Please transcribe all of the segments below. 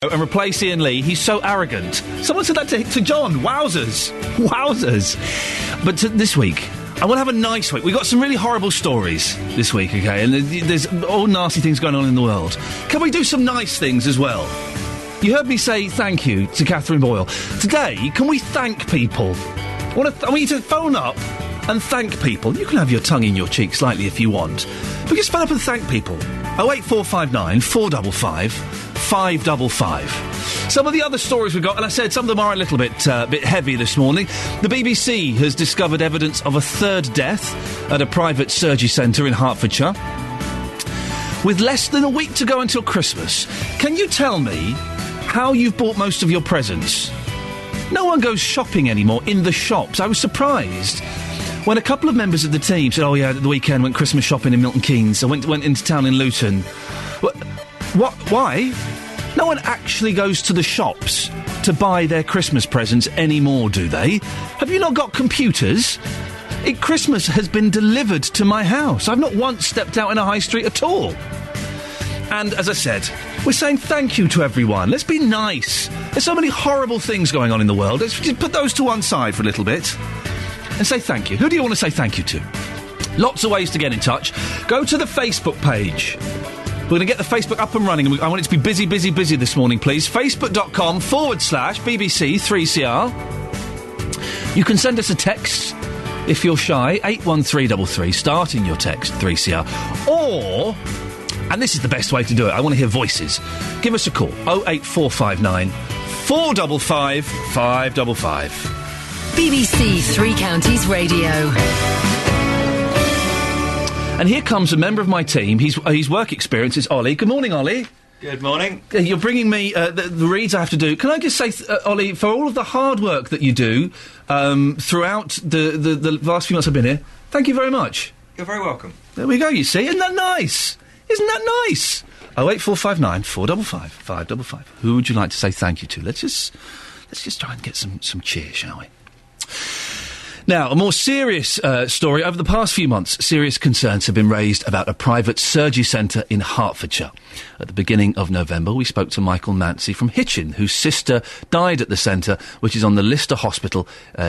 And replace Ian Lee. He's so arrogant. Someone said that to John. Wowzers. But this week, I want to have a nice week. We've got some really horrible stories this week, okay? And there's all nasty things going on in the world. Can we do some nice things as well? You heard me say thank you to Catherine Boyle. Today, can we thank people? I want you to phone up and thank people. You can have your tongue in your cheek slightly if you want. But just phone up and thank people. 08459 455 555. Some of the other stories we've got, and I said some of them are a little bit heavy this morning. The BBC has discovered evidence of a third death at a private surgery centre in Hertfordshire. With less than a week to go until Christmas, can you tell me how you've bought most of your presents? No one goes shopping anymore in the shops. I was surprised when a couple of members of the team said, oh yeah, at the weekend went Christmas shopping in Milton Keynes. I went into town in Luton. What? Why? No one actually goes to the shops to buy their Christmas presents anymore, do they? Have you not got computers? Christmas has been delivered to my house. I've not once stepped out in a high street at all. And, as I said, we're saying thank you to everyone. Let's be nice. There's so many horrible things going on in the world. Let's just put those to one side for a little bit and say thank you. Who do you want to say thank you to? Lots of ways to get in touch. Go to the Facebook page. We're going to get the Facebook up and running. And I want it to be busy this morning, please. Facebook.com/BBC3CR. You can send us a text if you're shy. 81333, starting your text 3CR. Or, and this is the best way to do it, I want to hear voices. Give us a call. 08459 455 555. BBC Three Counties Radio. And here comes a member of my team. His work experience is Ollie. Good morning, Ollie. Good morning. You're bringing me the reads I have to do. Can I just say, Ollie, for all of the hard work that you do throughout the last few months I've been here, thank you very much. You're very welcome. There we go, you see. Isn't that nice? 08459 455 555. Who would you like to say thank you to? Let's just try and get some cheer, shall we? Now, a more serious story. Over the past few months, serious concerns have been raised about a private surgery centre in Hertfordshire. At the beginning of November, we spoke to Michael Mancy from Hitchin, whose sister died at the centre, which is on the Lister Hospital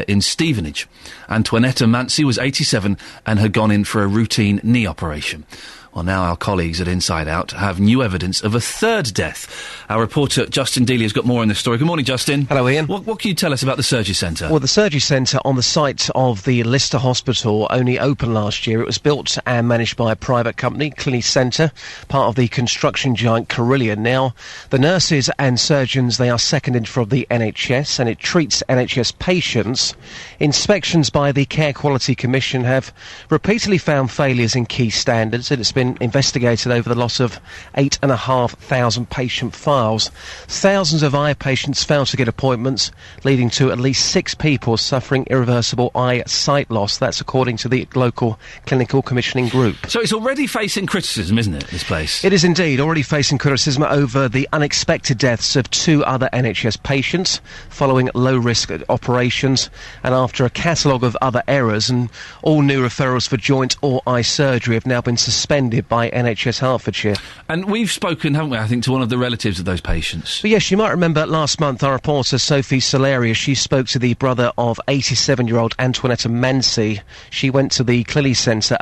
in Stevenage. Antoinetta Mancy was 87 and had gone in for a routine knee operation. Well, now our colleagues at Inside Out have new evidence of a third death. Our reporter, Justin Dealey, has got more on this story. Good morning, Justin. Hello, Ian. What can you tell us about the surgery centre? Well, the surgery centre on the site of the Lister Hospital only opened last year. It was built and managed by a private company, Clinic Centre, part of the construction giant Carillion. Now, the nurses and surgeons, they are seconded from the NHS, and it treats NHS patients. Inspections by the Care Quality Commission have repeatedly found failures in key standards, and it's been investigated over the loss of 8,500 patient files. Thousands of eye patients failed to get appointments, leading to at least 6 people suffering irreversible eye sight loss. That's according to the local clinical commissioning group. So it's already facing criticism, isn't it, this place? It is indeed already facing criticism over the unexpected deaths of 2 other NHS patients following low-risk operations, and after a catalogue of other errors, and all new referrals for joint or eye surgery have now been suspended by NHS Hertfordshire. And we've spoken, haven't we, I think, to one of the relatives of those patients. But yes, you might remember last month our reporter Sophie Solaria, she spoke to the brother of 87-year-old Antoinetta Mancy. She went to the Clinic Centre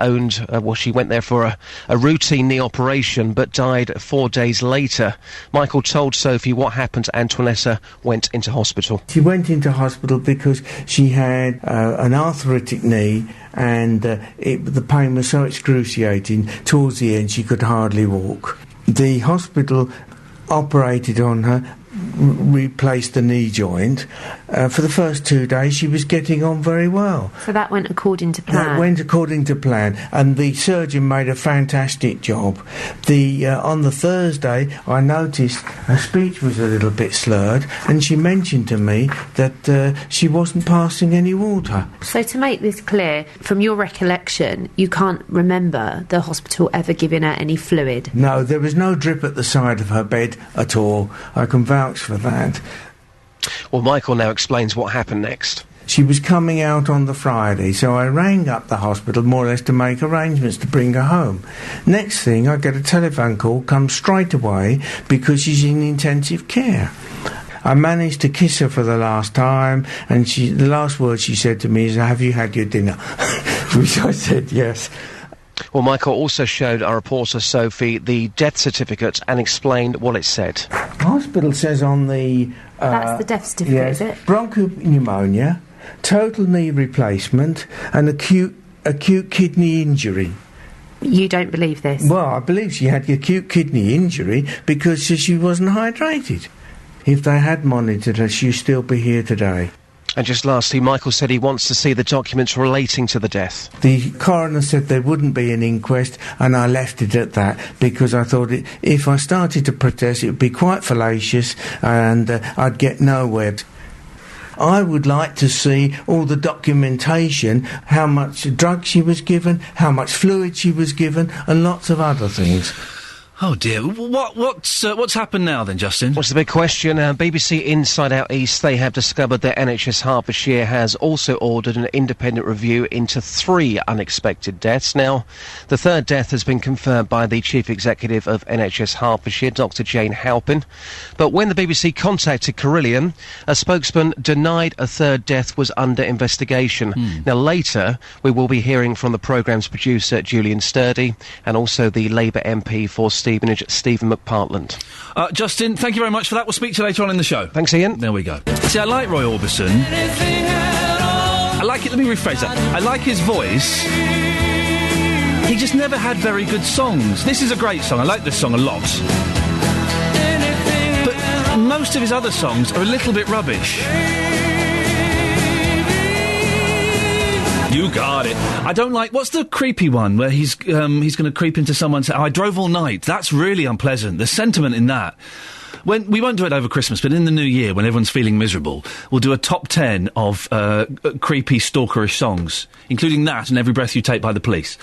she went there for a routine knee operation but died 4 days later. Michael told Sophie what happened to Antoinetta went into hospital. She went into hospital because she had an arthritic knee, and the pain was so excruciating. Towards the end, she could hardly walk. The hospital operated on her, replaced the knee joint. For the first 2 days, she was getting on very well. So that went according to plan? That went according to plan, and the surgeon made a fantastic job. On the Thursday, I noticed her speech was a little bit slurred, and she mentioned to me that she wasn't passing any water. So to make this clear, from your recollection, you can't remember the hospital ever giving her any fluid? No, there was no drip at the side of her bed at all. I can vouch for that. Well, Michael now explains what happened next. She was coming out on the Friday, so I rang up the hospital more or less to make arrangements to bring her home. Next thing, I get a telephone call, come straight away, because she's in intensive care. I managed to kiss her for the last time, and the last word she said to me is, "Have you had your dinner?" Which I said yes. Well, Michael also showed our reporter Sophie the death certificate and explained what it said. The hospital says on the... That's the death certificate, yes, is it? Bronchopneumonia, total knee replacement, and acute kidney injury. You don't believe this? Well, I believe she had acute kidney injury because she wasn't hydrated. If they had monitored her, she'd still be here today. And just lastly, Michael said he wants to see the documents relating to the death. The coroner said there wouldn't be an inquest, and I left it at that because I thought if I started to protest, it would be quite fallacious and I'd get nowhere. I would like to see all the documentation, how much drug she was given, how much fluid she was given, and lots of other things. Oh dear, what's happened now then, Justin? What's the big question? BBC Inside Out East, they have discovered that NHS Hertfordshire has also ordered an independent review into 3 unexpected deaths. Now, the third death has been confirmed by the Chief Executive of NHS Hertfordshire, Dr Jane Halpin. But when the BBC contacted Carillion, a spokesman denied a third death was under investigation. Now, later, we will be hearing from the programme's producer, Julian Sturdy, and also the Labour MP for Stevenage, Stephen McPartland. Justin, thank you very much for that. We'll speak to you later on in the show. Thanks, Ian. There we go. See, I like Roy Orbison. I like it, let me rephrase that. I like his voice. He just never had very good songs. This is a great song. I like this song a lot. But most of his other songs are a little bit rubbish. You got it. I don't like... What's the creepy one where he's going to creep into someone's... I drove all night. That's really unpleasant. The sentiment in that. When we won't do it over Christmas, but in the new year, when everyone's feeling miserable, we'll do a top 10 of creepy, stalkerish songs, including that and Every Breath You Take by the Police.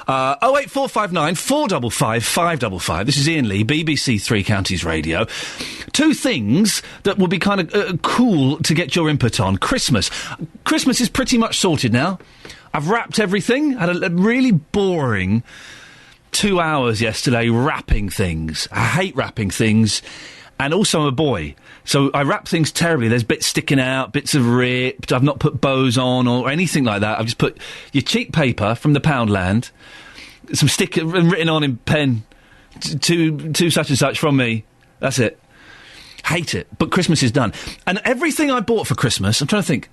08459 455 555. This is Iain Lee, BBC Three Counties Radio. 2 things that will be kind of cool to get your input on. Christmas. Christmas is pretty much sorted now. I've wrapped everything. Had a really boring 2 hours yesterday wrapping things. I hate wrapping things. And also I'm a boy. So I wrap things terribly. There's bits sticking out, bits of ripped. I've not put bows on or anything like that. I've just put your cheap paper from the Poundland, some sticker written on in pen, to such and such from me. That's it. Hate it. But Christmas is done. And everything I bought for Christmas, I'm trying to think.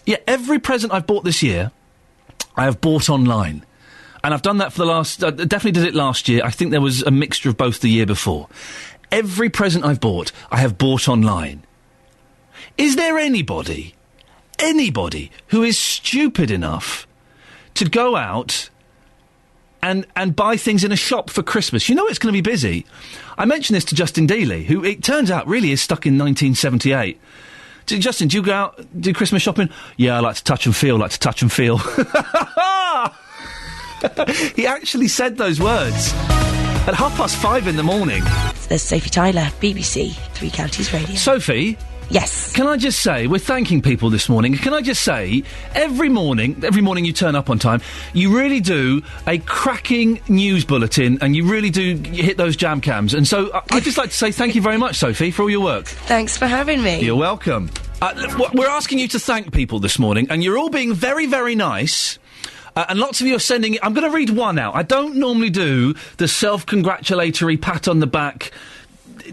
Yeah, every present I've bought this year, I have bought online. And I've done that for the last... definitely did it last year. I think there was a mixture of both the year before. Every present I've bought, I have bought online. Is there anybody who is stupid enough to go out and buy things in a shop for Christmas? You know it's going to be busy. I mentioned this to Justin Dealey, who it turns out really is stuck in 1978. Justin, do you go out, do Christmas shopping? Yeah, I like to touch and feel, He actually said those words at 5:30 in the morning. There's Sophie Tyler, BBC Three Counties Radio. Sophie? Yes. Can I just say, we're thanking people this morning. Can I just say, every morning you turn up on time, you really do a cracking news bulletin and you really do hit those jam cams. And so I'd just like to say thank you very much, Sophie, for all your work. Thanks for having me. You're welcome. We're asking you to thank people this morning and you're all being very, very nice. And lots of you are sending... I'm going to read one out. I don't normally do the self-congratulatory pat on the back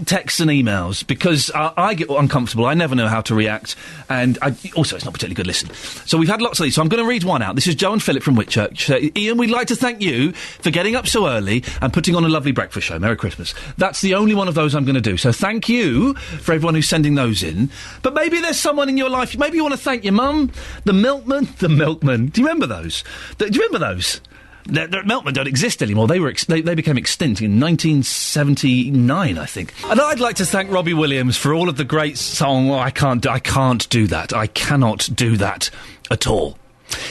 texts and emails because I get uncomfortable. I never know how to react. And also, it's not particularly good listen. So we've had lots of these. So I'm going to read one out. This is Joe and Philip from Whitchurch. Iain, we'd like to thank you for getting up so early and putting on a lovely breakfast show. Merry Christmas. That's the only one of those I'm going to do. So thank you for everyone who's sending those in. But maybe there's someone in your life... Maybe you want to thank your mum, the milkman. Do you remember those? The milkmen don't exist anymore. They became extinct in 1979, I think. And I'd like to thank Robbie Williams for all of the great song. I can't do that. I cannot do that at all.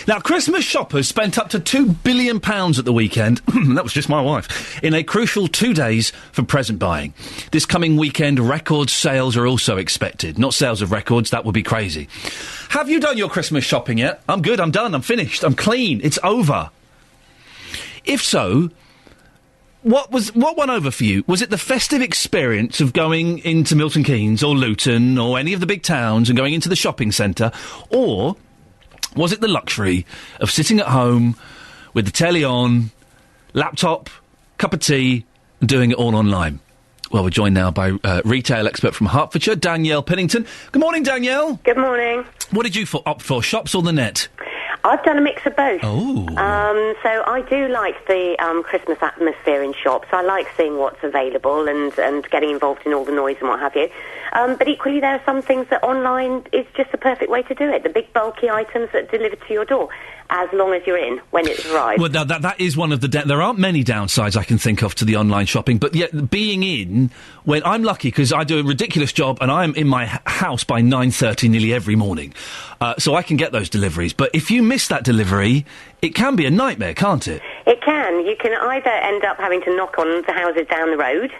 Now, Christmas shoppers spent up to £2 billion at the weekend, that was just my wife, in a crucial 2 days for present buying. This coming weekend, record sales are also expected. Not sales of records, that would be crazy. Have you done your Christmas shopping yet? I'm good, I'm done, I'm finished, I'm clean, it's over. If so, what won over for you? Was it the festive experience of going into Milton Keynes or Luton or any of the big towns and going into the shopping centre, or was it the luxury of sitting at home with the telly on, laptop, cup of tea, and doing it all online? Well, we're joined now by retail expert from Hertfordshire, Danielle Pennington. Good morning, Danielle. Good morning. What did you opt for, shops or the net? I've done a mix of both. Oh. So I do like the Christmas atmosphere in shops. I like seeing what's available and getting involved in all the noise and what have you. But equally, there are some things that online is just the perfect way to do it. The big bulky items that are delivered to your door, as long as you're in when it's arrived. Well, that is one of the... there aren't many downsides I can think of to the online shopping, but yet being in... when I'm lucky, because I do a ridiculous job and I'm in my house by 9:30 nearly every morning, so I can get those deliveries. But if you miss that delivery, it can be a nightmare, can't it? It can. You can either end up having to knock on the houses down the road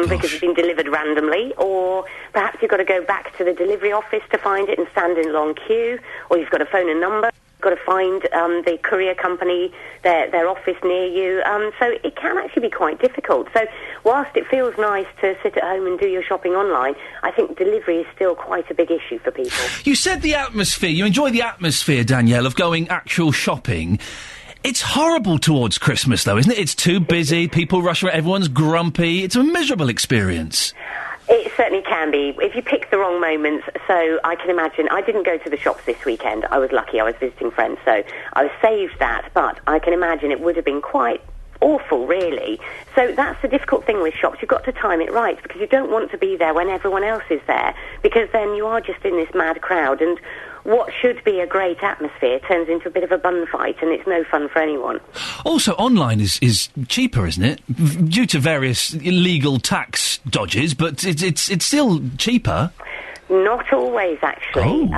because it's been delivered randomly, or perhaps you've got to go back to the delivery office to find it and stand in a long queue, or you've got to phone a number. Got to find the courier company, their office near you. So it can actually be quite difficult. So whilst it feels nice to sit at home and do your shopping online, I think delivery is still quite a big issue for people. You said the atmosphere. You enjoy the atmosphere, Danielle, of going actual shopping. It's horrible towards Christmas, though, isn't it? It's too busy, people rush around, everyone's grumpy. It's a miserable experience. It certainly can be, if you pick the wrong moments. So I can imagine, I didn't go to the shops this weekend. I was lucky, I was visiting friends, so I was saved that. But I can imagine it would have been quite awful, really. So that's the difficult thing with shops. You've got to time it right, because you don't want to be there when everyone else is there, because then you are just in this mad crowd, and what should be a great atmosphere turns into a bit of a bun fight, and it's no fun for anyone. Also, online is cheaper, isn't it? Due to various illegal tax dodges, but it's still cheaper. Not always, actually.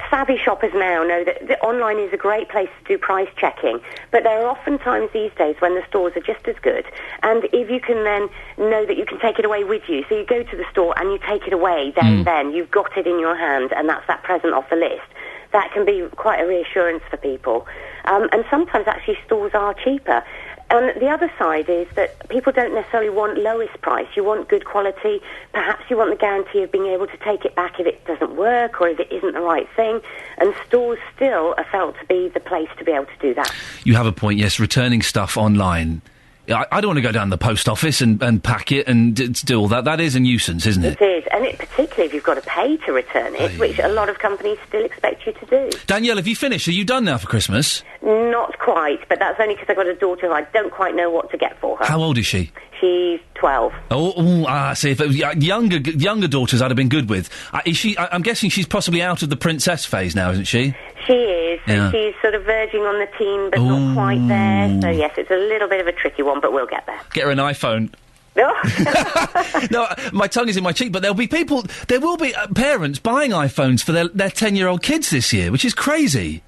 Savvy shoppers now know that online is a great place to do price checking, but there are often times these days when the stores are just as good, and if you can then know that you can take it away with you, so you go to the store and you take it away there and then, you've got it in your hand, and that's that present off the list. That can be quite a reassurance for people. And sometimes actually stores are cheaper. And the other side is that people don't necessarily want lowest price. You want good quality. Perhaps you want the guarantee of being able to take it back if it doesn't work or if it isn't the right thing. And stores still are felt to be the place to be able to do that. You have a point, yes. Returning stuff online. I don't want to go down to the post office and pack it and do all that. That is a nuisance, isn't it? It is, and particularly if you've got to pay to return it, which a lot of companies still expect you to do. Danielle, have you finished? Are you done now for Christmas? Not quite, but that's only because I've got a daughter who I don't quite know what to get for her. How old is she? She's 12. See, if it was younger daughters I'd have been good with. Is she? I'm guessing she's possibly out of the princess phase now, isn't she? She is. Yeah. She's sort of verging on the teen, but not quite there. So, yes, it's a little bit of a tricky one, but we'll get there. Get her an iPhone. No, my tongue is in my cheek, but there will be parents buying iPhones for their 10-year-old kids this year, which is crazy.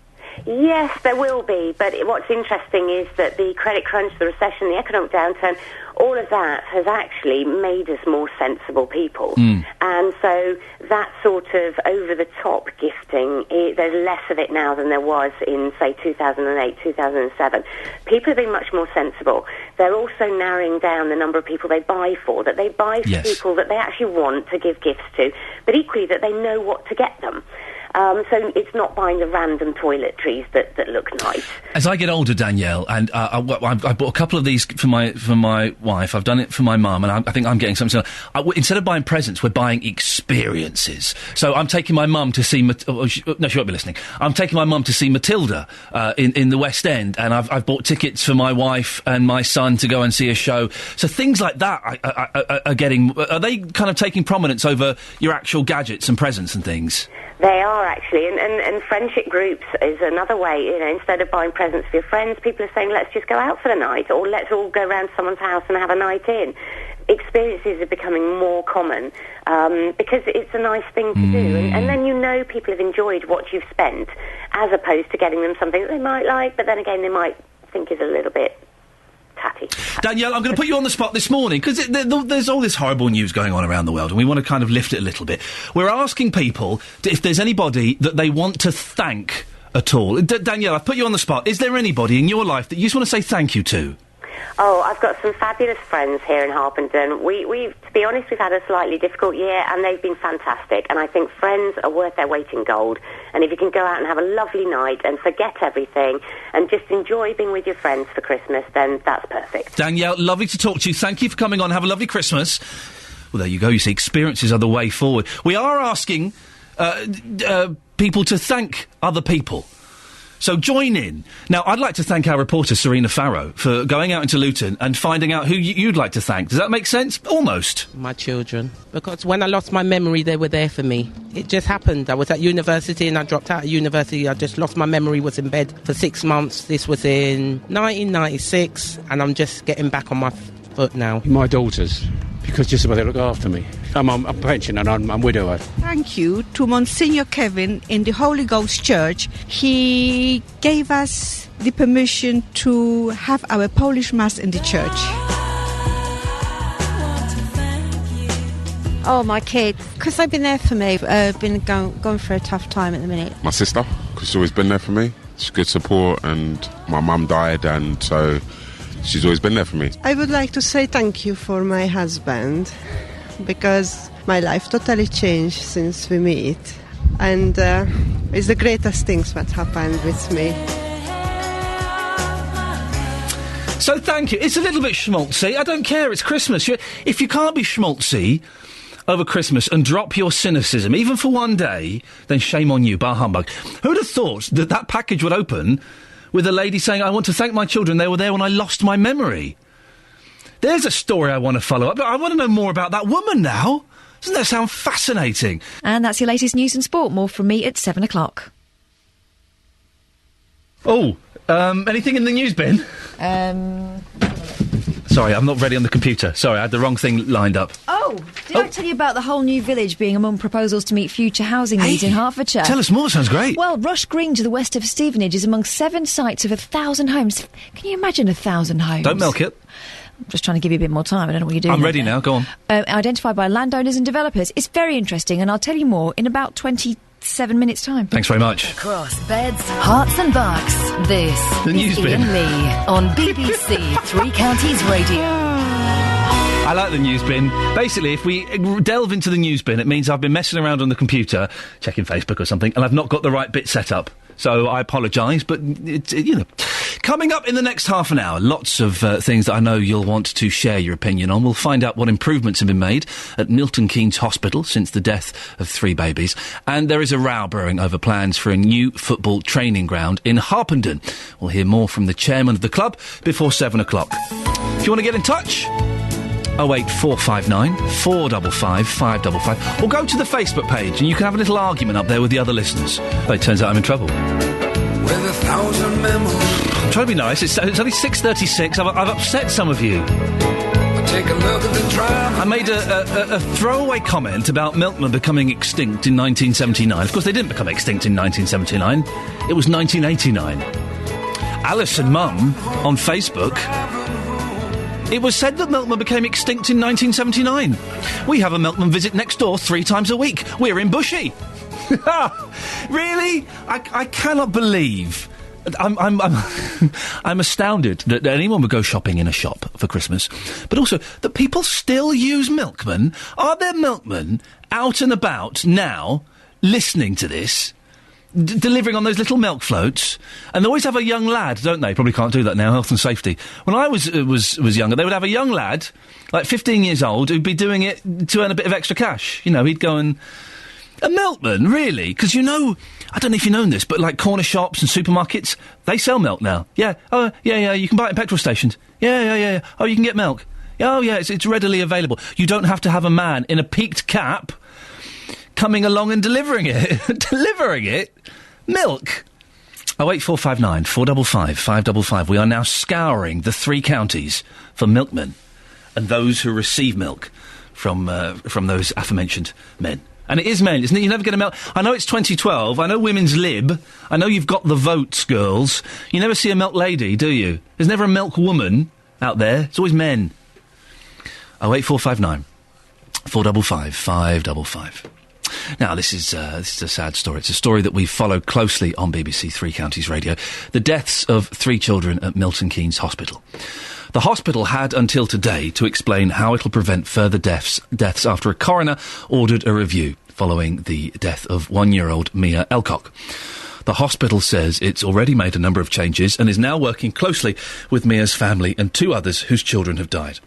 Yes, there will be, but what's interesting is that the credit crunch, the recession, the economic downturn, all of that has actually made us more sensible people. And so that sort of over-the-top gifting, there's less of it now than there was in, say, 2008, 2007. People are being much more sensible. They're also narrowing down the number of people they buy for, that they buy for people that they actually want to give gifts to, but equally that they know what to get them. So it's not buying the random toiletries that look nice. As I get older, Danielle, and I bought a couple of these for my wife. I've done it for my mum, and I think I'm getting something. Instead of buying presents, we're buying experiences. So I'm taking my mum to see. No, she won't be listening. I'm taking my mum to see Matilda in the West End, and I've bought tickets for my wife and my son to go and see a show. So things like that are getting. Are they kind of taking prominence over your actual gadgets and presents and things? They are actually, and friendship groups is another way. You know, instead of buying presents for your friends, people are saying, let's just go out for the night, or let's all go round to someone's house and have a night in. experiences are becoming more common because it's a nice thing to do. And then you know people have enjoyed what you've spent, as opposed to getting them something that they might like, but then again they might think is a little bit tatty. Danielle, I'm going to put you on the spot this morning, because there's all this horrible news going on around the world, and we want to kind of lift it a little bit. We're asking people if there's anybody that they want to thank at all. Danielle, I've put you on the spot. Is there anybody in your life that you just want to say thank you to? Oh, I've got some fabulous friends here in Harpenden. We've, to be honest, we've had a slightly difficult year, and they've been fantastic. And I think friends are worth their weight in gold. And if you can go out and have a lovely night and forget everything and just enjoy being with your friends for Christmas, then that's perfect. Danielle, lovely to talk to you. Thank you for coming on. Have a lovely Christmas. Well, there you go. You see, experiences are the way forward. We are asking people to thank other people. So join in. Now, I'd like to thank our reporter, Serena Farrow, for going out into Luton and finding out who you'd like to thank. Does that make sense? Almost. My children. Because when I lost my memory, they were there for me. It just happened. I was at university and I dropped out of university. I just lost my memory, was in bed for 6 months. This was in 1996, and I'm just getting back on my foot now. My daughters, because just about they look after me. I'm a pensioner and I'm widower. Thank you to Monsignor Kevin in the Holy Ghost Church. He gave us the permission to have our Polish Mass in the church. Oh, my kids, because they've been there for me. I've been going through a tough time at the minute. My sister, because she's always been there for me. She's good support, and my mum died, and so she's always been there for me. I would like to say thank you for my husband, because my life totally changed since we meet, and it's the greatest things that happened with me. So thank you. It's a little bit schmaltzy. I don't care. It's Christmas. If you can't be schmaltzy over Christmas and drop your cynicism, even for one day, then shame on you, bar humbug. Who'd have thought that package would open with a lady saying, I want to thank my children, they were there when I lost my memory? There's a story I want to follow up. I want to know more about that woman now. Doesn't that sound fascinating? And that's your latest news and sport. More from me at 7 o'clock. Oh, anything in the news bin? Sorry, I'm not ready on the computer. Sorry, I had the wrong thing lined up. Oh, did I tell you about the whole new village being among proposals to meet future housing needs in Hertfordshire? Tell us more, sounds great. Well, Rush Green to the west of Stevenage is among 7 sites of 1,000 homes. Can you imagine 1,000 homes? Don't milk it. I'm just trying to give you a bit more time. I don't know what you're doing. I'm ready now, go on. Identified by landowners and developers. It's very interesting, and I'll tell you more in about 27 minutes' time. Thanks very much. Across beds, hearts and bucks, this The is Newsbin. Iain Lee on BBC Three Counties Radio. I like the news bin. Basically, if we delve into the news bin, it means I've been messing around on the computer, checking Facebook or something, and I've not got the right bit set up. So I apologise, but it's, Coming up in the next half an hour, lots of things that I know you'll want to share your opinion on. We'll find out what improvements have been made at Milton Keynes Hospital since the death of 3 babies. And there is a row brewing over plans for a new football training ground in Harpenden. We'll hear more from the chairman of the club before 7 o'clock. If you want to get in touch, 08459 455 555, or go to the Facebook page and you can have a little argument up there with the other listeners. But it turns out I'm in trouble. With 1,000 memories. I'm trying to be nice. It's only 6:36. I've upset some of you. Take a look at the drive. I made a throwaway comment about milkmen becoming extinct in 1979. Of course, they didn't become extinct in 1979. It was 1989. Alice and Mum on Facebook. It was said that milkmen became extinct in 1979. We have a milkman visit next door 3 times a week. We're in Bushy. Really? I cannot believe. I'm astounded that anyone would go shopping in a shop for Christmas, but also that people still use milkmen. Are there milkmen out and about now, listening to this, delivering on those little milk floats? And they always have a young lad, don't they? Probably can't do that now, health and safety. When I was younger, they would have a young lad, like 15 years old, who'd be doing it to earn a bit of extra cash. You know, he'd go and... A milkman, really? Because I don't know if you know this, but like corner shops and supermarkets, they sell milk now. Yeah. Oh, yeah, you can buy it at petrol stations. Yeah. Oh, you can get milk. Oh, yeah, it's readily available. You don't have to have a man in a peaked cap coming along and delivering it. Delivering it? Milk. 08459 455 555. We are now scouring the 3 counties for milkmen. and those who receive milk from those aforementioned men. And it is men, isn't it? You're never going to milk. I know it's 2012. I know women's lib. I know you've got the votes, girls. You never see a milk lady, do you? There's never a milk woman out there. It's always men. 08459 455 555. Now, this is a sad story. It's a story that we followed closely on BBC Three Counties Radio. The deaths of 3 children at Milton Keynes Hospital. The hospital had until today to explain how it'll prevent further deaths after a coroner ordered a review following the death of 1-year-old Mia Elcock. The hospital says it's already made a number of changes and is now working closely with Mia's family and 2 others whose children have died.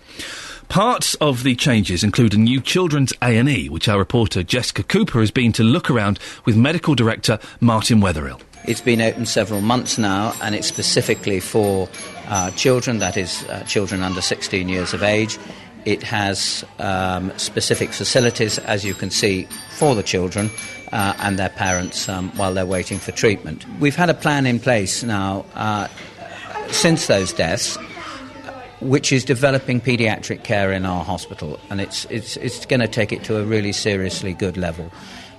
Parts of the changes include a new children's A&E, which our reporter Jessica Cooper has been to look around with medical director Martin Wetherill. It's been open several months now, and it's specifically for children, that is, children under 16 years of age. It has specific facilities, as you can see, for the children and their parents while they're waiting for treatment. We've had a plan in place now since those deaths, which is developing paediatric care in our hospital, and it's going to take it to a really seriously good level.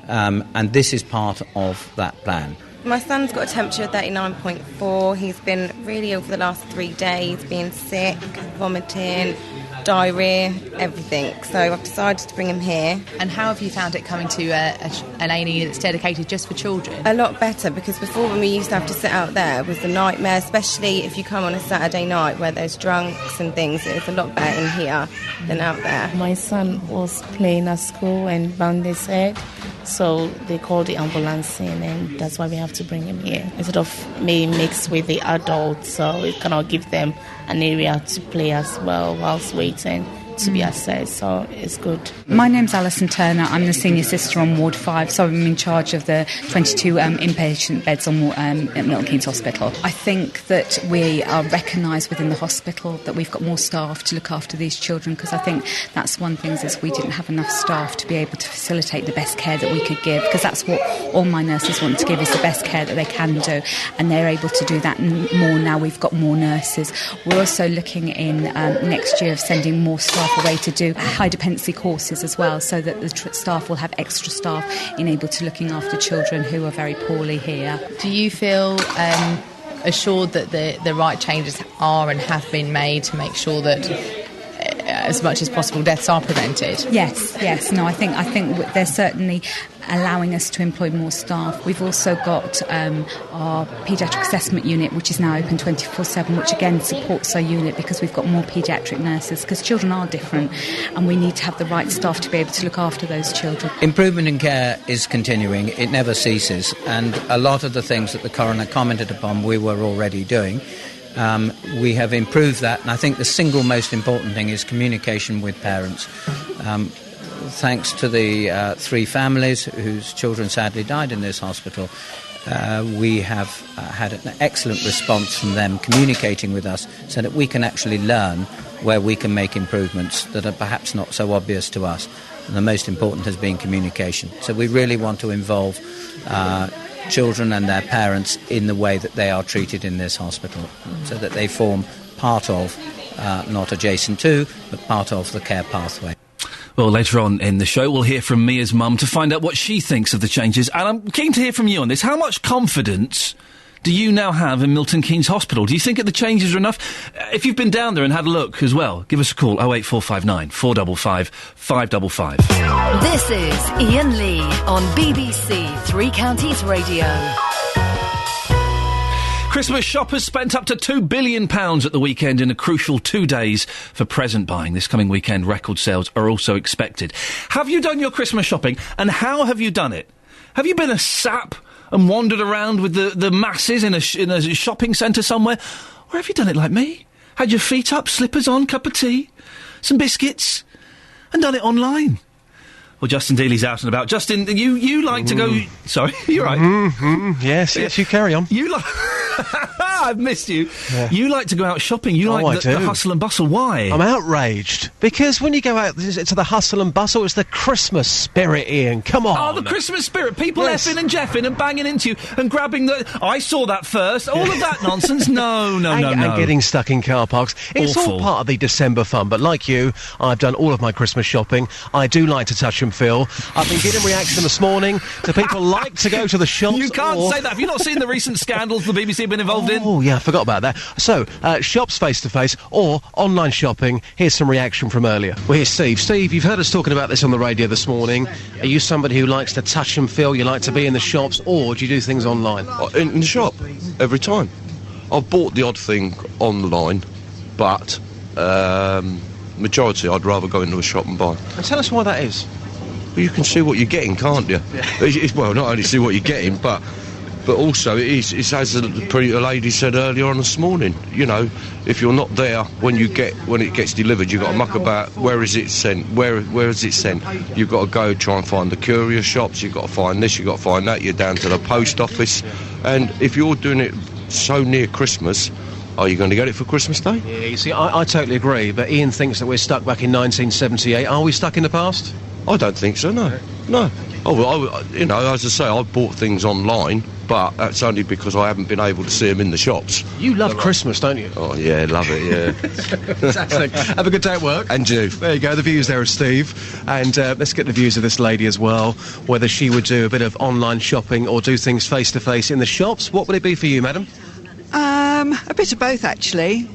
And this is part of that plan. My son's got a temperature of 39.4. He's been really ill for the last 3 days, being sick, vomiting, diarrhea, everything. So I've decided to bring him here. And how have you found it coming to an A&E that's dedicated just for children? A lot better, because before, when we used to have to sit out there, it was a nightmare, especially if you come on a Saturday night where there's drunks and things. It's a lot better in here than out there. My son was playing at school and banged his head, so they called the ambulance in, and that's why we have to bring him here. Instead of me mixed with the adults, so we cannot give them an area to play as well whilst waiting to be assessed, so it's good. My name's Alison Turner. I'm the senior sister on Ward 5, so I'm in charge of the 22 inpatient beds at Milton Keynes Hospital. I think that we are recognised within the hospital that we've got more staff to look after these children, because I think that's one thing, is we didn't have enough staff to be able to facilitate the best care that we could give, because that's what all my nurses want to give, is the best care that they can do, and they're able to do that more now. We've got more nurses. We're also looking in next year of sending more staff away to do high dependency courses as well, so that the staff will have extra staff in able to looking after children who are very poorly here. Do you feel assured that the right changes are and have been made to make sure that as much as possible deaths are prevented? Yes. No, I think they're certainly allowing us to employ more staff. We've also got our paediatric assessment unit, which is now open 24/7, which again supports our unit, because we've got more paediatric nurses, because children are different and we need to have the right staff to be able to look after those children. Improvement in care is continuing. It never ceases, and a lot of the things that the coroner commented upon we were already doing. We have improved that, and I think the single most important thing is communication with parents. Thanks to the 3 families whose children sadly died in this hospital, we have had an excellent response from them communicating with us, so that we can actually learn where we can make improvements that are perhaps not so obvious to us. And the most important has been communication. So we really want to involve children and their parents in the way that they are treated in this hospital, so that they form part of, not adjacent to, but part of the care pathway. Well, later on in the show, we'll hear from Mia's mum to find out what she thinks of the changes. And I'm keen to hear from you on this. How much confidence do you now have in Milton Keynes Hospital? Do you think that the changes are enough? If you've been down there and had a look as well, give us a call, 08459 455 555. This is Iain Lee on BBC Three Counties Radio. Christmas shoppers spent up to £2 billion at the weekend in a crucial 2 days for present buying. This coming weekend, record sales are also expected. Have you done your Christmas shopping, and how have you done it? Have you been a sap and wandered around with the masses in a shopping centre somewhere? Or have you done it like me? Had your feet up, slippers on, cup of tea, some biscuits, and done it online? Well, Justin Dealey's out and about. Justin, you like to go... Sorry, you're right. Yes, you carry on. You like... I've missed you. Yeah. You like to go out shopping. You like the hustle and bustle. Why? I'm outraged. Because when you go out to the hustle and bustle, it's the Christmas spirit, Ian. Come on. Oh, the Christmas spirit. People effing and jeffing and banging into you and grabbing the... I saw that first. All of that nonsense. No. And getting stuck in car parks. It's all part of the December fun. But like you, I've done all of my Christmas shopping. I do like to touch and feel. I've been getting reaction this morning to people like to go to the shops. You can't say that. Have you not seen the recent scandals the BBC have been involved in? Oh, yeah, I forgot about that. So, shops face-to-face or online shopping. Here's some reaction from earlier. Well, here's Steve. Steve, you've heard us talking about this on the radio this morning. Are you somebody who likes to touch and feel, you like to be in the shops, or do you do things online? In the shop, every time. I've bought the odd thing online, but majority I'd rather go into a shop and buy. And tell us why that is. Well, you can see what you're getting, can't you? Yeah. Well, not only see what you're getting, but also it's as the pretty lady said earlier on this morning. You know, if you're not there when it gets delivered, you've got to muck about. Where is it sent? Where is it sent? You've got to go try and find the courier shops. You've got to find this. You've got to find that. You're down to the post office, and if you're doing it so near Christmas, are you going to get it for Christmas Day? Yeah, you see, I totally agree, but Ian thinks that we're stuck back in 1978. Are we stuck in the past? I don't think so, no. Oh, well, as I say, I've bought things online, but that's only because I haven't been able to see them in the shops. You love Christmas, don't you? Oh, yeah, love it, yeah. Fantastic. Have a good day at work. And you. There you go, the views there of Steve. And let's get the views of this lady as well, whether she would do a bit of online shopping or do things face-to-face in the shops. What would it be for you, madam? A bit of both, actually.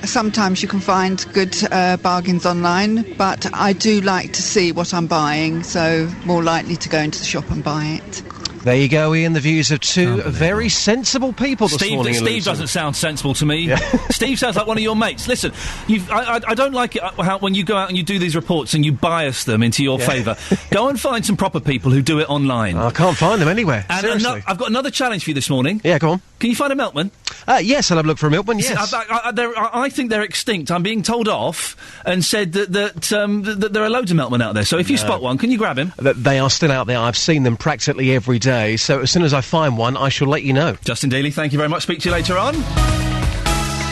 Sometimes you can find good bargains online, but I do like to see what I'm buying, so more likely to go into the shop and buy it. There you go, Ian, the views of two very sensible people this morning. Steve doesn't sound sensible to me. Yeah. Steve sounds like one of your mates. Listen, I don't like it how when you go out and you do these reports and you bias them into your favour. Go and find some proper people who do it online. I can't find them anywhere, seriously. I've got another challenge for you this morning. Yeah, go on. Can you find a milkman? Yes, I'll have a look for a milkman, yes. I think they're extinct. I'm being told off and said that there are loads of milkmen out there. So if you spot one, can you grab him? They are still out there. I've seen them practically every day. So as soon as I find one, I shall let you know. Justin Dealey, thank you very much. Speak to you later on.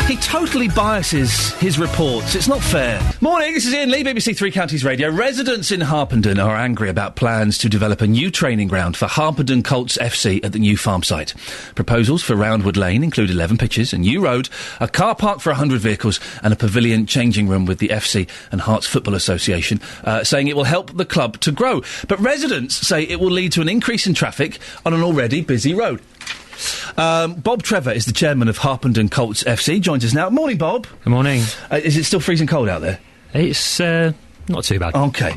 He totally biases his reports. It's not fair. Morning, this is Iain Lee, BBC Three Counties Radio. Residents in Harpenden are angry about plans to develop a new training ground for Harpenden Colts FC at the new farm site. Proposals for Roundwood Lane include 11 pitches, a new road, a car park for 100 vehicles and a pavilion changing room with the FC and Hearts Football Association, saying it will help the club to grow. But residents say it will lead to an increase in traffic on an already busy road. Bob Trevor is the chairman of Harpenden Colts FC, joins us now. Morning, Bob. Good morning. Is it still freezing cold out there? It's not too bad. OK.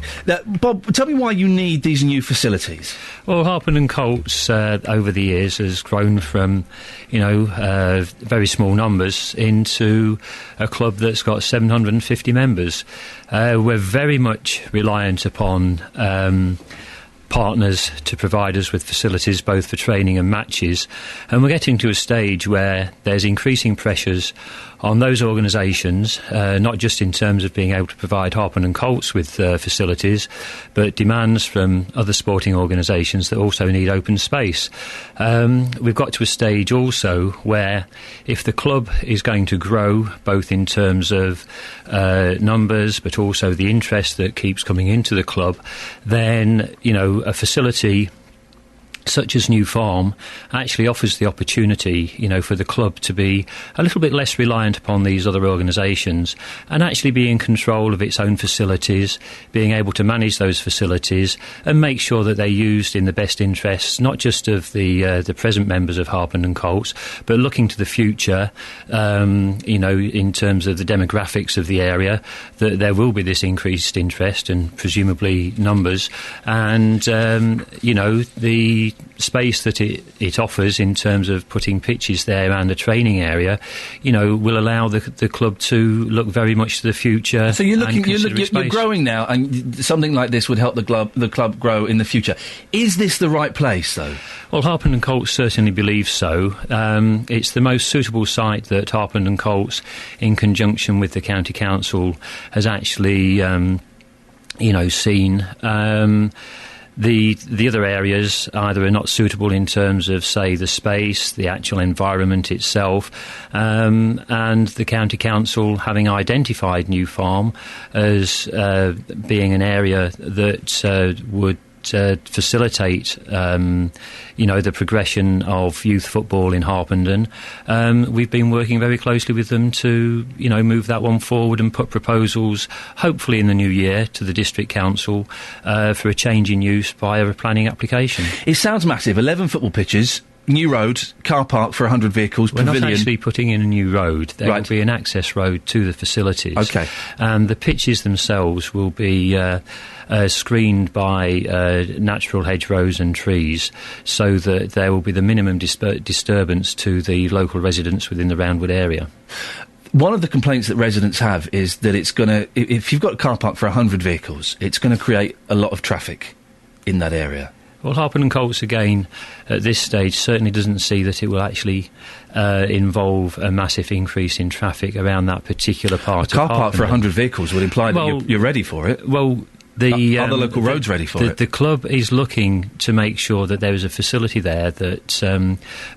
Bob, tell me why you need these new facilities. Well, Harpenden Colts over the years has grown from, very small numbers into a club that's got 750 members. We're very much reliant upon partners to provide us with facilities both for training and matches, and we're getting to a stage where there's increasing pressures on those organisations, not just in terms of being able to provide Harpenden Colts with facilities, but demands from other sporting organisations that also need open space. We've got to a stage also where if the club is going to grow, both in terms of numbers, but also the interest that keeps coming into the club, then, a facility such as New Farm actually offers the opportunity, for the club to be a little bit less reliant upon these other organisations and actually be in control of its own facilities, being able to manage those facilities and make sure that they're used in the best interests, not just of the present members of Harpenden Colts, but looking to the future, in terms of the demographics of the area, that there will be this increased interest and presumably numbers, and, the space that it offers in terms of putting pitches there and a training area, will allow the club to look very much to the future. So you're growing now, and something like this would help the club grow in the future. Is this the right place, though? Well, Harpenden Colts certainly believes so. It's the most suitable site that Harpenden Colts, in conjunction with the county council, has actually, seen. The other areas either are not suitable in terms of, say, the space, the actual environment itself, and the County Council having identified New Farm as being an area that would facilitate, the progression of youth football in Harpenden. We've been working very closely with them to, move that one forward and put proposals, hopefully in the new year, to the District Council for a change in use via a planning application. It sounds massive. 11 football pitches, new road, car park for 100 vehicles, We're pavilion. not actually putting in a new road. There will be an access road to the facilities. Okay. And the pitches themselves will be screened by natural hedgerows and trees, so that there will be the minimum disturbance to the local residents within the Roundwood area. One of the complaints that residents have is that it's going to, if you've got a car park for 100 vehicles, it's going to create a lot of traffic in that area. Well, Harpenden Colts, again, at this stage, certainly doesn't see that it will actually involve a massive increase in traffic around that particular part of Harpenden. A car park for 100 vehicles would imply that you're ready for it. Well, are the local roads ready for it? The club is looking to make sure that there is a facility there that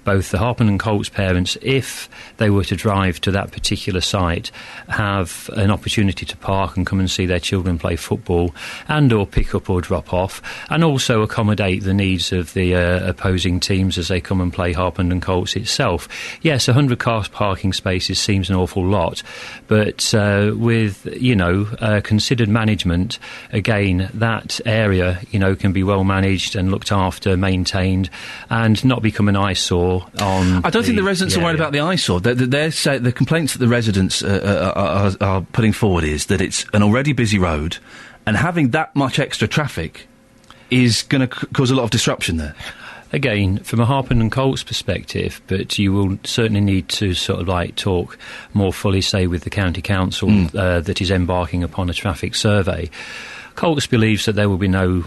both the Harpenden Colts parents, if they were to drive to that particular site, have an opportunity to park and come and see their children play football, and or pick up or drop off, and also accommodate the needs of the opposing teams as they come and play Harpenden Colts itself. Yes, 100 car parking spaces seems an awful lot, but with, considered management, again, that area, can be well managed and looked after, maintained, and not become an eyesore on. I don't think the residents are worried about the eyesore. The complaints that the residents are putting forward is that it's an already busy road, and having that much extra traffic is going to cause a lot of disruption there. Again, from a Harpenden Colts perspective, but you will certainly need to sort of talk more fully, say, with the County Council that is embarking upon a traffic survey. Colts believes that there will be no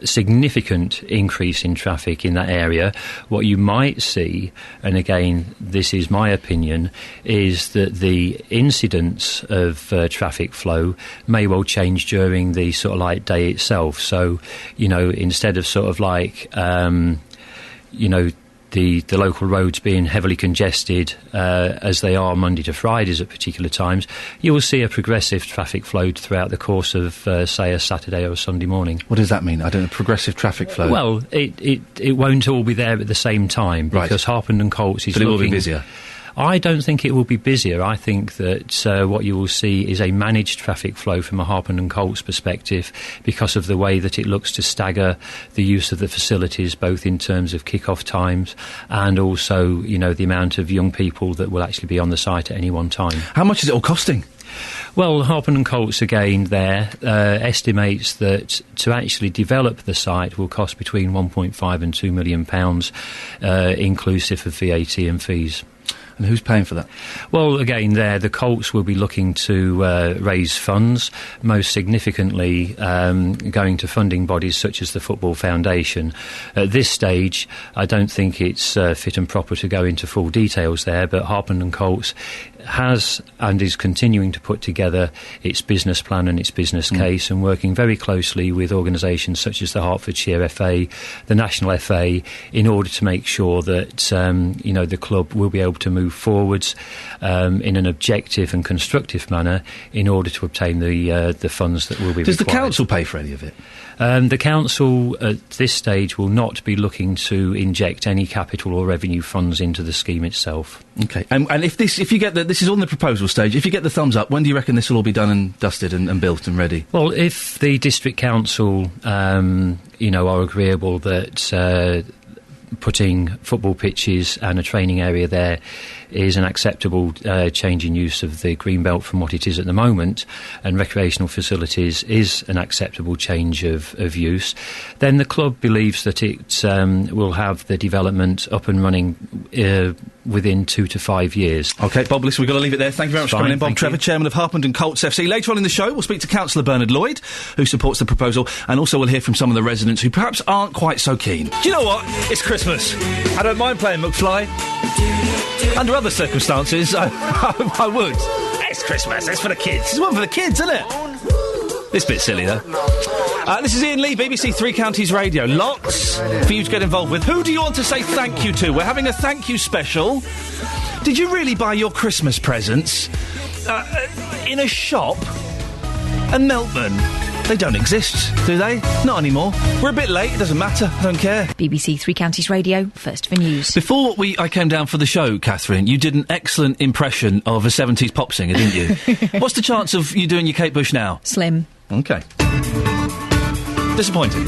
significant increase in traffic in that area. What you might see, and again, this is my opinion, is that the incidence of traffic flow may well change during the sort of day itself. So, instead of sort of the local roads being heavily congested as they are Monday to Fridays at particular times, you will see a progressive traffic flow throughout the course of, say, a Saturday or a Sunday morning. What does that mean? I don't know, progressive traffic flow? Well, it won't all be there at the same time, because Harpenden Colts is but it will be busier. I don't think it will be busier. I think that what you will see is a managed traffic flow from a Harpenden Colts perspective, because of the way that it looks to stagger the use of the facilities, both in terms of kick-off times and also, the amount of young people that will actually be on the site at any one time. How much is it all costing? Well, Harpenden Colts, again, there estimates that to actually develop the site will cost between £1.5 and £2 million, inclusive of VAT and fees. And who's paying for that? Well, again, the Colts will be looking to raise funds, most significantly going to funding bodies such as the Football Foundation. At this stage, I don't think it's fit and proper to go into full details there, but Harpenden Colts has and is continuing to put together its business plan and its business case, and working very closely with organisations such as the Hertfordshire FA, the National FA, in order to make sure that the club will be able to move forwards in an objective and constructive manner in order to obtain the funds that will be required. Does the council pay for any of it? The council at this stage will not be looking to inject any capital or revenue funds into the scheme itself. Okay, and if you get this is on the proposal stage, if you get the thumbs up, when do you reckon this will all be done and dusted and built and ready? Well, if the district council, are agreeable that putting football pitches and a training area there is an acceptable change in use of the green belt from what it is at the moment, and recreational facilities is an acceptable change of use, then the club believes that it will have the development up and running within 2 to 5 years. OK, Bob, listen, we've got to leave it there. Thank you very much for coming in. Bob Trevor, chairman of Harpenden Colts FC. Later on in the show, we'll speak to Councillor Bernard Lloyd, who supports the proposal, and also we'll hear from some of the residents who perhaps aren't quite so keen. Do you know what? It's Christmas. I don't mind playing McFly. Under other circumstances, I would. It's Christmas. It's for the kids. It's one for the kids, isn't it? This bit's silly, though. This is Iain Lee, BBC Three Counties Radio. Lots for you to get involved with. Who do you want to say thank you to? We're having a thank you special. Did you really buy your Christmas presents in a shop? And Melbourne, they don't exist, do they? Not anymore. We're a bit late, it doesn't matter, I don't care. BBC Three Counties Radio, first for news. Before I came down for the show, Catherine, you did an excellent impression of a 70s pop singer, didn't you? What's the chance of you doing your Kate Bush now? Slim. OK. Disappointing.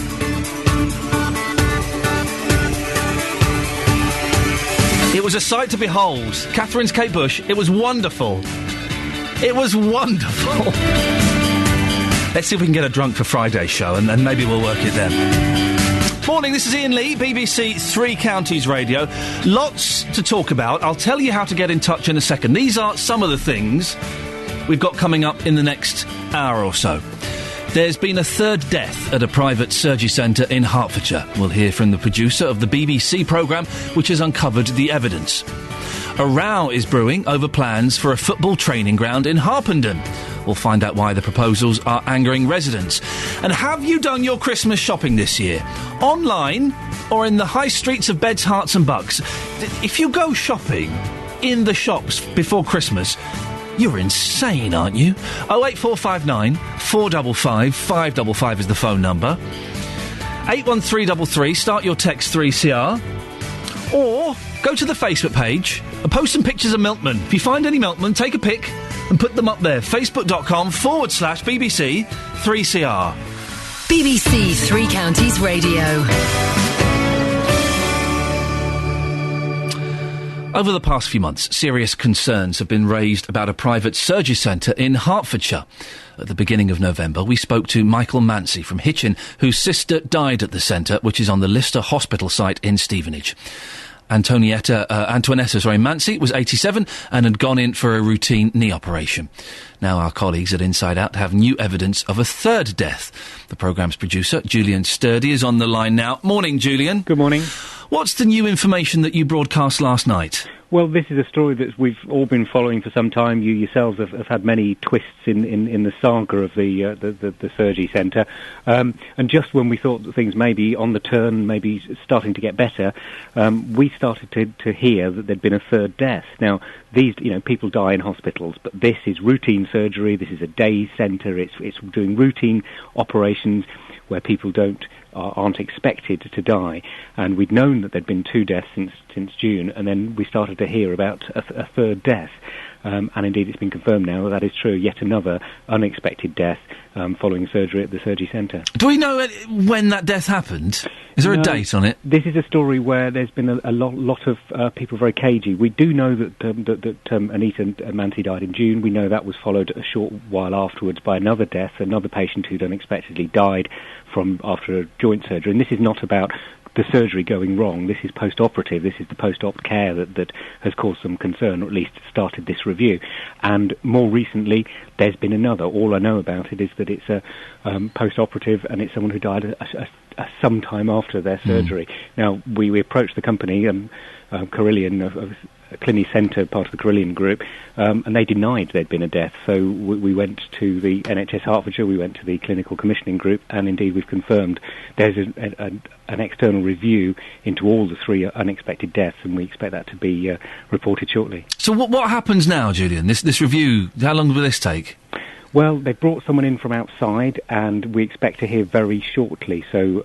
It was a sight to behold. Catherine's Kate Bush, it was wonderful. It was wonderful. Let's see if we can get her drunk for Friday's show, and maybe we'll work it then. Morning, this is Iain Lee, BBC Three Counties Radio. Lots to talk about. I'll tell you how to get in touch in a second. These are some of the things we've got coming up in the next hour or so. There's been a third death at a private surgery centre in Hertfordshire. We'll hear from the producer of the BBC programme, which has uncovered the evidence. A row is brewing over plans for a football training ground in Harpenden. We'll find out why the proposals are angering residents. And have you done your Christmas shopping this year? Online or in the high streets of Beds, Herts and Bucks? If you go shopping in the shops before Christmas, you're insane, aren't you? 08459 455 555 is the phone number. 81333, start your text 3CR. Or go to the Facebook page and post some pictures of milkmen. If you find any milkmen, take a pic and put them up there. Facebook.com/BBC 3CR. BBC Three Counties Radio. Over the past few months, serious concerns have been raised about a private surgery centre in Hertfordshire. At the beginning of November, we spoke to Michael Mancy from Hitchin, whose sister died at the centre, which is on the Lister Hospital site in Stevenage. Antoinetta Mancy was 87 and had gone in for a routine knee operation. Now our colleagues at Inside Out have new evidence of a third death. The programme's producer, Julian Sturdy, is on the line now. Morning, Julian. Good morning. What's the new information that you broadcast last night? Well, this is a story that we've all been following for some time. You yourselves have had many twists in the saga of the surgery centre. And just when we thought that things may be on the turn, maybe starting to get better, we started to hear that there'd been a third death. Now, these, people die in hospitals, but this is routine surgery. This is a day centre. It's doing routine operations where people aren't expected to die, and we'd known that there'd been two deaths since June, and then we started to hear about a third death, and indeed it's been confirmed now that is true. Yet another unexpected death following surgery at the surgery centre. Do we know when that death happened? Is there a date on it? This is a story where there's been a lot of people very cagey. We do know that Anita Mancy died in June. We know that was followed a short while afterwards by another death, another patient who'd unexpectedly died after a joint surgery. And this is not about the surgery going wrong. This is post-operative. This is the post-op care that has caused some concern, or at least started this review. And more recently, there's been another. All I know about it is that it's a post-operative, and it's someone who died some time after their surgery. Now, we approached the company, Carillion, of Clinic Centre, part of the Carillion group, and they denied there'd been a death. So we went to the NHS Hertfordshire, we went to the clinical commissioning group, and indeed we've confirmed there's an external review into all the three unexpected deaths, and we expect that to be reported shortly. So what happens now, Julian? This review, how long will this take? Well, they brought someone in from outside, and we expect to hear very shortly. So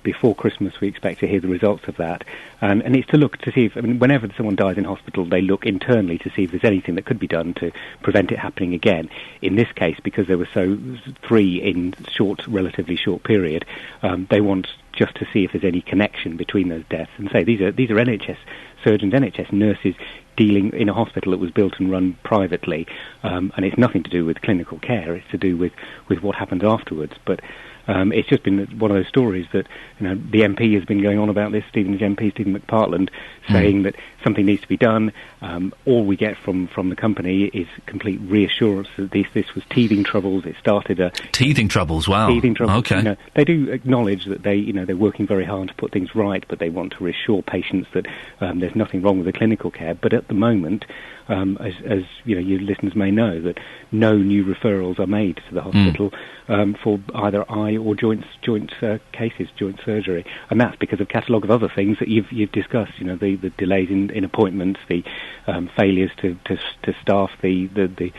before Christmas, we expect to hear the results of that. And it's to look to see if, whenever someone dies in hospital, they look internally to see if there's anything that could be done to prevent it happening again. In this case, because there were three in relatively short period, they want just to see if there's any connection between those deaths. And say these are NHS surgeons, NHS nurses dealing in a hospital that was built and run privately, and it's nothing to do with clinical care. It's to do with what happens afterwards. But it's just been one of those stories that the MP has been going on about this. Stevenage MP Stephen McPartland saying that something needs to be done. All we get from the company is complete reassurance that this was teething troubles. It started teething troubles. Wow. Teething troubles. Okay. They do acknowledge that they're working very hard to put things right, but they want to reassure patients that there's nothing wrong with the clinical care. But at the moment, as you know, your listeners may know, that no new referrals are made to the hospital for either eye or joint cases, joint surgery, and that's because of a catalogue of other things that you've discussed. You know, the delays in appointments, the failures to staff the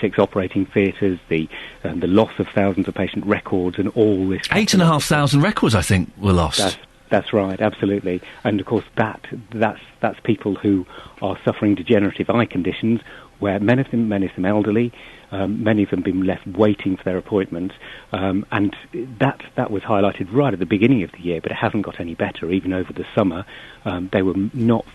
6 operating theatres, the loss of thousands of patient records, and all this. 8,500 records, I think, were lost. That's right, absolutely. And of course, that's people who are suffering degenerative eye conditions, where many of them elderly, many of them been left waiting for their appointments, and that was highlighted right at the beginning of the year, but it hasn't got any better. Even over the summer, they were not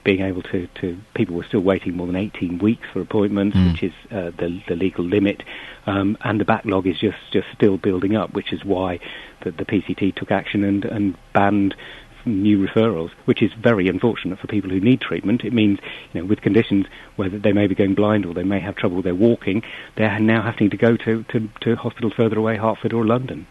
being able to. People were still waiting more than 18 weeks for appointments, which is the legal limit, and the backlog is just still building up, which is why the PCT took action and banned new referrals, which is very unfortunate for people who need treatment. It means, you know, with conditions where they may be going blind or they may have trouble with their walking, they're now having to go to hospitals further away, Hertford or London.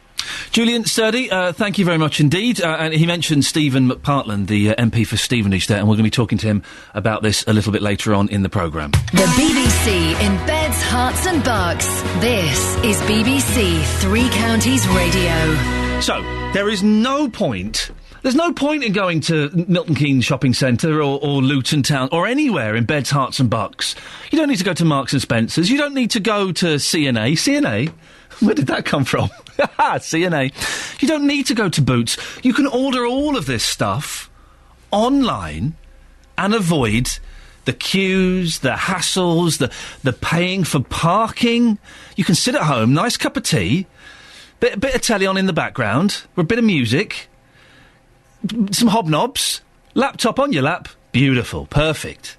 Julian Sturdy, thank you very much indeed. And he mentioned Stephen McPartland, the MP for Stevenage there, and we're going to be talking to him about this a little bit later on in the programme. The BBC in beds, hearts and bucks. This is BBC Three Counties Radio. So, there's no point in going to Milton Keynes Shopping Centre or Luton Town or anywhere in Beds, Herts and Bucks. You don't need to go to Marks and Spencer's. You don't need to go to C&A. C&A? Where did that come from? C&A. You don't need to go to Boots. You can order all of this stuff online and avoid the queues, the hassles, the paying for parking. You can sit at home, nice cup of tea, bit of telly on in the background, or a bit of music, some hobnobs, laptop on your lap. Beautiful. Perfect.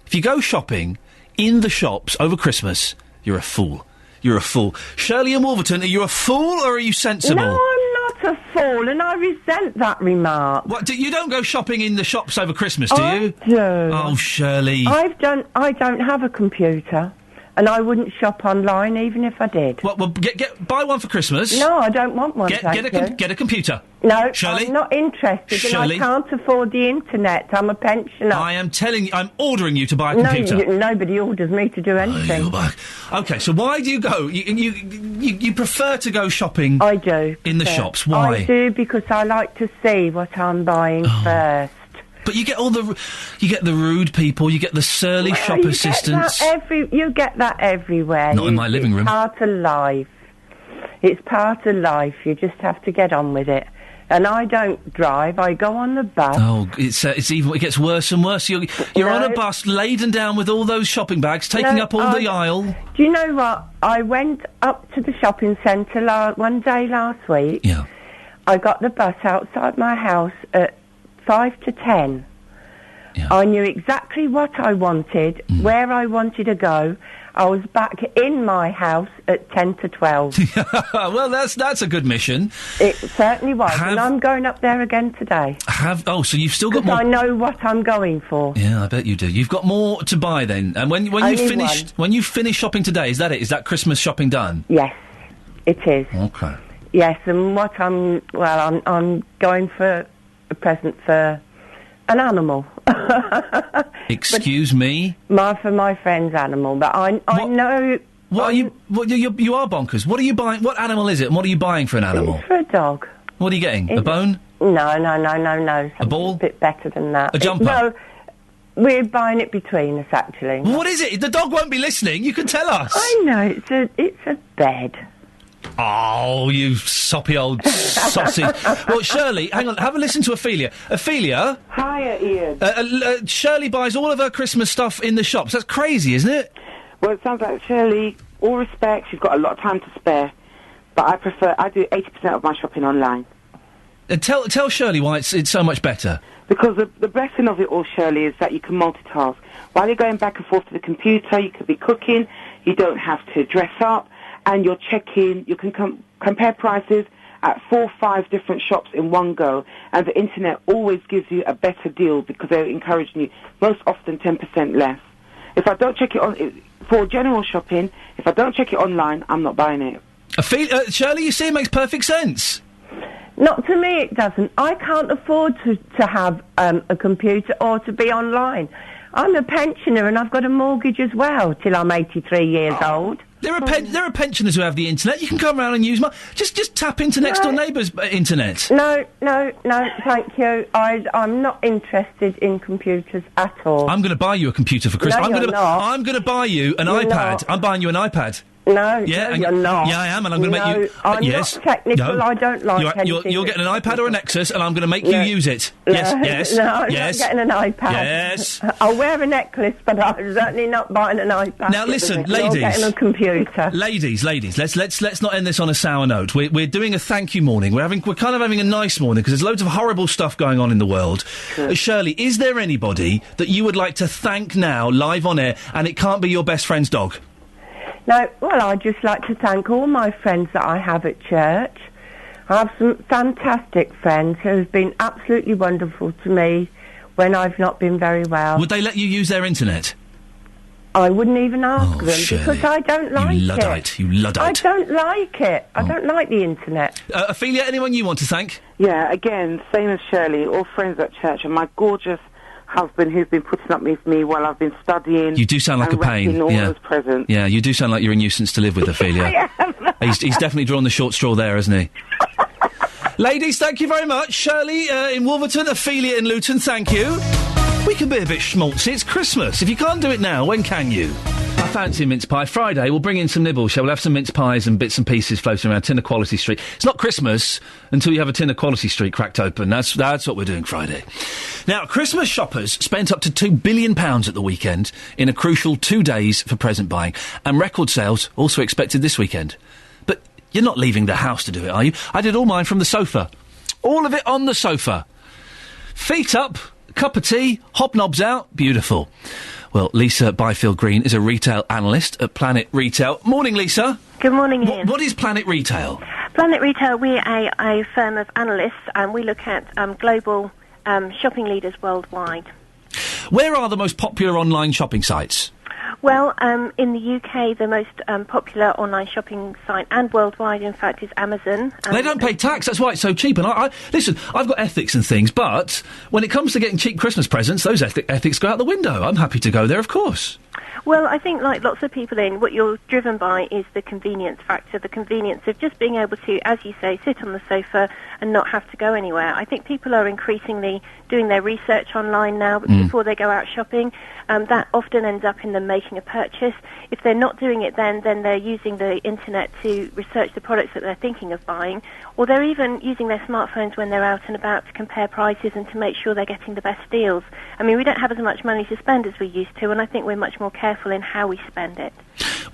If you go shopping in the shops over Christmas, you're a fool. You're a fool. Shirley in Wolverton, are you a fool or are you sensible? No, I'm not a fool, and I resent that remark. What? You don't go shopping in the shops over Christmas, do you? I do. Oh, Shirley. I don't have a computer. And I wouldn't shop online even if I did. Well, buy one for Christmas. No, I don't want one, Get a computer. No, Shirley? I'm not interested, Shirley? and I can't afford the internet. I'm a pensioner. I am telling you, I'm ordering you to buy a computer. Nobody orders me to do anything. OK, so why do you go? You prefer to go shopping? I do. In the shops. Why? I do because I like to see what I'm buying first. But you get the rude people, you get the surly shop assistants. You get that everywhere. Not in my living room. It's part of life. It's part of life. You just have to get on with it. And I don't drive. I go on the bus. Oh, it gets worse and worse. You're on a bus laden down with all those shopping bags, taking up all the aisle. Do you know what? I went up to the shopping centre one day last week. Yeah. I got the bus outside my house at 5 to 10. Yeah. I knew exactly what I wanted, where I wanted to go. I was back in my house at 10 to 12. Well, that's a good mission. It certainly was, and I'm going up there again today. So you've still got more... I know what I'm going for. Yeah, I bet you do. You've got more to buy then. And when you finish shopping today, is that it? Is that Christmas shopping done? Yes, it is. Okay. Yes, and what I'm going for a present for an animal. Excuse me? For my friend's animal, but I know... What are you... You are bonkers. What are you buying? What animal is it, and what are you buying for an animal? It's for a dog. What are you getting? A bone? No. A ball? A bit better than that. A jumper? No, we're buying it between us, actually. What is it? The dog won't be listening. You can tell us. I know. It's a bed. Oh, you soppy old sausage. Well, Shirley, hang on, have a listen to Ophelia. Ophelia? Hiya, Ian. Shirley buys all of her Christmas stuff in the shops. That's crazy, isn't it? Well, it sounds like Shirley, all respect, she's got a lot of time to spare. But I do 80% of my shopping online. Tell Shirley why it's so much better. Because the blessing of it all, Shirley, is that you can multitask. While you're going back and forth to the computer, you could be cooking, you don't have to dress up, and you're checking, you can compare prices at 4 or 5 different shops in one go, and the internet always gives you a better deal because they're encouraging you, most often 10% less. If I don't check it for general shopping, if I don't check it online, I'm not buying it. Shirley, you see, it makes perfect sense. Not to me, it doesn't. I can't afford to have a computer or to be online. I'm a pensioner and I've got a mortgage as well till I'm 83 years old. There are pensioners who have the internet. You can come around and use my... Just tap into next door neighbour's internet. No, thank you. I'm not interested in computers at all. I'm going to buy you a computer for Christmas. No, you're not. I'm going to buy you an iPad. Not. I'm buying you an iPad. No, you're not. Yeah, I am, and I'm going to make you... I'm yes. not technical. No. I don't like anything. You're getting an iPad or a Nexus, and I'm going to make you use it. Yes. No, I'm yes. not getting an iPad. Yes. I'll wear a necklace, but I'm certainly not buying an iPad. Now listen, ladies. You're getting a computer. Ladies. Let's not end this on a sour note. We're doing a thank you morning. We're kind of having a nice morning because there's loads of horrible stuff going on in the world. Shirley, is there anybody that you would like to thank now, live on air, and it can't be your best friend's dog? No, well, I'd just like to thank all my friends that I have at church. I have some fantastic friends who have been absolutely wonderful to me when I've not been very well. Would they let you use their internet? I wouldn't even ask them Shirley, because I don't like You Luddite. I don't like it. I don't like the internet. Ophelia, anyone you want to thank? Yeah, again, same as Shirley, all friends at church, and my gorgeous husband who's been putting up with me while I've been studying. You do sound like and a pain. wrapping all Yeah. those presents. Yeah, you do sound like you're a nuisance to live with, Ophelia. He's definitely drawn the short straw there, hasn't he? Ladies, thank you very much. Shirley in Wolverton, Ophelia in Luton, thank you. We can be a bit schmaltzy. It's Christmas. If you can't do it now, when can you? I fancy a mince pie. Friday, we'll bring in some nibbles, shall we? We'll have some mince pies and bits and pieces floating around Tin Equality Street. It's not Christmas until you have a Tin Equality Street cracked open. That's what we're doing Friday. Now, Christmas shoppers spent up to £2 billion at the weekend in a crucial 2 days for present buying. And record sales also expected this weekend. But you're not leaving the house to do it, are you? I did all mine from the sofa. All of it on the sofa. Feet up, cup of tea, hobnobs out. Beautiful. Well, Lisa Byfield-Green is a retail analyst at Planet Retail. Morning, Lisa. Good morning, Ian. What is Planet Retail? Planet Retail, we're a firm of analysts, and we look at global shopping leaders worldwide. Where are the most popular online shopping sites? Well, in the UK, the most popular online shopping site, and worldwide, in fact, is Amazon. They don't pay tax, that's why it's so cheap. And I listen, I've got ethics and things, but when it comes to getting cheap Christmas presents, those ethics go out the window. I'm happy to go there, of course. Well, I think, like lots of people what you're driven by is the convenience factor, the convenience of just being able to, as you say, sit on the sofa and not have to go anywhere. I think people are increasingly doing their research online now before they go out shopping. That often ends up in them making a purchase. If they're not doing it then they're using the internet to research the products that they're thinking of buying, or they're even using their smartphones when they're out and about to compare prices and to make sure they're getting the best deals. I mean, we don't have as much money to spend as we used to, and I think we're much more careful in how we spend it.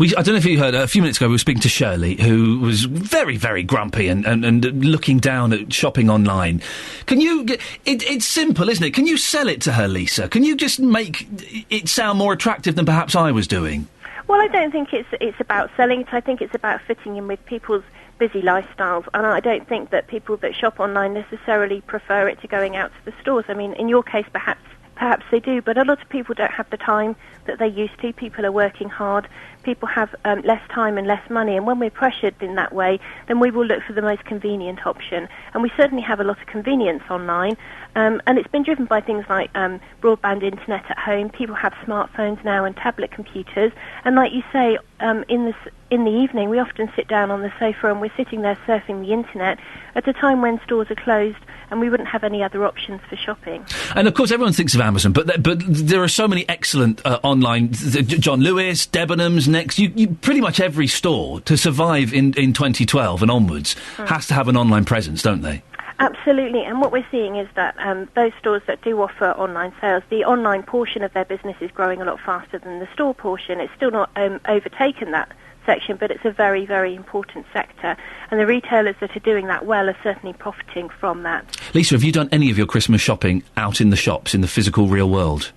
I don't know if you heard, a few minutes ago we were speaking to Shirley, who was very, very grumpy and looking down at shopping online. Can you... It's simple, isn't it? Can you sell it to her, Lisa? Can you just make it sound more attractive than perhaps I was doing? Well, I don't think it's about selling it. I think it's about fitting in with people's busy lifestyles, and I don't think that people that shop online necessarily prefer it to going out to the stores. I mean, in your case, perhaps they do, but a lot of people don't have the time that they used to. People are working hard. People have less time and less money, and when we're pressured in that way, then we will look for the most convenient option. And we certainly have a lot of convenience online, and it's been driven by things like broadband internet at home. People have smartphones now and tablet computers, and like you say, in the evening, we often sit down on the sofa and we're sitting there surfing the internet at a time when stores are closed and we wouldn't have any other options for shopping. And of course, everyone thinks of Amazon, but there are so many excellent online... John Lewis, Debenhams, Next... You pretty much every store to survive in 2012 and onwards has to have an online presence, don't they? Absolutely, and what we're seeing is that those stores that do offer online sales, the online portion of their business is growing a lot faster than the store portion. It's still not overtaken that section, but it's a very, very important sector, and the retailers that are doing that well are certainly profiting from that. Lisa, have you done any of your Christmas shopping out in the shops, in the physical real world?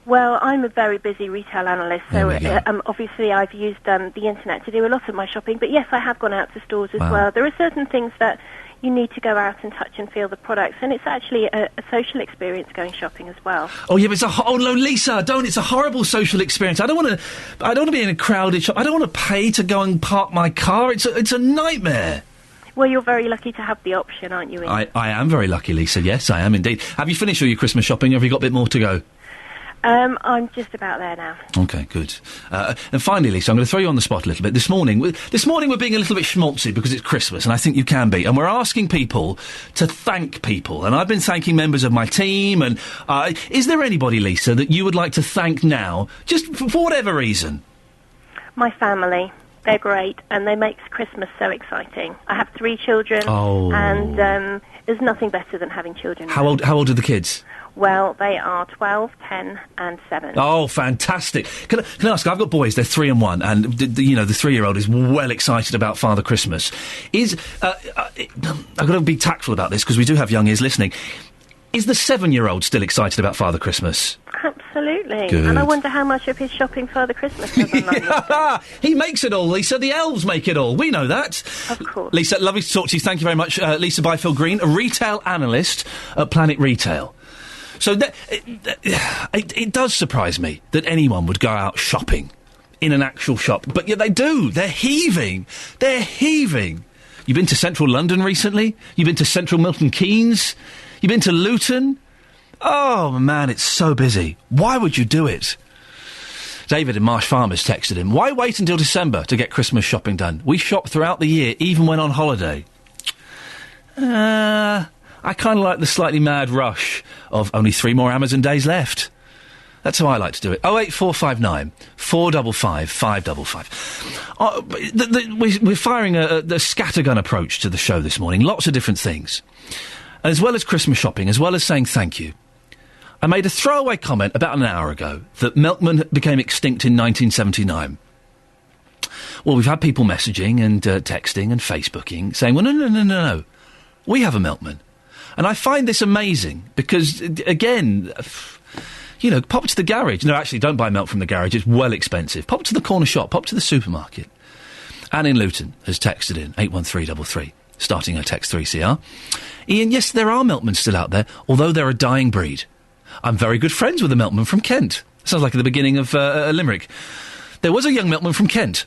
Well, I'm a very busy retail analyst, so obviously I've used the internet to do a lot of my shopping, but yes, I have gone out to stores as well. There are certain things that you need to go out and touch and feel the products, and it's actually a social experience going shopping as well. Oh yeah, but no, Lisa, don't. It's a horrible social experience. I don't want to be in a crowded shop. I don't want to pay to go and park my car. It's a nightmare. Well, you're very lucky to have the option, aren't you, Ian? I am very lucky, Lisa. Yes, I am indeed. Have you finished all your Christmas shopping? Have you got a bit more to go? I'm just about there now. Okay, good. And finally, Lisa, I'm going to throw you on the spot a little bit. This morning we're being a little bit schmaltzy because it's Christmas, and I think you can be. And we're asking people to thank people. And I've been thanking members of my team. And is there anybody, Lisa, that you would like to thank now, just for whatever reason? My family. They're great, and they make Christmas so exciting. I have 3 children, and there's nothing better than having children. How old are the kids? Well, they are 12, 10 and 7. Oh, fantastic. Can I ask, I've got boys, they're 3 and 1, and, the 3-year-old is well excited about Father Christmas. I've got to be tactful about this, because we do have young ears listening. Is the 7-year-old still excited about Father Christmas? Absolutely. Good. And I wonder how much of his shopping Father Christmas does online. He makes it all, Lisa. The elves make it all. We know that. Of course. Lisa, lovely to talk to you. Thank you very much. Lisa Byfield Green, a retail analyst at Planet Retail. So it does surprise me that anyone would go out shopping in an actual shop. But yeah, they do. They're heaving. They're heaving. You've been to central London recently? You've been to central Milton Keynes? You've been to Luton? Oh, man, it's so busy. Why would you do it? David in Marsh Farmers texted him, why wait until December to get Christmas shopping done? We shop throughout the year, even when on holiday. I kind of like the slightly mad rush of only 3 more Amazon days left. That's how I like to do it. 08459 455 555. We're firing the scattergun approach to the show this morning. Lots of different things. And as well as Christmas shopping, as well as saying thank you, I made a throwaway comment about an hour ago that milkman became extinct in 1979. Well, we've had people messaging and texting and Facebooking saying, well, no. We have a milkman. And I find this amazing because, again, pop to the garage. No, actually, don't buy milk from the garage. It's well expensive. Pop to the corner shop. Pop to the supermarket. Anne in Luton has texted in 81333, starting her text 3CR. Ian, yes, there are milkmen still out there, although they're a dying breed. I'm very good friends with a milkman from Kent. Sounds like at the beginning of a limerick. There was a young milkman from Kent,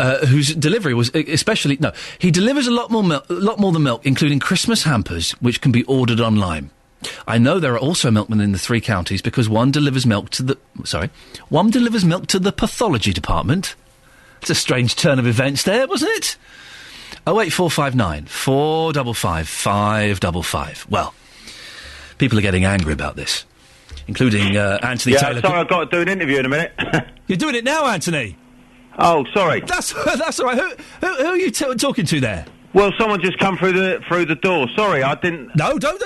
whose delivery was especially... No, he delivers a lot more than milk, including Christmas hampers, which can be ordered online. I know there are also milkmen in the 3 counties because one delivers milk to the pathology department. It's a strange turn of events there, wasn't it? 08459 455 555. Well, people are getting angry about this, including Anthony Taylor. Sorry, I've got to do an interview in a minute. You're doing it now, Anthony? Oh, sorry. That's all right. Who are you talking to there? Well, someone just come through the door. Sorry, I didn't... No, don't,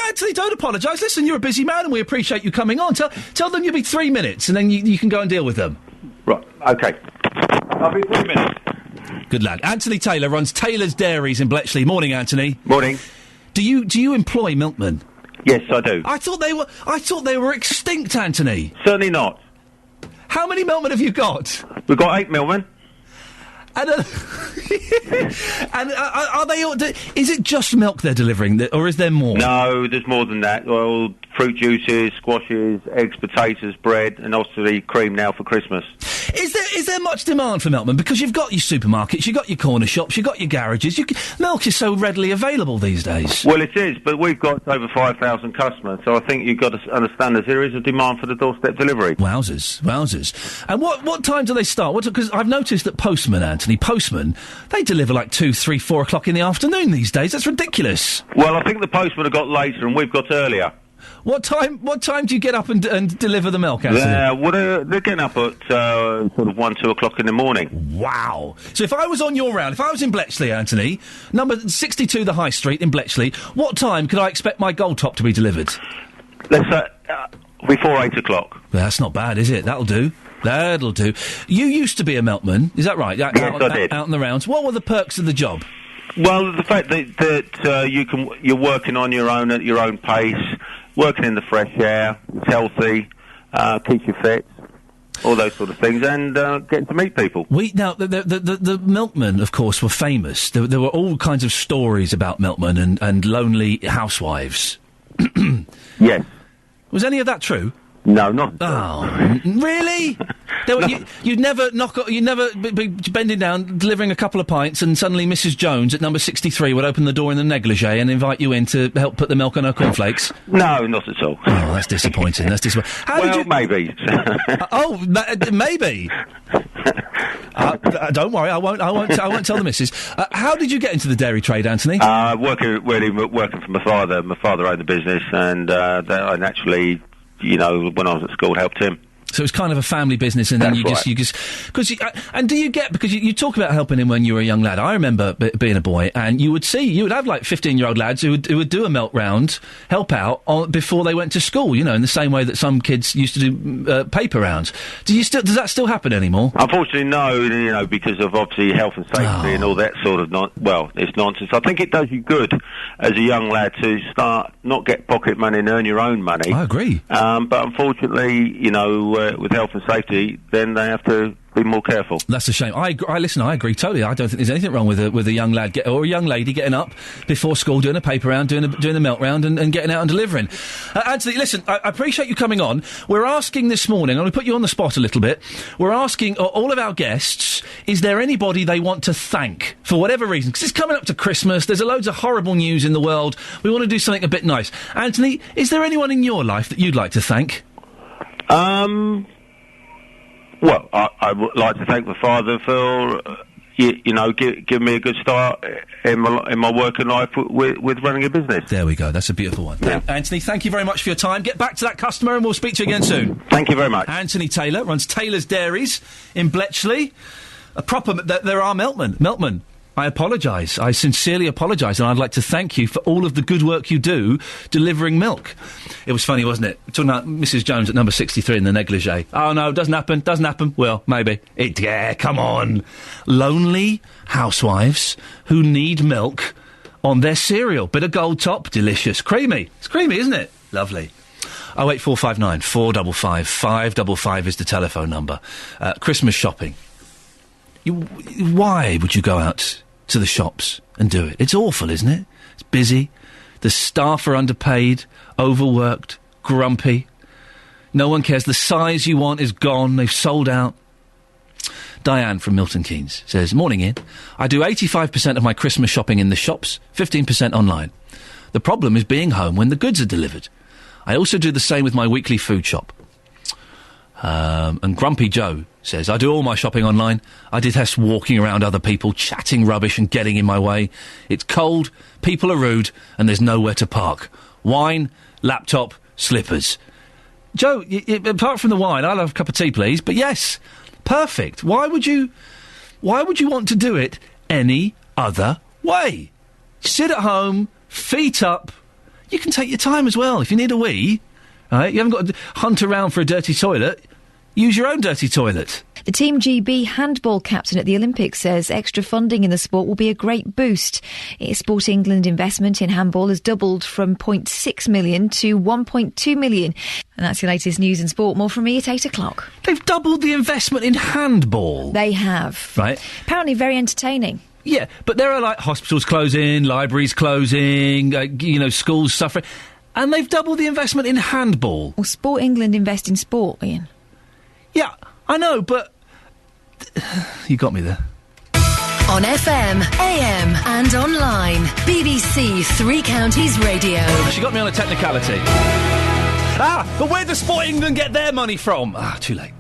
Anthony, don't apologise. Listen, you're a busy man and we appreciate you coming on. Tell them you'll be 3 minutes and then you can go and deal with them. Right, OK. I'll be 3 minutes. Good lad. Anthony Taylor runs Taylor's Dairies in Bletchley. Morning, Anthony. Morning. Do you employ milkmen? Yes, I do. I thought they were extinct, Anthony. Certainly not. How many milkmen have you got? We've got 8 milkmen. And are they all... Is it just milk they're delivering, or is there more? No, there's more than that. Well, fruit juices, squashes, eggs, potatoes, bread, and obviously cream now for Christmas. Is there much demand for milkmen? Because you've got your supermarkets, you've got your corner shops, you've got your garages. Milk is so readily available these days. Well, it is, but we've got over 5,000 customers, so I think you've got to understand that there is a demand for the doorstep delivery. Wowzers. And what time do they start? Because I've noticed that postmen, they deliver like 2, 3, 4 o'clock in the afternoon these days. That's ridiculous. Well, I think the postmen have got later and we've got earlier. What time do you get up and deliver the milk, Anthony? They're getting up at sort of 1, 2 o'clock in the morning. Wow. So if I was on your round, if I was in Bletchley, Anthony, number 62 the High Street in Bletchley, what time could I expect my gold top to be delivered? Let's before 8 o'clock. Well, that's not bad, is it? That'll do. You used to be a milkman, is that right? Yes, I did. Out in the rounds. What were the perks of the job? Well, the fact that you're working on your own at your own pace, working in the fresh air, it's healthy, keeps you fit, all those sort of things, and getting to meet people. The milkmen, of course, were famous. There were all kinds of stories about milkmen and lonely housewives. Yes. Was any of that true? No, not. Oh, really? You'd never be bending down, delivering a couple of pints, and suddenly Mrs. Jones at number 63 would open the door in the negligee and invite you in to help put the milk on her cornflakes? No, not at all. Oh, that's disappointing. That's disappointing. Maybe. Maybe. Don't worry, I won't tell the missus. How did you get into the dairy trade, Anthony? Working for my father. My father owned the business, and I naturally, when I was at school, helped him. So it's kind of a family business, and then you just and do you get, because you talk about helping him when you were a young lad. I remember being a boy, and you would have like 15-year-old lads who would do a milk round, help out before they went to school. In the same way that some kids used to do paper rounds. Does that still happen anymore? Unfortunately, no. Because of obviously health and safety and all that sort of it's nonsense. I think it does you good as a young lad to start not get pocket money and earn your own money. I agree. But unfortunately, with health and safety, then they have to be more careful. That's a shame. I agree totally. I don't think there's anything wrong with a young lad or a young lady getting up before school, doing a paper round, doing a milk round, and getting out and delivering. Anthony, listen, I appreciate you coming on. We're asking this morning, I'm going to put you on the spot a little bit. We're asking all of our guests, is there anybody they want to thank for whatever reason? Because it's coming up to Christmas. There's loads of horrible news in the world. We want to do something a bit nice. Anthony, is there anyone in your life that you'd like to thank? Well, I would like to thank my father for, giving me a good start in my working life with running a business. There we go. That's a beautiful one. Yeah. Anthony, thank you very much for your time. Get back to that customer and we'll speak to you again soon. Thank you very much. Anthony Taylor runs Taylor's Dairies in Bletchley. There are Meltman. I apologise. I sincerely apologise, and I'd like to thank you for all of the good work you do delivering milk. It was funny, wasn't it? Talking about Mrs. Jones at number 63 in the negligee. Oh, no, doesn't happen. Well, maybe. Come on. Lonely housewives who need milk on their cereal. Bit of gold top, delicious. Creamy. It's creamy, isn't it? Lovely. 08459 455 555 is the telephone number. Christmas shopping. Why would you go out to the shops and do it? It's awful, isn't it? It's busy. The staff are underpaid, overworked, grumpy. No one cares. The size you want is gone. They've sold out. Diane from Milton Keynes says, Morning, Ian. I do 85% of my Christmas shopping in the shops, 15% online. The problem is being home when the goods are delivered. I also do the same with my weekly food shop. And Grumpy Joe says, I do all my shopping online. I detest walking around other people, chatting rubbish and getting in my way. It's cold, people are rude, and there's nowhere to park. Wine, laptop, slippers. Joe, apart from the wine, I'll have a cup of tea, please. But yes, perfect. Why would you want to do it any other way? Sit at home, feet up. You can take your time as well. If you need a wee, right, you haven't got to hunt around for a dirty toilet. Use your own dirty toilet. The Team GB handball captain at the Olympics says extra funding in the sport will be a great boost. Sport England investment in handball has doubled from 0.6 million to 1.2 million. And that's your latest news and sport. More from me at 8 o'clock. They've doubled the investment in handball. They have. Right. Apparently very entertaining. Yeah, but there are, like, hospitals closing, libraries closing, schools suffering. And they've doubled the investment in handball. Well, Sport England invest in sport, Ian. Yeah, I know, but... You got me there. On FM, AM and online. BBC Three Counties Radio. She got me on a technicality. But where does Sport England get their money from? Too late.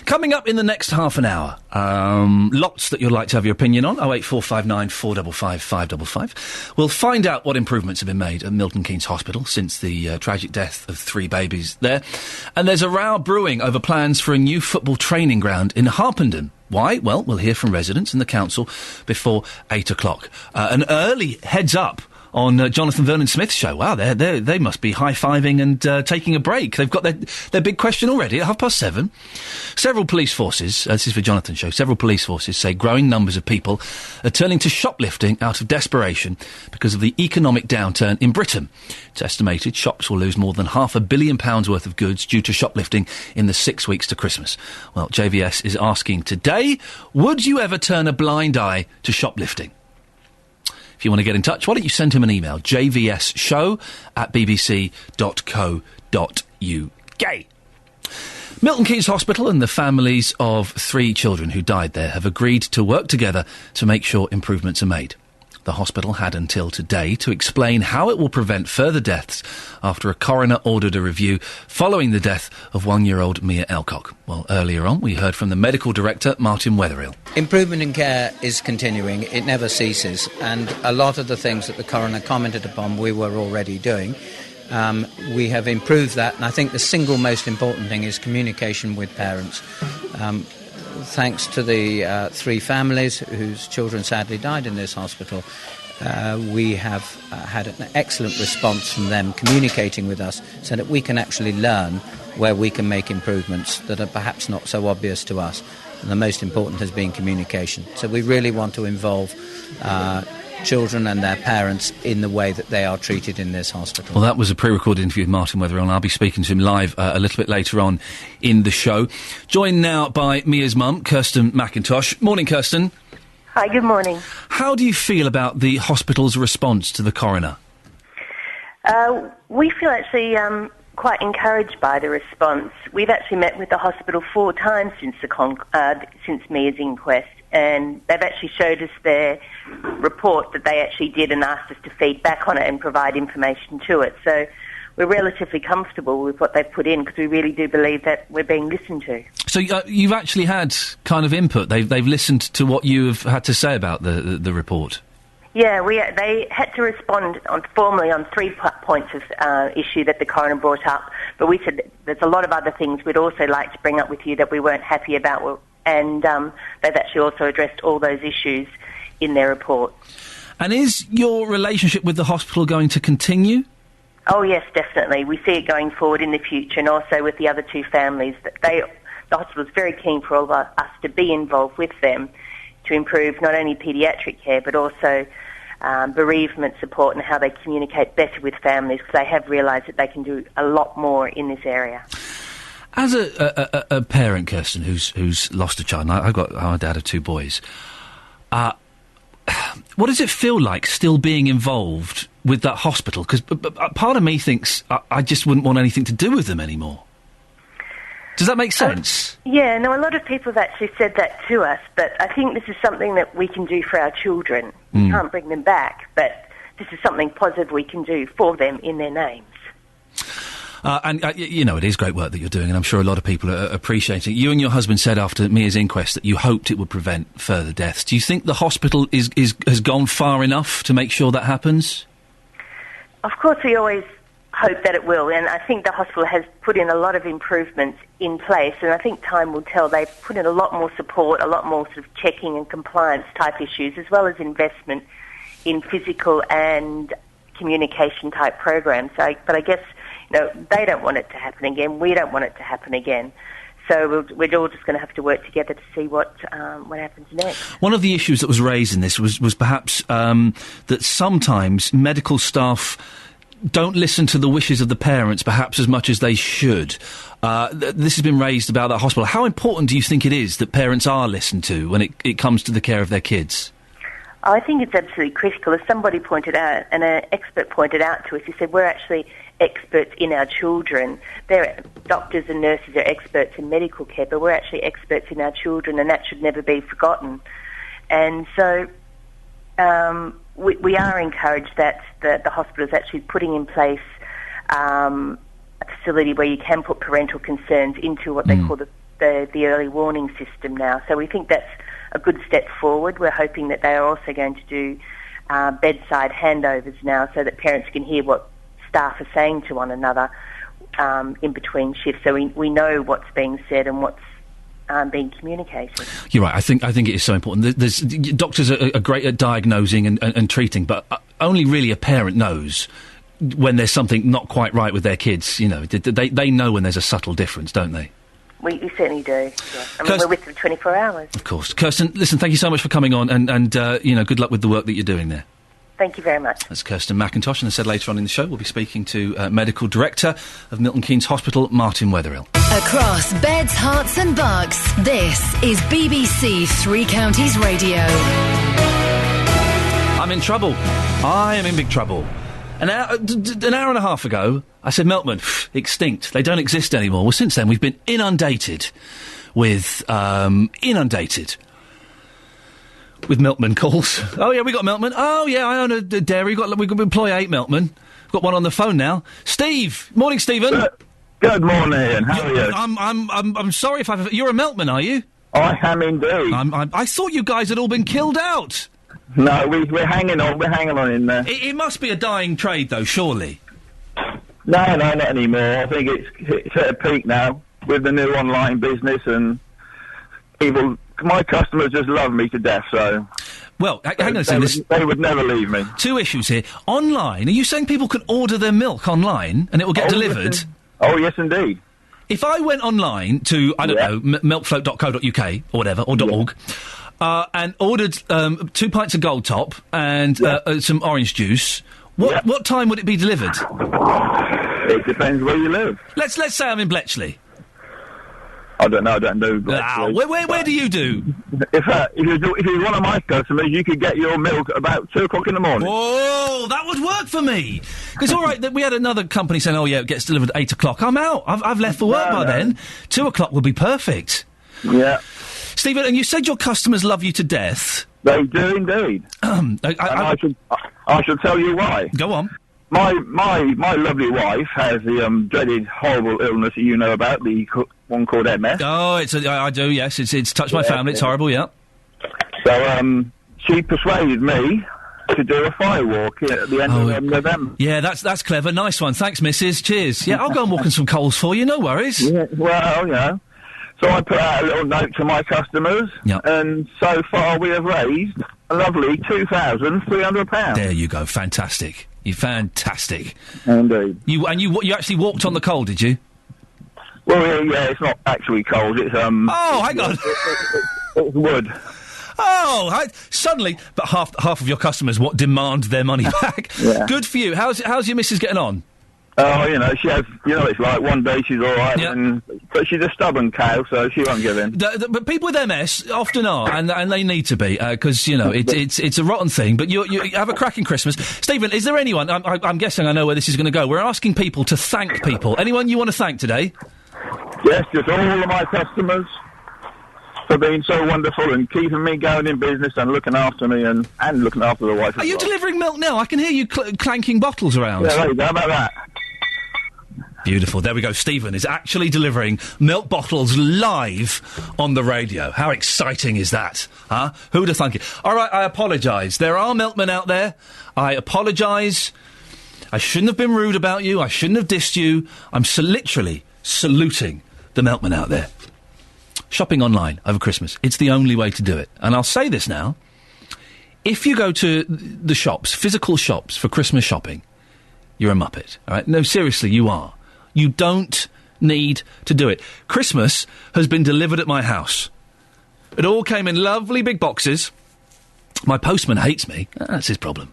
Coming up in the next half an hour, lots that you'd like to have your opinion on. 08459 455 555. We'll find out what improvements have been made at Milton Keynes Hospital since the tragic death of 3 babies there. And there's a row brewing over plans for a new football training ground in Harpenden. Why? Well, we'll hear from residents and the council before 8 o'clock. An early heads up on Jonathan Vernon-Smith's show. Wow, they must be high-fiving and taking a break. They've got their big question already at 7:30. Several police forces, this is for Jonathan's show, several police forces say growing numbers of people are turning to shoplifting out of desperation because of the economic downturn in Britain. It's estimated shops will lose more than £500 million worth of goods due to shoplifting in the 6 weeks to Christmas. Well, JVS is asking today, would you ever turn a blind eye to shoplifting? If you want to get in touch, why don't you send him an email, jvsshow@bbc.co.uk. Milton Keynes Hospital and the families of 3 children who died there have agreed to work together to make sure improvements are made. The hospital had until today to explain how it will prevent further deaths after a coroner ordered a review following the death of 1-year-old Mia Elcock. Well, earlier on, we heard from the medical director, Martin Wetherill. Improvement in care is continuing. It never ceases. And a lot of the things that the coroner commented upon, we were already doing. We have improved that, and I think the single most important thing is communication with parents. Thanks to the 3 families whose children sadly died in this hospital, we have had an excellent response from them communicating with us so that we can actually learn where we can make improvements that are perhaps not so obvious to us. And the most important has been communication. So we really want to involve children and their parents in the way that they are treated in this hospital. Well, that was a pre-recorded interview with Martin Wetherill, and I'll be speaking to him live a little bit later on in the show. Joined now by Mia's mum, Kirsten McIntosh. Morning, Kirsten. Hi, good morning. How do you feel about the hospital's response to the coroner? We feel actually quite encouraged by the response. We've actually met with the hospital 4 times since Mia's inquest, and they've actually showed us their report that they actually did and asked us to feed back on it and provide information to it. So we're relatively comfortable with what they've put in because we really do believe that we're being listened to. So you've actually had kind of input. They've listened to what you have had to say about the report. Yeah, they had to respond formally on 3 points of issue that the coroner brought up, but we said there's a lot of other things we'd also like to bring up with you that we weren't happy about, and they've actually also addressed all those issues in their report. And is your relationship with the hospital going to continue? Oh yes, definitely. We see it going forward in the future, and also with the other 2 families. The hospital is very keen for all of us to be involved with them to improve not only paediatric care but also bereavement support and how they communicate better with families, because they have realised that they can do a lot more in this area. As a parent, Kirsten, who's lost a child, and I'm a dad of 2 boys, what does it feel like still being involved with that hospital? Because part of me thinks I just wouldn't want anything to do with them anymore. Does that make sense? Yeah, no, a lot of people have actually said that to us, but I think this is something that we can do for our children. We can't bring them back, but this is something positive we can do for them in their names. You know, it is great work that you're doing, and I'm sure a lot of people are appreciating it. You and your husband said after Mia's inquest that you hoped it would prevent further deaths. Do you think the hospital has gone far enough to make sure that happens? Of course, we always hope that it will, and I think the hospital has put in a lot of improvements in place, and I think time will tell. They've put in a lot more support, a lot more sort of checking and compliance type issues, as well as investment in physical and communication type programs. But I guess, you know, they don't want it to happen again. We don't want it to happen again. So we're all just going to have to work together to see what happens next. One of the issues that was raised in this was perhaps that sometimes medical staff don't listen to the wishes of the parents perhaps as much as they should. This has been raised about that hospital. How important do you think it is that parents are listened to when it comes to the care of their kids? I think it's absolutely critical. As somebody pointed out, and an expert pointed out to us, he said, we're actually experts in our children. Doctors and nurses are experts in medical care, but we're actually experts in our children, and that should never be forgotten. And so we are encouraged that the hospital is actually putting in place a facility where you can put parental concerns into what they call the early warning system now. So we think that's a good step forward. We're hoping that they are also going to do bedside handovers now so that parents can hear what staff are saying to one another in between shifts, so we know what's being said and what's being communicated. You're right. I think it is so important. Doctors are great at diagnosing and treating, but only really a parent knows when there's something not quite right with their kids. You know, they know when there's a subtle difference, don't they? We certainly do. Yeah. I mean, we're with them 24 hours. Of course. Kirsten, listen, thank you so much for coming on, and good luck with the work that you're doing there. Thank you very much. That's Kirsten McIntosh, and as I said later on in the show, we'll be speaking to Medical Director of Milton Keynes Hospital, Martin Wetherill. Across beds, hearts and bucks, this is BBC Three Counties Radio. I'm in trouble. I am in big trouble. An hour and a half ago, I said, Milkman, extinct. They don't exist anymore. Well, since then, we've been inundated with milkman calls. Oh, yeah, we got milkman. Oh, yeah, I own a dairy. We employ 8 milkmen. We've got one on the phone now. Steve. Morning, Stephen. Good morning, Ian. How are you? I'm sorry if I've... You're a milkman, are you? I am indeed. I thought you guys had all been killed out. No, we're hanging on. We're hanging on in there. It must be a dying trade, though, surely. No, not anymore. I think it's at a peak now with the new online business, and my customers just love me to death, so... Well, hang on a second. They would never leave me. 2 issues here. Online, are you saying people can order their milk online and it will get delivered? Yes, indeed. If I went online to, I don't know, milkfloat.co.uk or whatever, or .org, and ordered 2 pints of Gold Top and some orange juice, what time would it be delivered? It depends where you live. Let's say I'm in Bletchley. I don't know. I don't do Bletchley. Where do you do? If you're one of my customers, you could get your milk about 2 o'clock in the morning. Oh, that would work for me. Because all right, we had another company saying, "Oh yeah, it gets delivered at 8 o'clock." I'm out. I've left for work by then. 2 o'clock would be perfect. Yeah. Stephen, and you said your customers love you to death. They do indeed. I should tell you why. Go on. My lovely wife has the dreaded, horrible illness that you know about, the one called MS. Oh, I do, yes. It's touched my family. It's horrible, yeah. So, she persuaded me to do a firewalk at the end of November. Yeah, that's clever. Nice one. Thanks, Mrs. Cheers. Yeah, I'll go and walk in some coals for you. No worries. Yeah, well. So I put out a little note to my customers, and so far we have raised a lovely £2,300. There you go. Fantastic. You're fantastic. Indeed. You actually walked on the coal, did you? Well, yeah, it's not actually coal. It's Oh, hang on. It's wood. Oh, suddenly, but half of your customers demand their money back. Yeah. Good for you. How's your missus getting on? Oh, she has, it's like one day she's all right, but she's a stubborn cow, so she won't give in. But people with MS often are, and they need to be, because, it's a rotten thing, but you have a cracking Christmas. Stephen, is there anyone, I'm guessing I know where this is going to go, we're asking people to thank people. Anyone you want to thank today? Yes, just all of my customers for being so wonderful and keeping me going in business and looking after me and looking after the wife as well. Are you delivering milk now? I can hear you clanking bottles around. Yeah, there you go, how about that? Beautiful. There we go. Stephen is actually delivering milk bottles live on the radio. How exciting is that? Huh? Who would have thunk it? All right, I apologise. There are milkmen out there. I apologise. I shouldn't have been rude about you. I shouldn't have dissed you. I'm literally saluting the milkmen out there. Shopping online over Christmas. It's the only way to do it. And I'll say this now. If you go to the shops, physical shops for Christmas shopping, you're a muppet. All right? No, seriously, you are. You don't need to do it. Christmas has been delivered at my house. It all came in lovely big boxes. My postman hates me. That's his problem.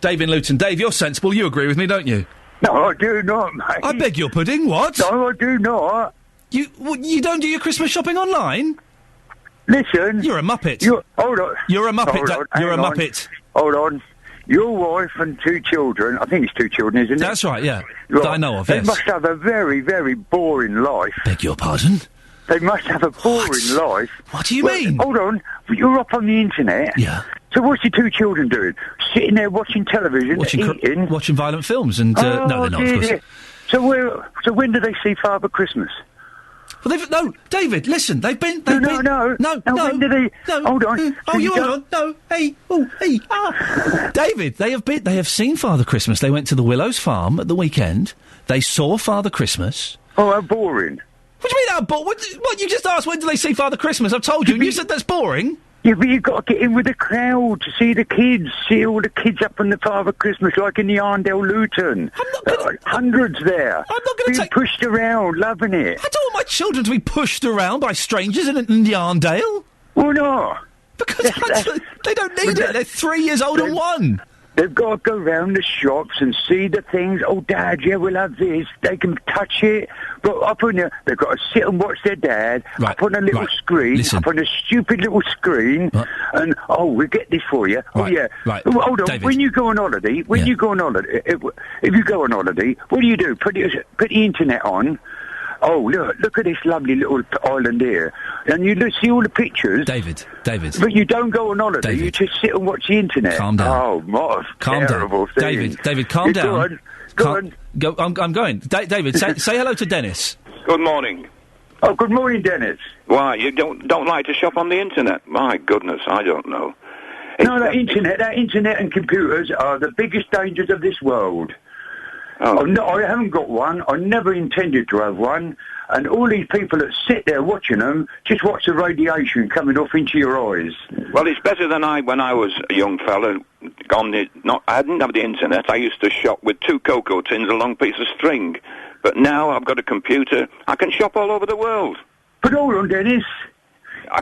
Dave in Luton. Dave, you're sensible. You agree with me, don't you? No, I do not, mate. I beg your pudding. What? No, I do not. You don't do your Christmas shopping online? Listen. You're a muppet. Hold on. You're a muppet. You're a Hang on. muppet. Hold on. Your wife and 2 children, I think it's 2 children, isn't it? That's right, yeah. Right. That I know of, They yes. must have a very, very boring life. Beg your pardon? They must have a boring life. What do you mean? Hold on. You're up on the internet. Yeah. So what's your 2 children doing? Sitting there watching television, eating? Watching violent films, and... no, they're not, of course. So when do they see Father Christmas? Well, no, David, listen, they've been... No. When did they... No. Hold on. Oh, you hold on. No. Hey. Oh, hey. Ah. David, they have seen Father Christmas. They went to the Willows Farm at the weekend. They saw Father Christmas. Oh, how boring. What do you mean how boring? What, you just asked when do they see Father Christmas? I've told you, and you said that's boring. Yeah, but you've got to get in with the crowd to see the kids, see all the kids up on the Father Christmas, like in the Arndale Luton. Hundreds there. I'm not going to take... pushed around, loving it. I don't want my children to be pushed around by strangers in the Arndale. Well, no. Because they don't need it. They're 3 years old and 1. They've got to go round the shops and see the things. Oh, Dad, yeah, we'll have this. They can touch it. But up on there, they've got to sit and watch their dad up on a little screen, up on a stupid little screen. And, we'll get this for you. Oh, yeah. Hold on. David. When you go on holiday, if you go on holiday, what do? Put the internet on. Oh, look at this lovely little island here. And you see all the pictures. David. But you don't go on holiday, you just sit and watch the internet. Calm down. Oh, what a terrible thing. David, calm down. Go on. I'm going. David, say hello to Dennis. Good morning. Oh, good morning, Dennis. Why, you don't like to shop on the internet? My goodness, I don't know. No, that internet and computers are the biggest dangers of this world. Oh. No, I haven't got one. I never intended to have one. And all these people that sit there watching them, just watch the radiation coming off into your eyes. Well, it's better than when I was a young fella. I didn't have the internet. I used to shop with 2 cocoa tins, a long piece of string. But now I've got a computer. I can shop all over the world. But hold on, Dennis.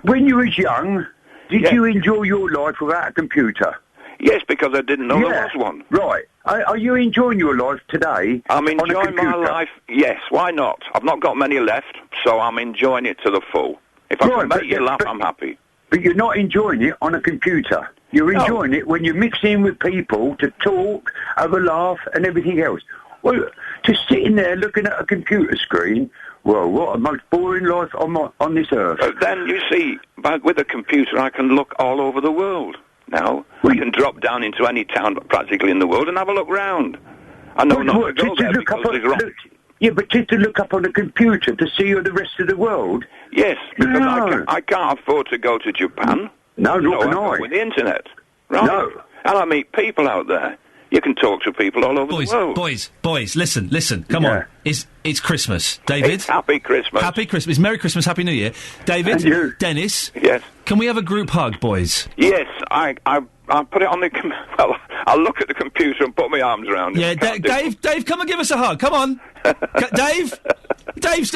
When you was young, did you enjoy your life without a computer? Yes, because I didn't know there was one. Right. Are you enjoying your life today? I'm enjoying my life, yes. Why not? I've not got many left, so I'm enjoying it to the full. If I can make you laugh, I'm happy. But you're not enjoying it on a computer. You're enjoying it when you mix in with people to talk, have a laugh, and everything else. Well, just sitting there looking at a computer screen, well, what a most boring life on this earth. But then, you see, with a computer, I can look all over the world. Now, we can drop down into any town practically in the world and have a look round. I know not to go there because there's wrong. Yeah, but just to look up on the computer to see the rest of the world? Yes, because I can't afford to go to Japan. No, nor can I. With the internet. Right? No. And I meet people out there. You can talk to people all over the world. Boys, listen, come on. It's Christmas. David? It's Happy Christmas. Happy Christmas. Merry Christmas, Happy New Year. David? And you. Dennis? Yes. Can we have a group hug, boys? Yes, I put it on the... Well, I'll look at the computer and put my arms around it. Yeah, Dave, come and give us a hug. Come on. Dave? Dave's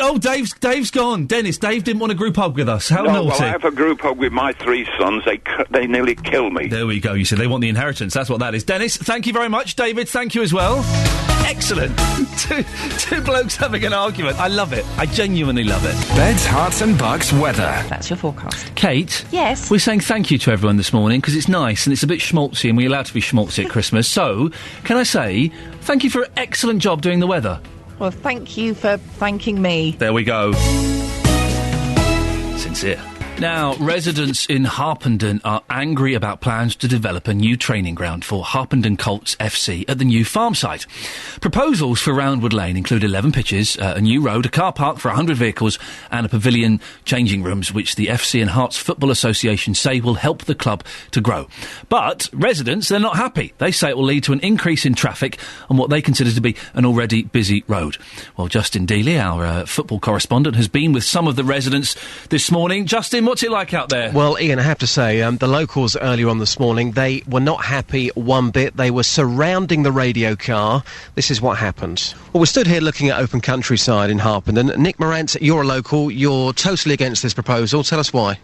gone. Dennis, Dave didn't want a group hug with us. How naughty. Well, I have a group hug with my 3 sons. They nearly kill me. There we go. You see, they want the inheritance. That's what that is. Dennis, thank you very much. David, thank you as well. Excellent. Two blokes having an argument. I love it. I genuinely love it. Beds, Hearts and Bucks weather. That's your forecast. Kate? Yes? We're saying thank you to everyone this morning because it's nice and it's a bit schmaltzy and we're allowed to be schmaltzy at Christmas. So, can I say thank you for an excellent job doing the weather? Well, thank you for thanking me. There we go. Sincere. Now, residents in Harpenden are angry about plans to develop a new training ground for Harpenden Colts FC at the new farm site. Proposals for Roundwood Lane include 11 pitches, a new road, a car park for 100 vehicles and a pavilion changing rooms, which the FC and Hearts Football Association say will help the club to grow. But residents, they're not happy. They say it will lead to an increase in traffic on what they consider to be an already busy road. Well, Justin Dealey, our football correspondent, has been with some of the residents this morning. Justin, what's it like out there? Well, Ian, I have to say, the locals earlier on this morning, they were not happy one bit. They were surrounding the radio car. This is what happened. Well, we're stood here looking at open countryside in Harpenden. Nick Morant, you're a local. You're totally against this proposal. Tell us why.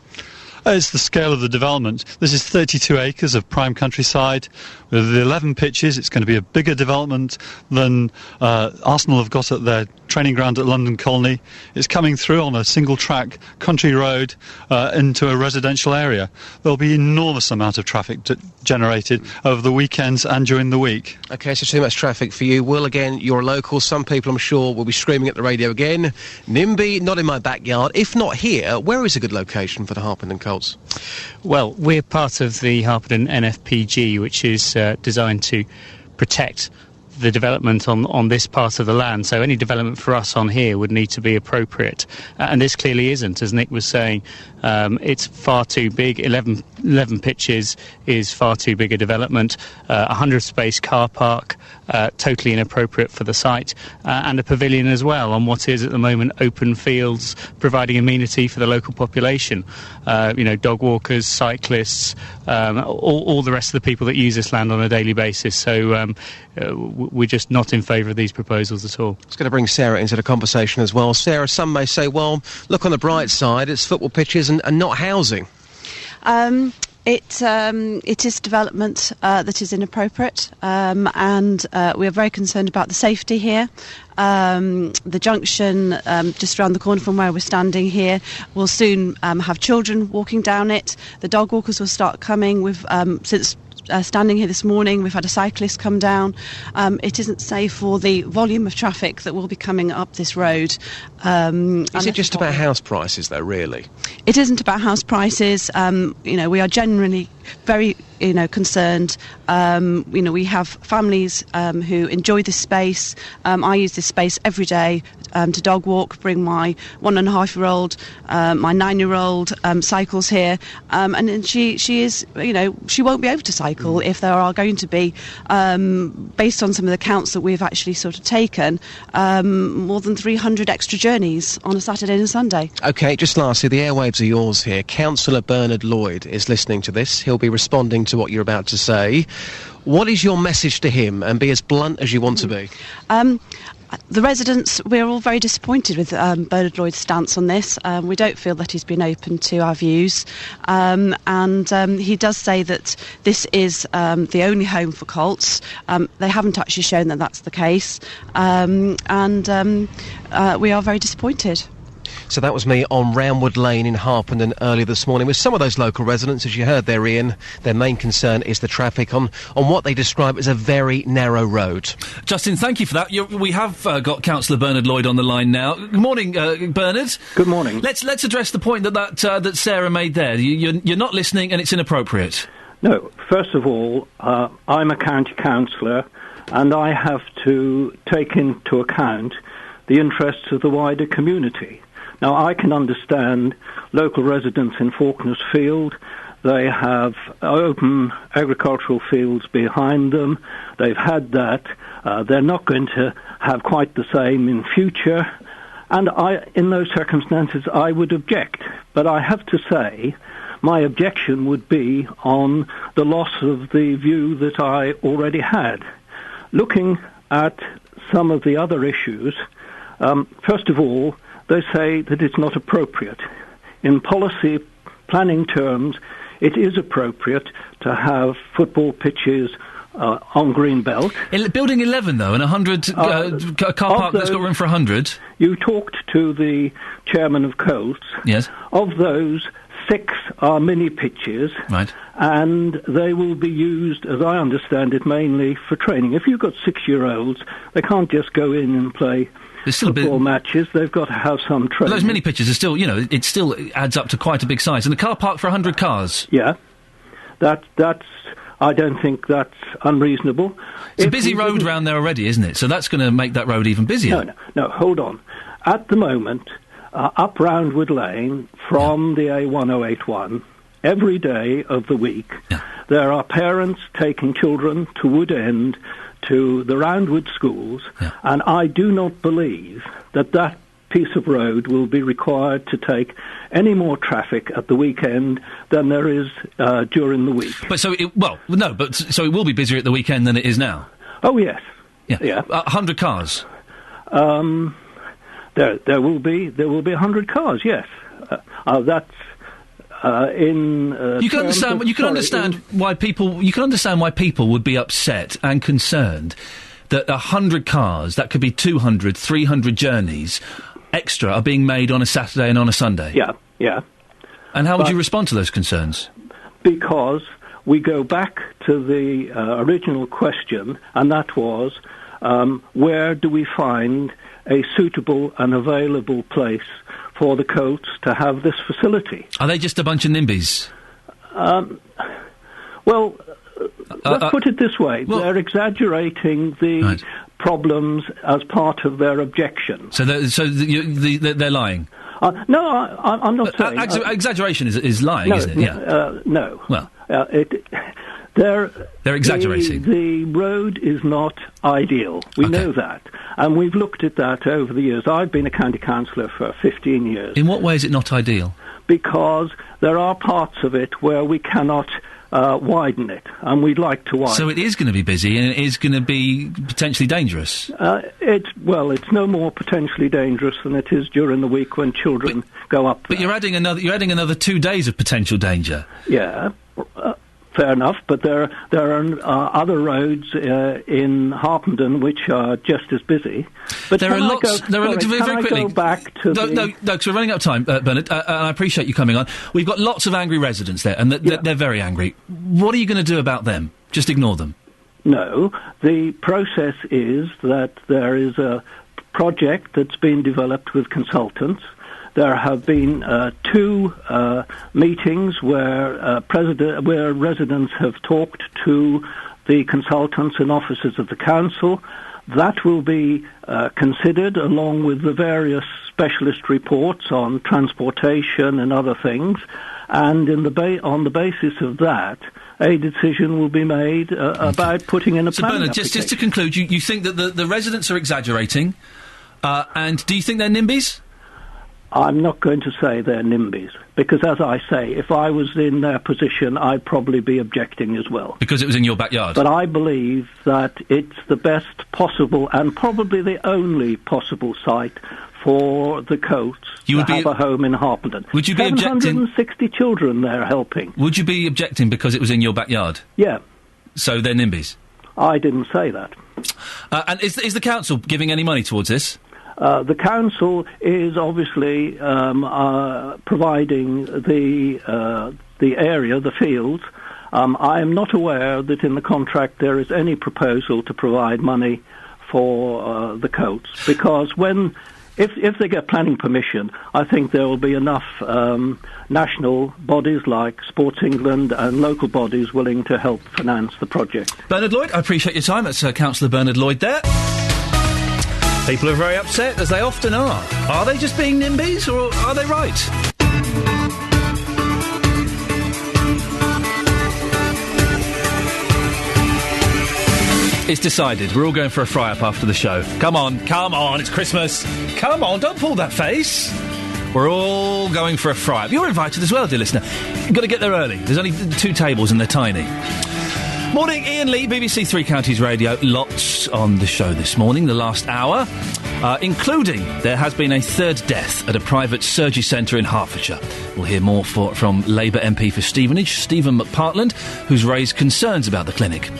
It's the scale of the development. This is 32 acres of prime countryside with 11 pitches. It's going to be a bigger development than Arsenal have got at their training ground at London Colney. It's coming through on a single track country road into a residential area. There'll be enormous amount of traffic generated over the weekends and during the week. OK, so too much traffic for you. Will, again, you're a local. Some people, I'm sure, will be screaming at the radio again. NIMBY, not in my backyard. If not here, where is a good location for the Harpenden Colts? Well, we're part of the Harpenden NFPG, which is designed to protect the development on this part of the land. So any development for us on here would need to be appropriate. And this clearly isn't, as Nick was saying. It's far too big. 11 pitches is far too big a development. 100-space car park, totally inappropriate for the site. And a pavilion as well on what is at the moment open fields, providing amenity for the local population. Dog walkers, cyclists, all the rest of the people that use this land on a daily basis. So we're just not in favour of these proposals at all. I was going to bring Sarah into the conversation as well. Sarah, some may say, well, look on the bright side, it's football pitches and not housing. It is development that is inappropriate, and we are very concerned about the safety here. The junction just around the corner from where we're standing here will soon have children walking down it. The dog walkers will start coming. We've since standing here this morning, we've had a cyclist come down. It isn't safe for the volume of traffic that will be coming up this road. Is it just about house prices, though, really? It isn't about house prices. We are generally very, concerned. We have families who enjoy this space. I use this space every day to dog walk, bring my 1.5-year-old, my 9-year-old cycles here, and she is, she won't be able to cycle if there are going to be, based on some of the counts that we've actually sort of taken, more than 300 extra journeys on a Saturday and a Sunday. OK, just lastly, the airwaves are yours here. Councillor Bernard Lloyd is listening to this. He'll be responding to what you're about to say. What is your message to him? And be as blunt as you want to be. The residents, we're all very disappointed with Bernard Lloyd's stance on this. We don't feel that he's been open to our views. And he does say that this is the only home for colts. They haven't actually shown that that's the case. And we are very disappointed. So that was me on Roundwood Lane in Harpenden earlier this morning with some of those local residents. As you heard there, Ian, their main concern is the traffic on what they describe as a very narrow road. Justin, thank you for that. We have got Councillor Bernard Lloyd on the line now. Good morning, Bernard. Good morning. Let's address the point that Sarah made there. You're not listening and it's inappropriate. No, first of all, I'm a county councillor and I have to take into account the interests of the wider community. Now, I can understand local residents in Faulknersfield. They have open agricultural fields behind them. They've had that. They're not going to have quite the same in future. And in those circumstances, I would object. But I have to say, my objection would be on the loss of the view that I already had. Looking at some of the other issues, first of all, they say that it's not appropriate. In policy planning terms, it is appropriate to have football pitches on Greenbelt. Building 11, though, and 100 car park that's got room for 100. You talked to the chairman of Colts. Yes. Of those, 6 are mini pitches. Right. And they will be used, as I understand it, mainly for training. If you've got 6-year-olds, they can't just go in and play football matches. They've got to have some training. But those mini pitches are still, it still adds up to quite a big size. And a car park for 100 cars. Yeah. That's. I don't think that's unreasonable. It's a busy road round there already, isn't it? So that's going to make that road even busier. No, hold on. At the moment, up Roundwood Lane from the A1081, every day of the week, there are parents taking children to Wood End, to the Roundwood schools, and I do not believe that piece of road will be required to take any more traffic at the weekend than there is during the week. But so it will be busier at the weekend than it is now. Oh yes, yeah. 100 cars. There will be 100 cars. Yes, that's. You can understand why people would be upset and concerned that 100 cars, that could be 200, 300 journeys extra, are being made on a Saturday and on a Sunday. Yeah. And how would you respond to those concerns? Because we go back to the original question, and that was, where do we find a suitable and available place for the Colts to have this facility? Are they just a bunch of NIMBYs? Let's put it this way. They're exaggerating the problems as part of their objection. So they're lying? No, I'm not saying... exaggeration is lying, isn't it? No. Well... They're exaggerating. The road is not ideal. We know that. And we've looked at that over the years. I've been a county councillor for 15 years. In what way is it not ideal? Because there are parts of it where we cannot widen it, and we'd like to widen. So it is going to be busy, and it is going to be potentially dangerous? It's no more potentially dangerous than it is during the week when children go up there. But you're adding another 2 days of potential danger. Yeah. fair enough, but there are other roads in Harpenden which are just as busy. But there are lots. Very quickly. Go back to no, because we're running out of time, Bernard. And I appreciate you coming on. We've got lots of angry residents there, and they're very angry. What are you going to do about them? Just ignore them? No, the process is that there is a project that's been developed with consultants. There have been 2 meetings where residents have talked to the consultants and officers of the council. That will be considered along with the various specialist reports on transportation and other things. And on the basis of that, a decision will be made about putting in a planning Bernard, just to conclude, you think that the residents are exaggerating, and do you think they're NIMBYs? I'm not going to say they're NIMBYs, because as I say, if I was in their position, I'd probably be objecting as well. Because it was in your backyard? But I believe that it's the best possible and probably the only possible site for the Coates to have a home in Harpenden. Would you be objecting? 760 children there helping. Would you be objecting because it was in your backyard? Yeah. So they're NIMBYs? I didn't say that. And is the council giving any money towards this? The council is obviously providing the area, the fields. I am not aware that in the contract there is any proposal to provide money for the Coates, because if they get planning permission, I think there will be enough national bodies like Sports England and local bodies willing to help finance the project. Bernard Lloyd, I appreciate your time. That's Councillor Bernard Lloyd there. People are very upset, as they often are. Are they just being NIMBYs, or are they right? It's decided. We're all going for a fry-up after the show. Come on, it's Christmas. Come on, don't pull that face. We're all going for a fry-up. You're invited as well, dear listener. You've got to get there early. There's only 2 tables and they're tiny. Morning, Iain Lee, BBC Three Counties Radio. Lots on the show this morning, the last hour, including there has been a 3rd death at a private surgery centre in Hertfordshire. We'll hear more from Labour MP for Stevenage, Stephen McPartland, who's raised concerns about the clinic.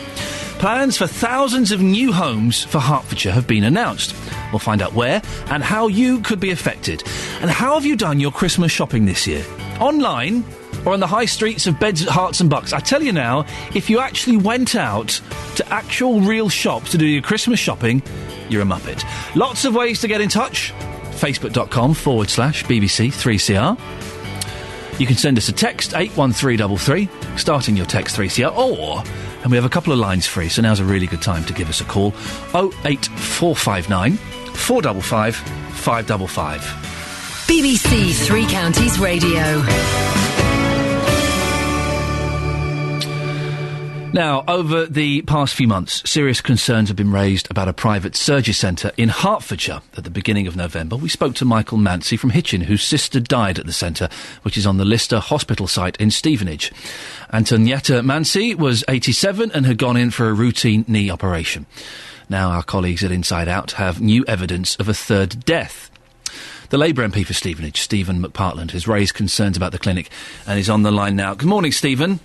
Plans for thousands of new homes for Hertfordshire have been announced. We'll find out where and how you could be affected. And how have you done your Christmas shopping this year? Online or on the high streets of Beds, Herts and Bucks? I tell you now, if you actually went out to actual real shops to do your Christmas shopping, you're a muppet. Lots of ways to get in touch. Facebook.com/BBC3CR. You can send us a text, 81333, starting your text 3CR, and we have a couple of lines free, so now's a really good time to give us a call. 08459 455 555. BBC Three Counties Radio. Now, over the past few months, serious concerns have been raised about a private surgery centre in Hertfordshire at the beginning of November. We spoke to Michael Mancy from Hitchin, whose sister died at the centre, which is on the Lister Hospital site in Stevenage. Antonietta Mancy was 87 and had gone in for a routine knee operation. Now, our colleagues at Inside Out have new evidence of a 3rd death. The Labour MP for Stevenage, Stephen McPartland, has raised concerns about the clinic and is on the line now. Good morning, Stephen.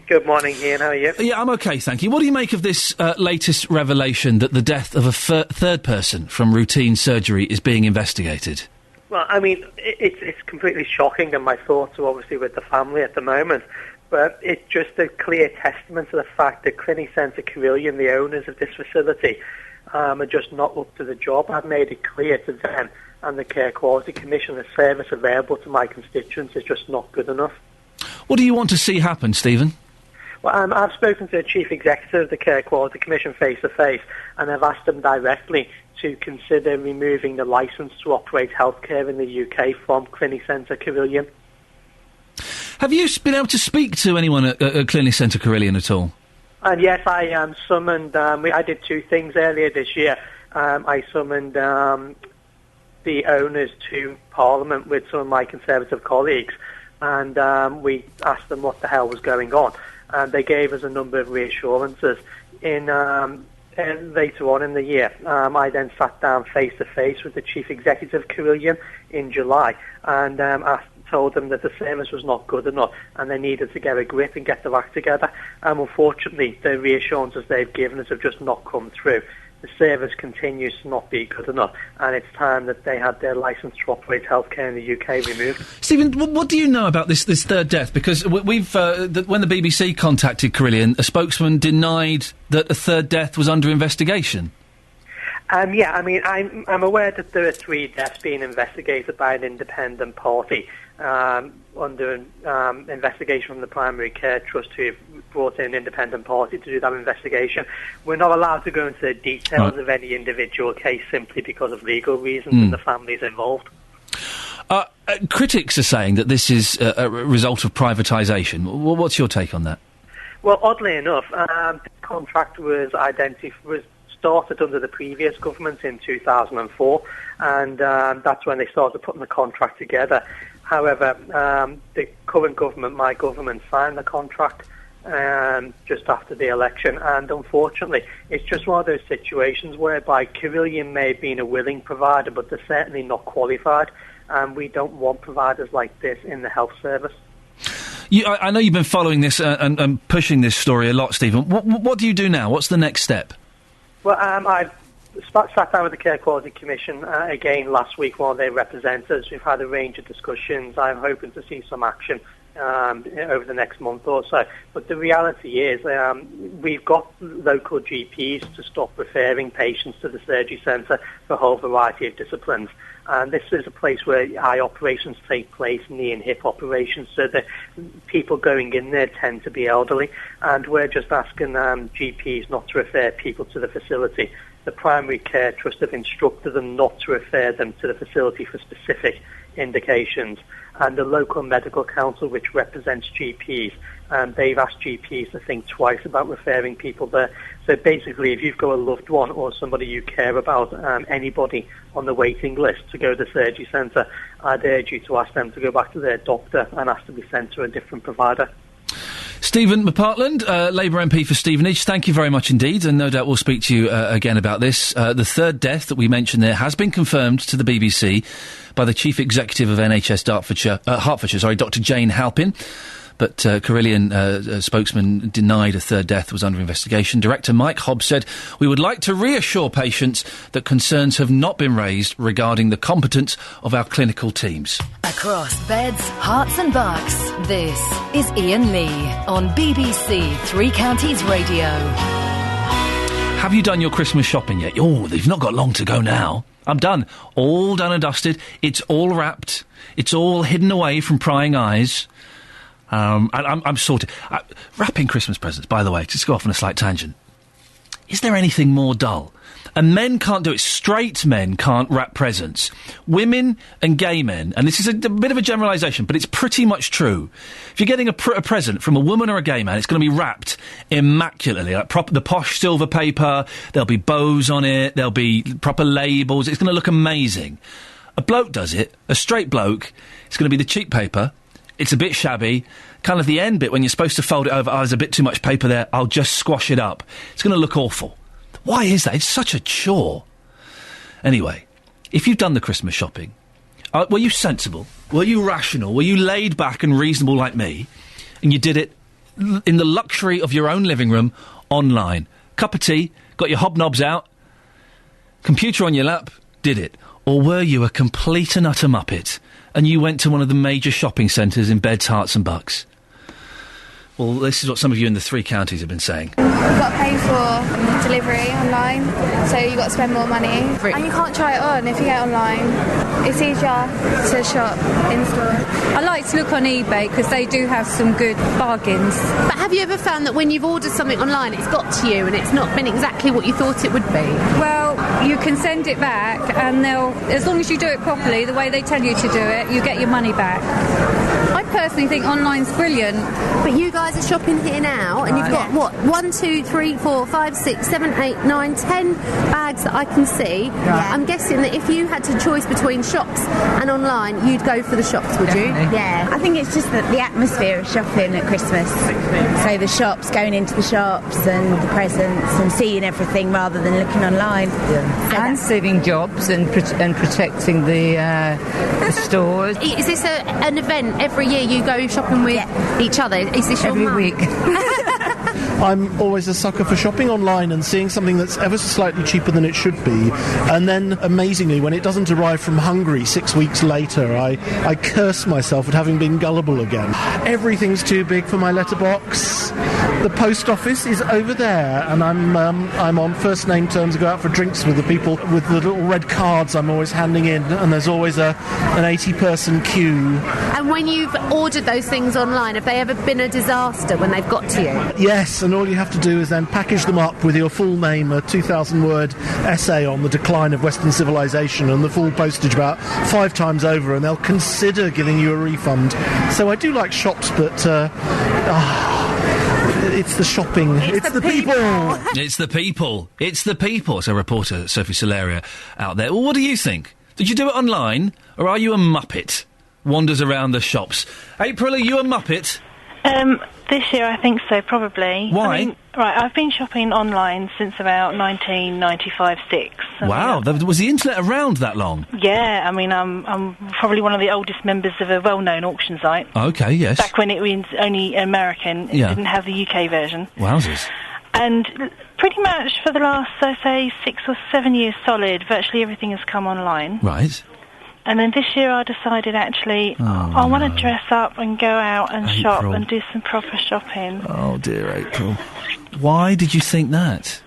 Good morning, Iain. How are you? Yeah, I'm OK, thank you. What do you make of this latest revelation that the death of a 3rd person from routine surgery is being investigated? Well, I mean, it's completely shocking, and my thoughts are obviously with the family at the moment. But it's just a clear testament to the fact that Clinic Centre Carillion, the owners of this facility, are just not up to the job. I've made it clear to them and the Care Quality Commission, the service available to my constituents is just not good enough. What do you want to see happen, Stephen? Well, I've spoken to the Chief Executive of the Care Quality Commission face-to-face, and I've asked them directly to consider removing the licence to operate healthcare in the UK from Clinic Centre Carillion. Have you been able to speak to anyone at Clinic Centre Carillion at all? And yes, I summoned... I did 2 things earlier this year. I summoned the owners to Parliament with some of my Conservative colleagues, and we asked them what the hell was going on. And they gave us a number of reassurances. Later on in the year, I then sat down face-to-face with the Chief Executive of Carillion in July and told them that the service was not good enough and they needed to get a grip and get their act together. And unfortunately, the reassurances they've given us have just not come through. The service continues to not be good enough, and it's time that they had their licence to operate healthcare in the UK removed. Stephen, what do you know about this third death? Because we've when the BBC contacted Carillion, a spokesman denied that a third death was under investigation. Yeah, I mean, I'm aware that there are 3 deaths being investigated by an independent party under investigation from the Primary Care Trust, who have brought in an independent party to do that investigation. We're not allowed to go into the details of any individual case simply because of legal reasons and the families involved. Critics are saying that this is a result of privatisation. What's your take on that? Well, oddly enough, the contract was started under the previous government in 2004, and that's when they started putting the contract together. However, the current government, my government, signed the contract just after the election, and unfortunately, it's just one of those situations whereby Carillion may have been a willing provider, but they're certainly not qualified, and we don't want providers like this in the health service. I know you've been following this and pushing this story a lot, Stephen. What do you do now? What's the next step? Well, I've sat down with the Care Quality Commission again last week, one of their representatives. We've had a range of discussions. I'm hoping to see some action over the next month or so. But the reality is we've got local GPs to stop referring patients to the surgery centre for a whole variety of disciplines. And this is a place where eye operations take place, knee and hip operations, so the people going in there tend to be elderly. And we're just asking GPs not to refer people to the facility. The Primary Care Trust have instructed them not to refer them to the facility for specific indications. And the local medical council, which represents GPs, they've asked GPs to think twice about referring people there. So basically, if you've got a loved one or somebody you care about, anybody on the waiting list to go to the surgery centre, I'd urge you to ask them to go back to their doctor and ask to be sent to a different provider. Stephen McPartland, Labour MP for Stevenage, thank you very much indeed, and no doubt we'll speak to you again about this. The third death that we mentioned there has been confirmed to the BBC by the Chief Executive of NHS Hertfordshire, Dr Jane Halpin. But Carillion spokesman denied a third death was under investigation. Director Mike Hobbs said, "We would like to reassure patients that concerns have not been raised regarding the competence of our clinical teams." Across beds, hearts and bucks, this is Iain Lee on BBC Three Counties Radio. Have you done your Christmas shopping yet? Oh, they've not got long to go now. I'm done. All done and dusted. It's all wrapped. It's all hidden away from prying eyes. And I'm sorted. Wrapping Christmas presents, by the way, just to go off on a slight tangent. Is there anything more dull? And men can't do it. Straight men can't wrap presents. Women and gay men, and this is a bit of a generalisation, but it's pretty much true. If you're getting a present from a woman or a gay man, it's going to be wrapped immaculately. Like the posh silver paper, there'll be bows on it, there'll be proper labels. It's going to look amazing. A bloke does it, a straight bloke, it's going to be the cheap paper. It's a bit shabby. Kind of the end bit when you're supposed to fold it over. Oh, there's a bit too much paper there. I'll just squash it up. It's going to look awful. Why is that? It's such a chore. Anyway, if you've done the Christmas shopping, were you sensible? Were you rational? Were you laid back and reasonable like me? And you did it in the luxury of your own living room online. Cup of tea, got your hobnobs out, computer on your lap, did it. Or were you a complete and utter muppet and you went to one of the major shopping centres in Beds, Herts and Bucks? Well, this is what some of you in the three counties have been saying. You've got to pay for delivery online, so you've got to spend more money. And you can't try it on if you get online. It's easier to shop in store. I like to look on eBay because they do have some good bargains. But have you ever found that when you've ordered something online, it's got to you and it's not been exactly what you thought it would be? Well, you can send it back and as long as you do it properly, the way they tell you to do it, you get your money back. I personally think online's brilliant. But you guys are shopping here now and you've got, 1, 2, 3, 4, 5, 6, 7, 8, 9, 10 bags that I can see. I'm guessing that if you had to choose between shops and online, you'd go for the shops, would you? Yeah, I think it's just the atmosphere of shopping at Christmas. So the shops, going into the shops and the presents and seeing everything rather than looking online. Yeah. And saving jobs and protecting the stores. Is this an event every year you go shopping with each other? Is this your every mum? week? I'm always a sucker for shopping online and seeing something that's ever so slightly cheaper than it should be, and then amazingly when it doesn't arrive from Hungary 6 weeks later, I curse myself at having been gullible again. Everything's too big for my letterbox. The post office is over there, and I'm on first name terms to go out for drinks with the people with the little red cards I'm always handing in, and there's always an 80-person queue. And when you've ordered those things online, have they ever been a disaster when they've got to you? Yes, and all you have to do is then package them up with your full name, a 2,000-word essay on the decline of Western civilization, and the full postage about 5 times over, and they'll consider giving you a refund. So I do like shops, but it's the shopping. It's the people. It's the people. It's the people. So reporter Sophie Solaria out there. Well, what do you think? Did you do it online, or are you a muppet? Wanders around the shops. April, are you a muppet? This year I think so, probably. Why? I mean, I've been shopping online since about 1995-6. Wow, was the internet around that long? Yeah, I mean, I'm probably one of the oldest members of a well-known auction site. Okay, yes. Back when it was only American, it didn't have the UK version. Wowzers. And pretty much for the last, I say, 6 or 7 years solid, virtually everything has come online. Right. And then this year I decided, actually, I want to dress up and go out and shop and do some proper shopping. Oh, dear, April. Why did you think that?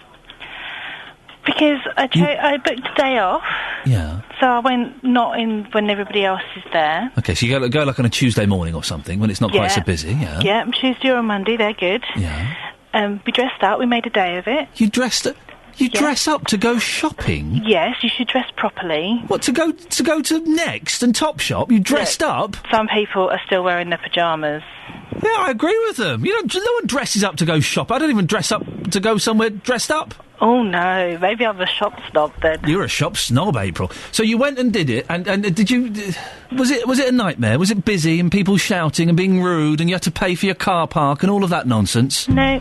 Because I booked a day off. Yeah. So I went not in when everybody else is there. Okay, so you go like on a Tuesday morning or something, when it's not quite so busy, yeah? Yeah, Tuesday or Monday, they're good. Yeah. We dressed up, we made a day of it. You dressed up? You dress up to go shopping? Yes, you should dress properly. What, to go to Next and Topshop? You dressed up? Some people are still wearing their pyjamas. Yeah, I agree with them. You know, no one dresses up to go shop. I don't even dress up to go somewhere dressed up. Oh, no. Maybe I'm a shop snob, then. You're a shop snob, April. So you went and did it, and did you... Was it a nightmare? Was it busy and people shouting and being rude and you had to pay for your car park and all of that nonsense? No.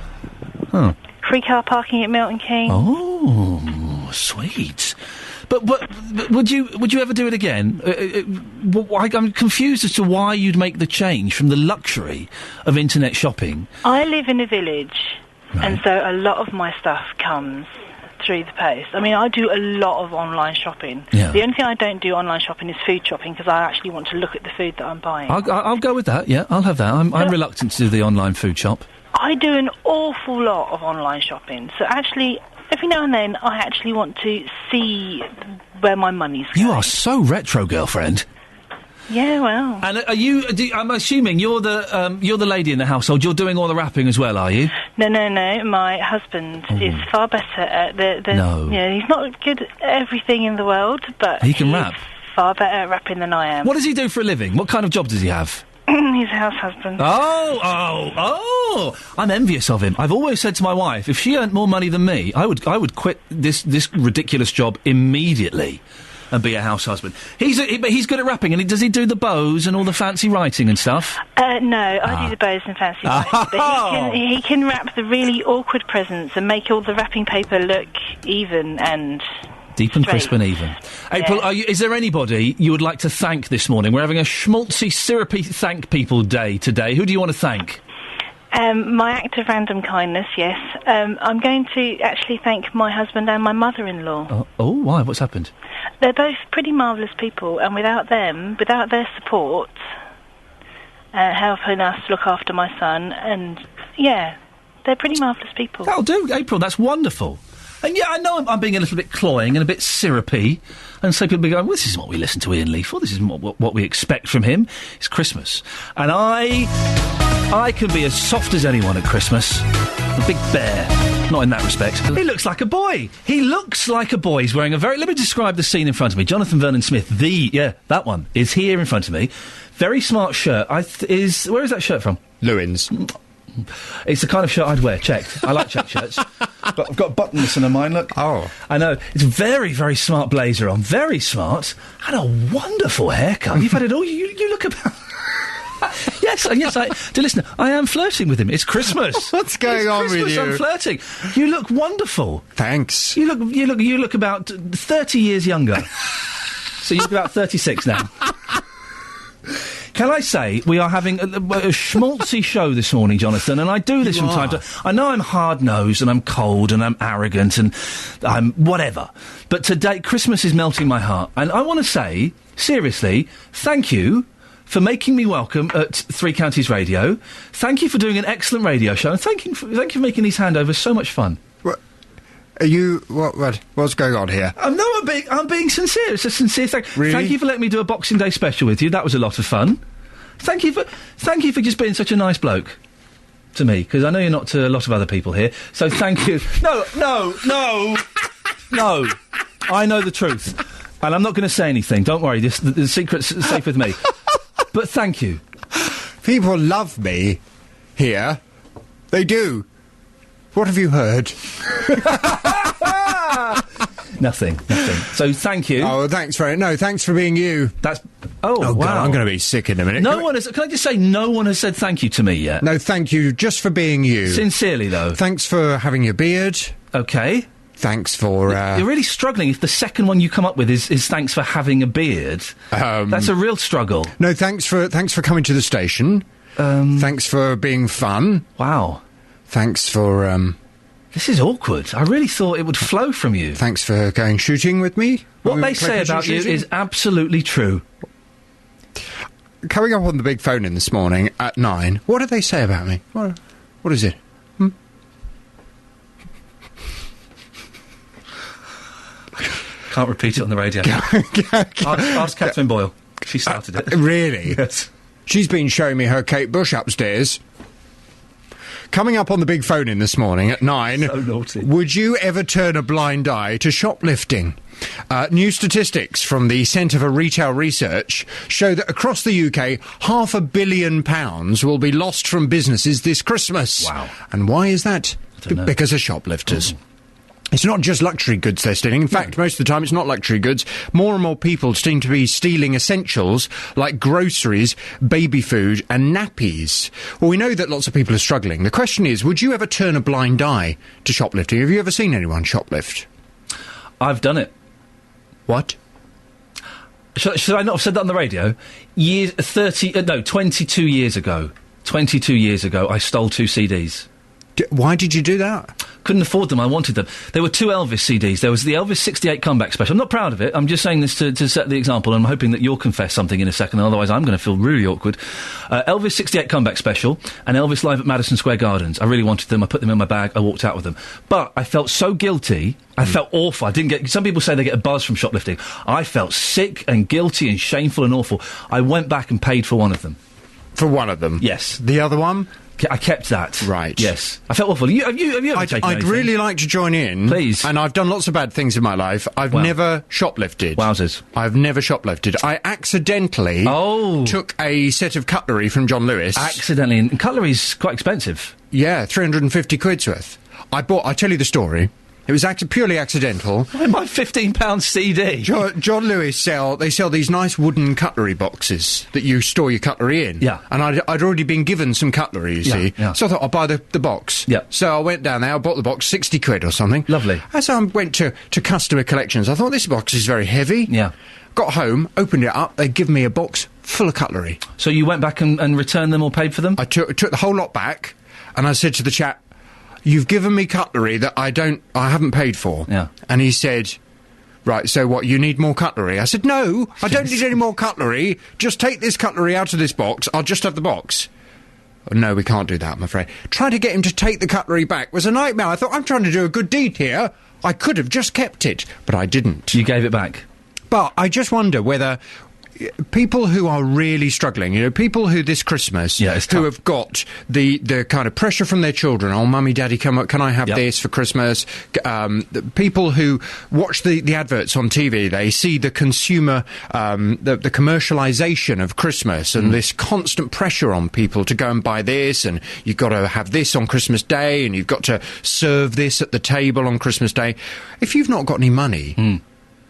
Huh. Free car parking at Milton Keynes. Oh, sweet. But would you ever do it again? I'm confused as to why you'd make the change from the luxury of internet shopping. I live in a village, and so a lot of my stuff comes through the post. I mean, I do a lot of online shopping. Yeah. The only thing I don't do online shopping is food shopping, because I actually want to look at the food that I'm buying. I'll go with that, yeah, I'll have that. I'm reluctant to do the online food shop. I do an awful lot of online shopping, so actually, every now and then, I actually want to see where my money's going. You are so retro, girlfriend. Yeah, well. And are you? I'm assuming you're the lady in the household. You're doing all the wrapping as well, are you? No. My husband is far better at the. No. Yeah, he's not good at everything in the world, but he can rap. Far better at rapping than I am. What does he do for a living? What kind of job does he have? He's a house husband. Oh! I'm envious of him. I've always said to my wife, if she earned more money than me, I would quit this ridiculous job immediately and be a house husband. But he's good at rapping, and does he do the bows and all the fancy writing and stuff? No, I do the bows and fancy writing, but he can wrap the really awkward presents and make all the wrapping paper look even and... Deep and straight. crisp and even. April, is there anybody you would like to thank this morning? We're having a schmaltzy, syrupy thank people day today. Who do you want to thank? My act of random kindness, yes. I'm going to actually thank my husband and my mother-in-law. Why? What's happened? They're both pretty marvellous people, and without their support, helping us look after my son, and, yeah, they're pretty marvellous people. That'll do, April, that's wonderful. And yeah, I know I'm being a little bit cloying and a bit syrupy, and so people be going, well, this isn't what we listen to Iain Lee for, this isn't what we expect from him. It's Christmas. And I can be as soft as anyone at Christmas. A big bear. Not in that respect. He looks like a boy. He's wearing let me describe the scene in front of me. Jonathan Vernon Smith, that one, is here in front of me. Very smart shirt. Where is that shirt from? Lewin's. It's the kind of shirt I'd wear, checked. I like checked shirts. But I've got buttons on mine, look. Oh. I know. It's a very, very smart blazer on. Very smart. And a wonderful haircut. You've had it all. You look about... yes, listen, I am flirting with him. It's Christmas. What's going on Christmas, with you? I'm flirting. You look wonderful. Thanks. You look about 30 years younger. So you look about 36 now. Can I say we are having a schmaltzy show this morning, Jonathan, and I do this from time to... I know I'm hard-nosed and I'm cold and I'm arrogant and I'm whatever, but today Christmas is melting my heart, and I want to say, seriously, thank you for making me welcome at Three Counties Radio. Thank you for doing an excellent radio show, and thank you for making these handovers so much fun. Are you... What's going on here? No, I'm being sincere. It's a sincere thing. Really? Thank you for letting me do a Boxing Day special with you. That was a lot of fun. Thank you for just being such a nice bloke to me, because I know you're not to a lot of other people here. So thank you. No. I know the truth, and I'm not going to say anything. Don't worry. The secret's safe with me. But thank you. People love me here. They do. What have you heard? Nothing. So thank you. Oh, thanks for being you. That's... Oh, wow. God, I'm going to be sick in a minute. Can I just say no one has said thank you to me yet? No, thank you just for being you. Sincerely, though. Thanks for having your beard. Okay. Thanks for... You're really struggling if the second one you come up with is thanks for having a beard. That's a real struggle. No, thanks for coming to the station. Thanks for being fun. Wow. Thanks for... This is awkward. I really thought it would flow from you. Thanks for going shooting with me. What they say about you is absolutely true. Coming up on the big phone in this morning at 9, what did they say about me? What is it? Can't repeat it on the radio. Ask Catherine Boyle. She started it. Really? Yes. She's been showing me her Kate Bush upstairs. Coming up on the big phone in this morning at 9. So naughty. Would you ever turn a blind eye to shoplifting? New statistics from the Centre for Retail Research show that across the UK, £500 million will be lost from businesses this Christmas. Wow. And why is that? I don't know. Because of shoplifters. It's not just luxury goods they're stealing. In fact, most of the time it's not luxury goods. More and more people seem to be stealing essentials like groceries, baby food and nappies. Well, we know that lots of people are struggling. The question is, would you ever turn a blind eye to shoplifting? Have you ever seen anyone shoplift? I've done it. What? Should I not have said that on the radio? 22 years ago. 22 years ago, I stole 2 CDs. Why did you do that? Couldn't afford them. I wanted them. There were 2 Elvis CDs. There was the Elvis 68 comeback special. I'm not proud of it. I'm just saying this to set the example. I'm hoping that you'll confess something in a second, otherwise I'm going to feel really awkward. Elvis 68 comeback special and Elvis live at Madison Square Gardens. I really wanted them. I put them in my bag. I walked out with them. But I felt so guilty. I felt awful. I didn't get... Some people say they get a buzz from shoplifting. I felt sick and guilty and shameful and awful. I went back and paid for one of them. For one of them? Yes. The other one? I kept that. Right. Yes. I felt awful. Have you ever taken I'd anything? really like to join in. Please. And I've done lots of bad things in my life. I've never shoplifted. Wowzers. I've never shoplifted. I accidentally took a set of cutlery from John Lewis. Accidentally. And cutlery's quite expensive. Yeah, 350 quid's worth. I'll tell you the story. It was purely accidental. Why my £15 CD? John Lewis sell these nice wooden cutlery boxes that you store your cutlery in. Yeah. And I'd already been given some cutlery, you see. Yeah. So I thought I'll buy the box. Yeah. So I went down there, I bought the box, 60 quid or something. Lovely. As I went to customer collections, I thought this box is very heavy. Yeah. Got home, opened it up, they'd given me a box full of cutlery. So you went back and returned them or paid for them? I took the whole lot back, and I said to the chap, "You've given me cutlery that I haven't paid for." Yeah. And he said, "Right, so what, you need more cutlery?" I said, "No, I don't need any more cutlery. Just take this cutlery out of this box. I'll just have the box." "Oh, no, we can't do that, I'm afraid." Trying to get him to take the cutlery back was a nightmare. I thought, I'm trying to do a good deed here. I could have just kept it, but I didn't. You gave it back? But I just wonder whether people who are really struggling, people who this Christmas, who have got the kind of pressure from their children, oh, mummy, daddy, can I have this for Christmas? The people who watch the adverts on TV, they see the consumer, the commercialisation of Christmas and this constant pressure on people to go and buy this, and you've got to have this on Christmas Day, and you've got to serve this at the table on Christmas Day. If you've not got any money...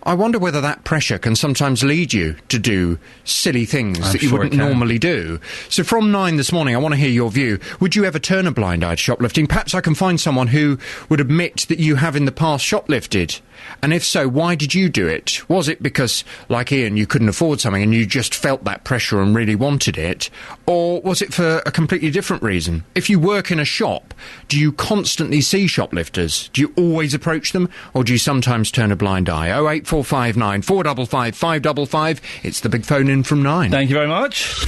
I wonder whether that pressure can sometimes lead you to do silly things that you wouldn't normally do. So from 9 this morning, I want to hear your view. Would you ever turn a blind eye to shoplifting? Perhaps I can find someone who would admit that you have in the past shoplifted. And if so, why did you do it? Was it because, like Iain, you couldn't afford something and you just felt that pressure and really wanted it? Or was it for a completely different reason? If you work in a shop, do you constantly see shoplifters? Do you always approach them? Or do you sometimes turn a blind eye? 08459 455 555. It's the big phone in from 9. Thank you very much.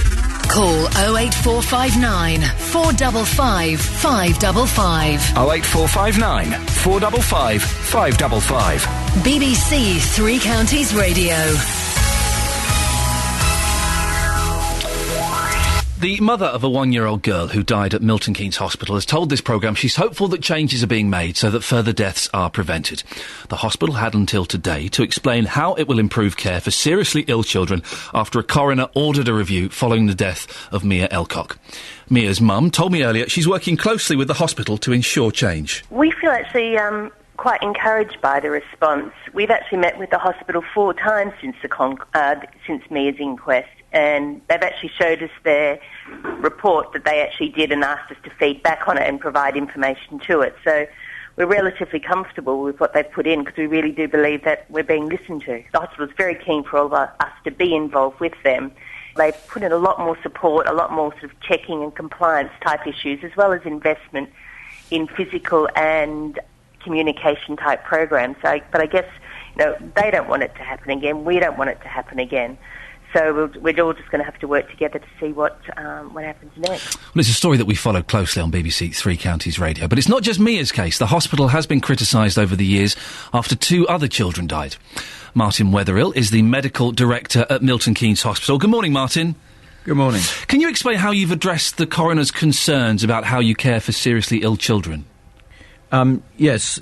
Call 08459 455 555. 08459 455 555. BBC Three Counties Radio. The mother of a 1-year-old girl who died at Milton Keynes Hospital has told this programme she's hopeful that changes are being made so that further deaths are prevented. The hospital had until today to explain how it will improve care for seriously ill children after a coroner ordered a review following the death of Mia Elcock. Mia's mum told me earlier she's working closely with the hospital to ensure change. We feel actually quite encouraged by the response. We've actually met with the hospital 4 times since Mia's inquest, and they've actually showed us their report that they actually did and asked us to feed back on it and provide information to it. So we're relatively comfortable with what they've put in because we really do believe that we're being listened to. The hospital is very keen for all of us to be involved with them. They've put in a lot more support, a lot more sort of checking and compliance type issues, as well as investment in physical and communication type programs. But I guess, they don't want it to happen again. We don't want it to happen again. So we're all just going to have to work together to see what happens next. Well, it's a story that we followed closely on BBC Three Counties Radio. But it's not just Mia's case. The hospital has been criticised over the years after 2 other children died. Martin Wetherill is the medical director at Milton Keynes Hospital. Good morning, Martin. Good morning. Can you explain how you've addressed the coroner's concerns about how you care for seriously ill children? Yes,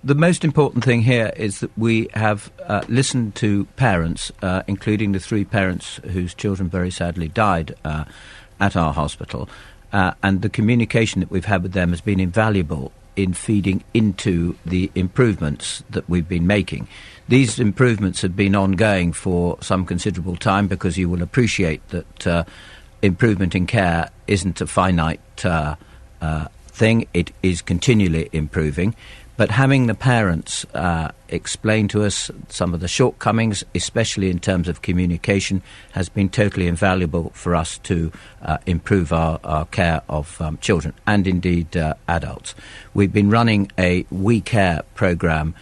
the most important thing here is that we have listened to parents, including the 3 parents whose children very sadly died at our hospital, and the communication that we've had with them has been invaluable in feeding into the improvements that we've been making. These improvements have been ongoing for some considerable time because you will appreciate that improvement in care isn't a finite thing. It is continually improving, but having the parents explain to us some of the shortcomings, especially in terms of communication, has been totally invaluable for us to improve our care of children and indeed adults. We've been running a We Care programme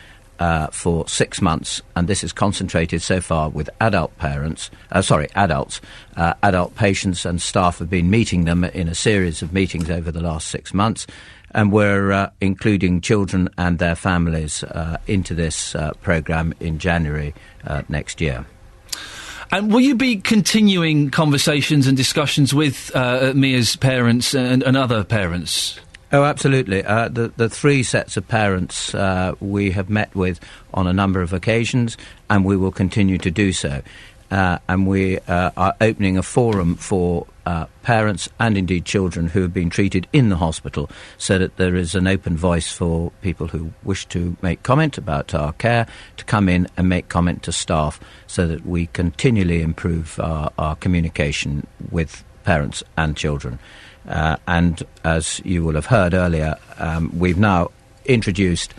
for 6 months, and this is concentrated so far with adults. Adult patients and staff have been meeting them in a series of meetings over the last 6 months, and we're including children and their families into this programme in January next year. And will you be continuing conversations and discussions with Mia's parents and other parents? Oh, absolutely. The 3 sets of parents we have met with on a number of occasions, and we will continue to do so. And we are opening a forum for parents and indeed children who have been treated in the hospital, so that there is an open voice for people who wish to make comment about our care to come in and make comment to staff, so that we continually improve our communication with parents and children. And as you will have heard earlier, we've now introduced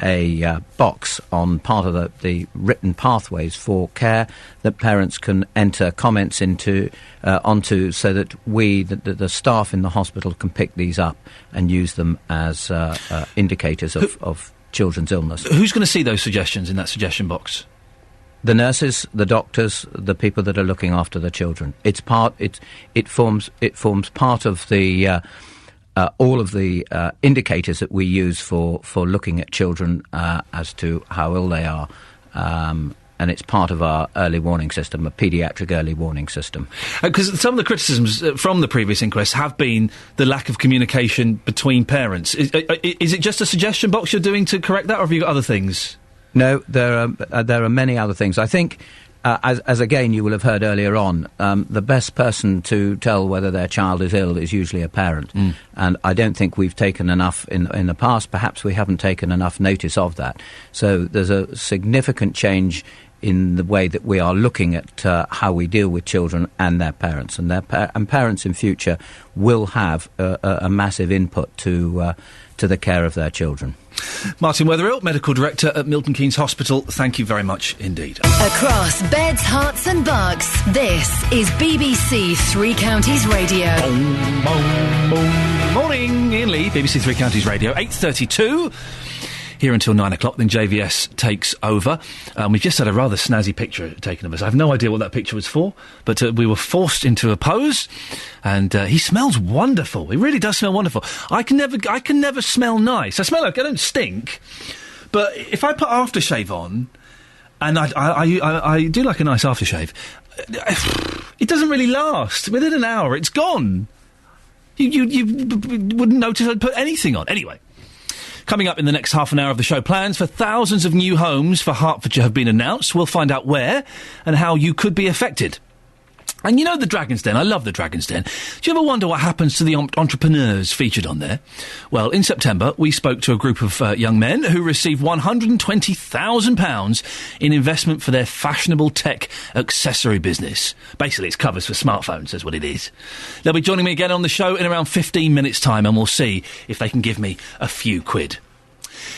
a box on part of the written pathways for care that parents can enter comments onto, so that the staff in the hospital can pick these up and use them as indicators of children's illness. Who's going to see those suggestions in that suggestion box? The nurses, the doctors, the people that are looking after the children. It forms part of the all of the indicators that we use for looking at children as to how ill they are, and it's part of our early warning system, a paediatric early warning system. Because some of the criticisms from the previous inquest have been the lack of communication between parents. Is it just a suggestion box you're doing to correct that, or have you got other things? No, there are many other things. I think, as again you will have heard earlier on, the best person to tell whether their child is ill is usually a parent. And I don't think we've taken enough in the past. Perhaps we haven't taken enough notice of that. So there's a significant change in the way that we are looking at how we deal with children and their parents. And parents in future will have a massive input to the care of their children. Martin Wetherill, Medical Director at Milton Keynes Hospital, thank you very much indeed. Across beds, hearts and bucks, this is BBC Three Counties Radio. Morning, Iain Lee, BBC Three Counties Radio, 8:32. Here until 9 o'clock, then JVS takes over. We've just had a rather snazzy picture taken of us. I have no idea what that picture was for, but we were forced into a pose, and he smells wonderful. He really does smell wonderful. I can never smell nice. I smell like I don't stink, but if I put aftershave on, and I do like a nice aftershave, it doesn't really last. Within an hour, it's gone. You wouldn't notice I'd put anything on. Anyway. Coming up in the next half an hour of the show, plans for thousands of new homes for Hertfordshire have been announced. We'll find out where and how you could be affected. And you know the Dragon's Den, I love the Dragon's Den. Do you ever wonder what happens to the entrepreneurs featured on there? Well, in September, we spoke to a group of young men who received £120,000 in investment for their fashionable tech accessory business. Basically, it's covers for smartphones, that's what it is. They'll be joining me again on the show in around 15 minutes' time, and we'll see if they can give me a few quid.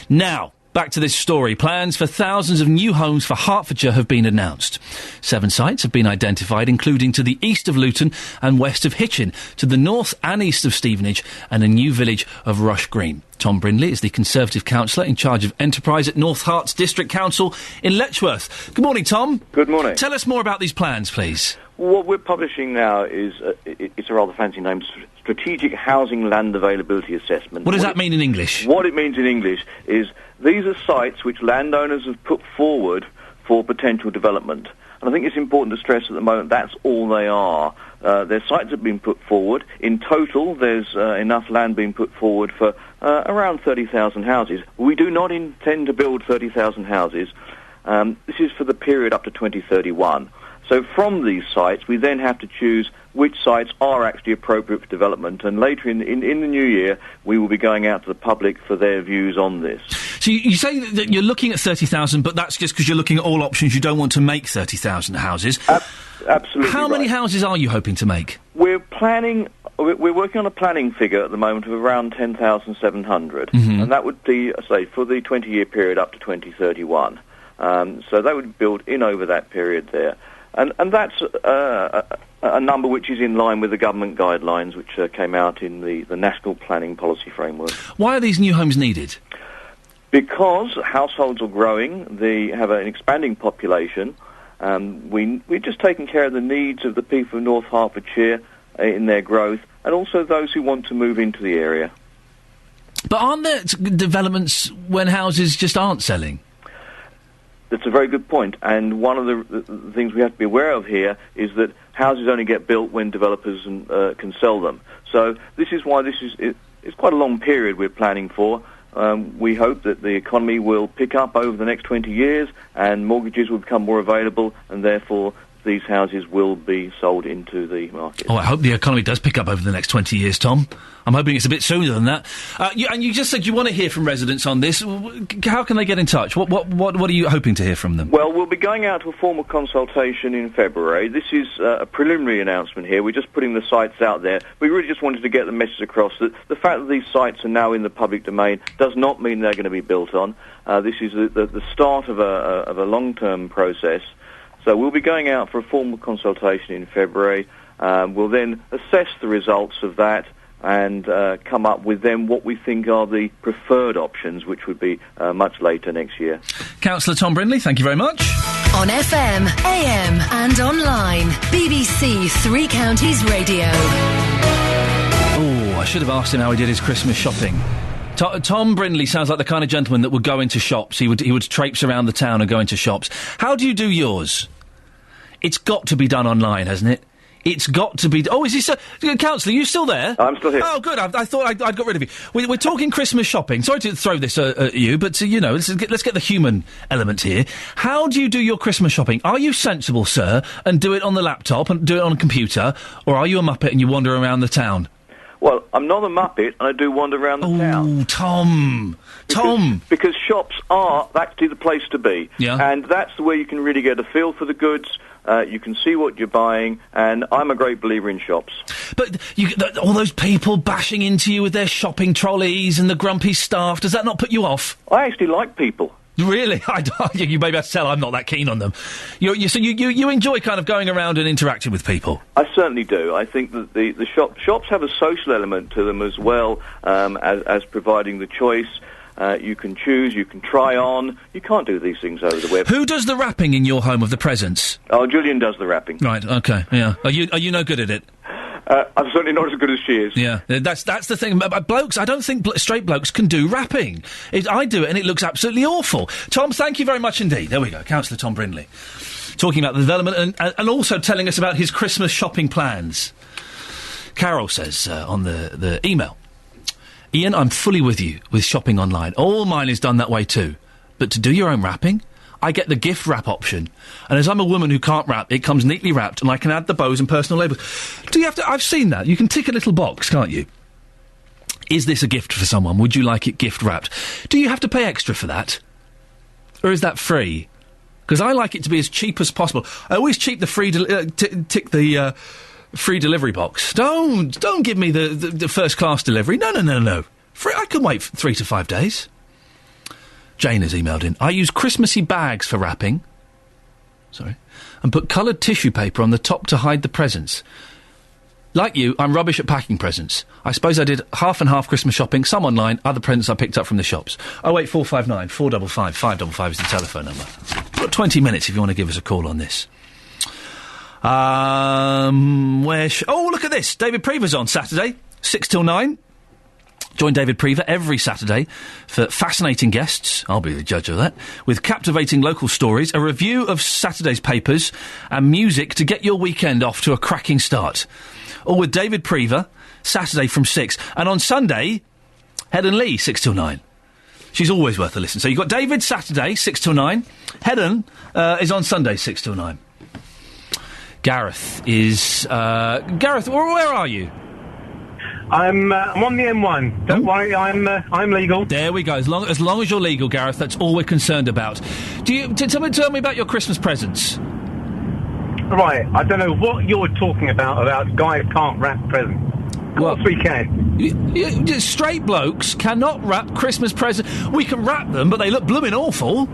Now, back to this story. Plans for thousands of new homes for Hertfordshire have been announced. 7 sites have been identified, including to the east of Luton and west of Hitchin, to the north and east of Stevenage, and a new village of Rush Green. Tom Brindley is the Conservative councillor in charge of enterprise at North Herts District Council in Letchworth. Good morning, Tom. Good morning. Tell us more about these plans, please. What we're publishing now is, it's a rather fancy name, Strategic Housing Land Availability Assessment. What does that mean in English? What it means in English is these are sites which landowners have put forward for potential development. And I think it's important to stress at the moment that's all they are. Their sites have been put forward. In total, there's enough land being put forward for around 30,000 houses. We do not intend to build 30,000 houses. This is for the period up to 2031. So from these sites, we then have to choose which sites are actually appropriate for development, and later in the new year, we will be going out to the public for their views on this. So you say that you're looking at 30,000, but that's just because you're looking at all options. You don't want to make 30,000 houses. Absolutely. How many houses are you hoping to make? We're working on a planning figure at the moment of around 10,700, and that would be, say, for the 20-year period up to 2031. So that would build in over that period there. And that's a number which is in line with the government guidelines which came out in the National Planning Policy Framework. Why are these new homes needed? Because households are growing, they have an expanding population. We're just taking care of the needs of the people of North Hertfordshire in their growth, and also those who want to move into the area. But aren't there developments when houses just aren't selling? That's a very good point, and one of the things we have to be aware of here is that houses only get built when developers can sell them. So this is why it's quite a long period we're planning for. We hope that the economy will pick up over the next 20 years and mortgages will become more available, and therefore these houses will be sold into the market. Oh, I hope the economy does pick up over the next 20 years, Tom. I'm hoping it's a bit sooner than that. And you just said you want to hear from residents on this. How can they get in touch? What are you hoping to hear from them? Well, we'll be going out to a formal consultation in February. This is a preliminary announcement here. We're just putting the sites out there. We really just wanted to get the message across that the fact that these sites are now in the public domain does not mean they're going to be built on. This is the start of a long-term process. So we'll be going out for a formal consultation in February. We'll then assess the results of that and come up with then what we think are the preferred options, which would be much later next year. Councillor Tom Brindley, thank you very much. On FM, AM and online, BBC Three Counties Radio. Oh, I should have asked him how he did his Christmas shopping. Tom Brindley sounds like the kind of gentleman that would go into shops. He would traipse around the town and go into shops. How do you do yours? It's got to be done online, hasn't it? It's got to be... Oh, is this... Councillor, are you still there? I'm still here. Oh, good. I thought I'd got rid of you. We're talking Christmas shopping. Sorry to throw this at you, but, let's get the human element here. How do you do your Christmas shopping? Are you sensible, sir, and do it on the laptop and do it on a computer, or are you a muppet and you wander around the town? Well, I'm not a muppet, and I do wander around the town. Tom! Because shops are actually the place to be. Yeah. And that's where you can really get a feel for the goods. You can see what you're buying, and I'm a great believer in shops. But all those people bashing into you with their shopping trolleys and the grumpy staff, does that not put you off? I actually like people. Really? You may be able to tell I'm not that keen on them. So you enjoy kind of going around and interacting with people? I certainly do. I think that the shops have a social element to them as well, as providing the choice. You can choose, you can try on. You can't do these things over the web. Who does the wrapping in your home of the presents? Oh, Julian does the wrapping. Right, okay, yeah. Are you no good at it? I'm certainly not as good as she is. Yeah, that's the thing. Blokes, I don't think straight blokes can do wrapping. I do it and it looks absolutely awful. Tom, thank you very much indeed. There we go, Councillor Tom Brindley. Talking about the development and also telling us about his Christmas shopping plans. Carol says on the email, Iain, I'm fully with you with shopping online. All mine is done that way too. But to do your own wrapping, I get the gift wrap option. And as I'm a woman who can't wrap, it comes neatly wrapped and I can add the bows and personal labels. Do you have to... I've seen that. You can tick a little box, can't you? Is this a gift for someone? Would you like it gift wrapped? Do you have to pay extra for that? Or is that free? Because I like it to be as cheap as possible. I always cheap the free... tick the... free delivery box. Don't give me the first class delivery. No. Free. I can wait 3 to 5 days. Jane has emailed in. I use Christmassy bags for wrapping. Sorry. And put coloured tissue paper on the top to hide the presents. Like you, I'm rubbish at packing presents. I suppose I did half and half Christmas shopping, some online, other presents I picked up from the shops. 08459 455 555 is the telephone number. You've got 20 minutes if you want to give us a call on this. Look at this. David Prever's on Saturday, 6 till 9. Join David Prever every Saturday for fascinating guests, I'll be the judge of that, with captivating local stories, a review of Saturday's papers, and music to get your weekend off to a cracking start. All with David Prever, Saturday from 6. And on Sunday, Helen Lee, 6 till 9. She's always worth a listen. So you've got David Saturday, 6 till 9. Helen is on Sunday, 6 till 9. Gareth is... Gareth, where are you? I'm on the M1. Don't worry, I'm legal. There we go. As long as you're legal, Gareth, that's all we're concerned about. Tell me about your Christmas presents. Right, I don't know what you're talking about guys can't wrap presents. Of course we can. Straight blokes cannot wrap Christmas presents. We can wrap them, but they look blooming awful.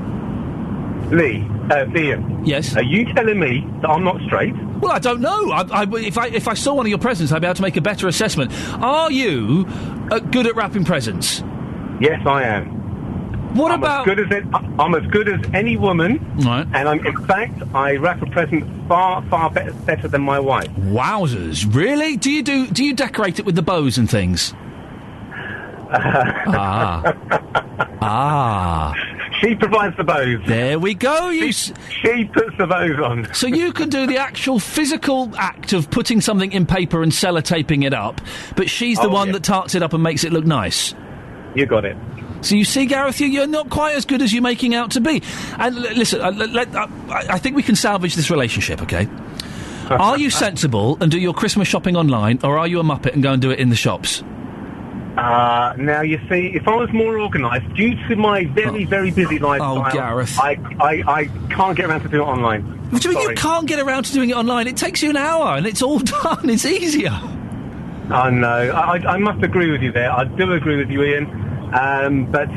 Ian. Yes? Are you telling me that I'm not straight? Well, I don't know. If I saw one of your presents, I'd be able to make a better assessment. Are you good at wrapping presents? Yes, I am. I'm as good as any woman, right? And in fact, I wrap a present far better than my wife. Wowzers! Really? Do you decorate it with the bows and things? She provides the bows. There we go. She puts the bows on. So you can do the actual physical act of putting something in paper and sellotaping it up, but she's the one that tarts it up and makes it look nice. You got it. So you see, Gareth, you're not quite as good as you're making out to be. And listen, I think we can salvage this relationship, okay? Are you sensible and do your Christmas shopping online, or are you a muppet and go and do it in the shops? Now, you see, if I was more organised, due to my very, very busy lifestyle... Oh, Gareth. I can't get around to do it online. What do you mean you can't get around to doing it online? It takes you an hour and it's all done. It's easier. I know. I must agree with you there. I do agree with you, Ian. But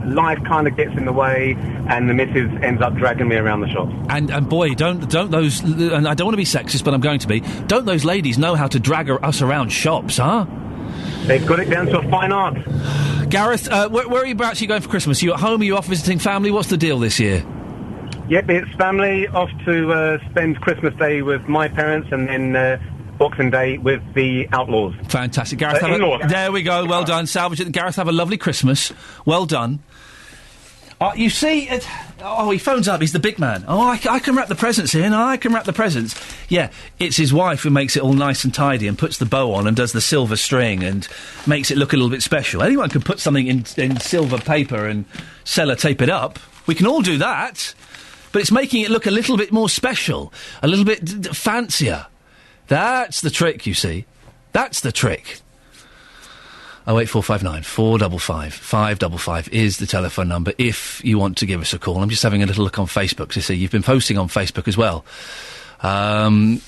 life kind of gets in the way, and the missus ends up dragging me around the shop. And boy, don't those... And I don't want to be sexist, but I'm going to be. Don't those ladies know how to drag us around shops, huh? They've got it down to a fine art. Gareth, where are you actually going for Christmas? Are you at home? Are you off visiting family? What's the deal this year? Yep, it's family, off to spend Christmas Day with my parents, and then Boxing Day with the Outlaws. Fantastic. Gareth, in-laws. there we go. Well done. Salvage it. Gareth, have a lovely Christmas. Well done. You see, he phones up. He's the big man. Oh, I can wrap the presents in. I can wrap the presents. Yeah, it's his wife who makes it all nice and tidy and puts the bow on and does the silver string and makes it look a little bit special. Anyone can put something in silver paper and sellotape it up. We can all do that. But it's making it look a little bit more special, a little bit fancier. That's the trick, you see. That's the trick. 08459 455 555 is the telephone number if you want to give us a call. I'm just having a little look on Facebook to see. You've been posting on Facebook as well.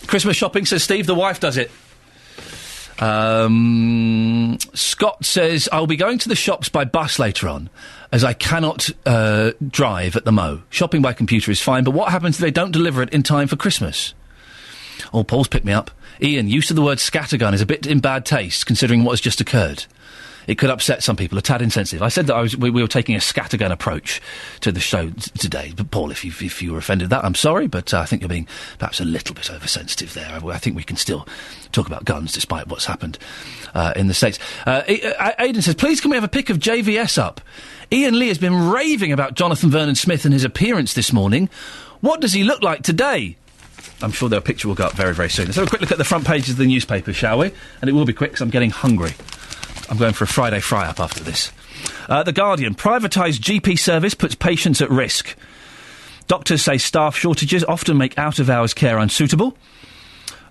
Christmas shopping, says Steve. The wife does it. Scott says, I'll be going to the shops by bus later on, as I cannot drive at the Mo. Shopping by computer is fine, but what happens if they don't deliver it in time for Christmas? Oh, Paul's picked me up. Ian, use of the word scattergun is a bit in bad taste, considering what has just occurred. It could upset some people, a tad insensitive. I said that we were taking a scattergun approach to the show today. But, Paul, if you were offended at that, I'm sorry, but I think you're being perhaps a little bit oversensitive there. I think we can still talk about guns despite what's happened in the States. Aidan says, please can we have a pic of JVS up? Ian Lee has been raving about Jonathan Vernon-Smith and his appearance this morning. What does he look like today? I'm sure their picture will go up very, very soon. Let's have a quick look at the front pages of the newspapers, shall we? And it will be quick, because I'm getting hungry. I'm going for a Friday fry-up after this. The Guardian. Privatised GP service puts patients at risk. Doctors say staff shortages often make out-of-hours care unsuitable.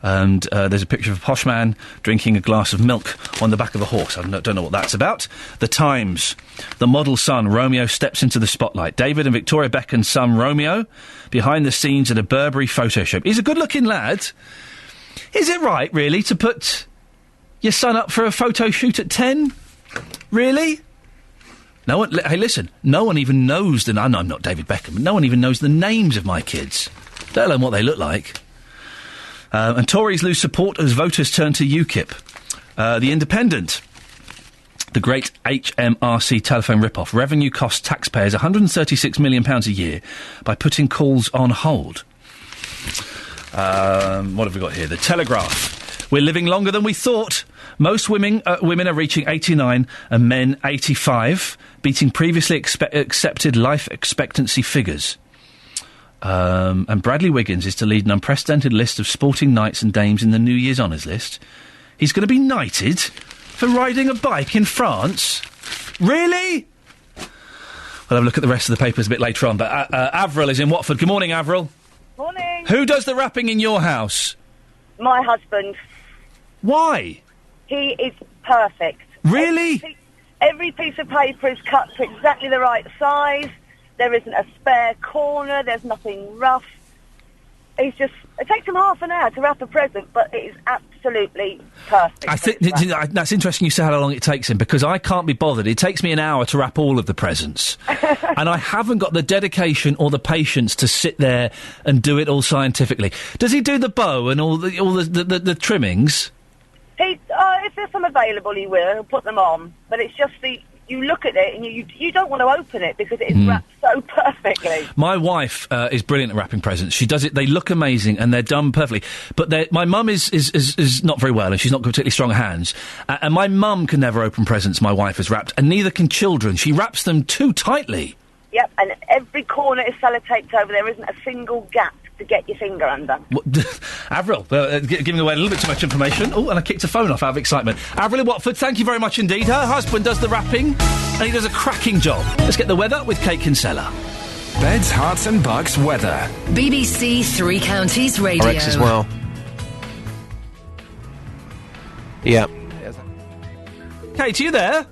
And there's a picture of a posh man drinking a glass of milk on the back of a horse. I don't know what that's about. The Times. The model son, Romeo, steps into the spotlight. David and Victoria Beckham's son, Romeo, behind the scenes at a Burberry photo shoot. He's a good-looking lad. Is it right, really, to put your son up for a photo shoot at 10? Really? No one... Hey, listen. No one even knows the... I'm not David Beckham, but no one even knows the names of my kids, let alone what they look like. And Tories lose support as voters turn to UKIP. The Independent. The great HMRC telephone rip-off. Revenue costs taxpayers £136 million a year by putting calls on hold. What have we got here? The Telegraph. We're living longer than we thought. Most women are reaching 89 and men 85, beating previously accepted life expectancy figures. And Bradley Wiggins is to lead an unprecedented list of sporting knights and dames in the New Year's honours list. He's going to be knighted for riding a bike in France? Really? We'll have a look at the rest of the papers a bit later on. But Avril is in Watford. Good morning, Avril. Morning. Who does the wrapping in your house? My husband. Why? He is perfect. Really? Every piece of paper is cut to exactly the right size. There isn't a spare corner. There's nothing rough. It takes him half an hour to wrap a present, but it is absolutely perfect. I think that's interesting you say how long it takes him, because I can't be bothered. It takes me an hour to wrap all of the presents. And I haven't got the dedication or the patience to sit there and do it all scientifically. Does he do the bow and all the trimmings? If there's some available, he will. He'll put them on. But it's just you look at it and you don't want to open it because it is wrapped so perfectly. My wife is brilliant at wrapping presents. She does it. They look amazing and they're done perfectly. But my mum is not very well and she's not got particularly strong hands. And my mum can never open presents my wife has wrapped, and neither can children. She wraps them too tightly. Yep, and every corner is sellotaped over. There isn't a single gap to get your finger under. Avril, giving away a little bit too much information. Oh, and I kicked a phone off out of excitement. Avril in Watford, thank you very much indeed. Her husband does the wrapping, and he does a cracking job. Let's get the weather with Kate Kinsella. Beds, Hearts and Bucks weather. BBC Three Counties Radio. RX as well. Yeah. Kate, are you there?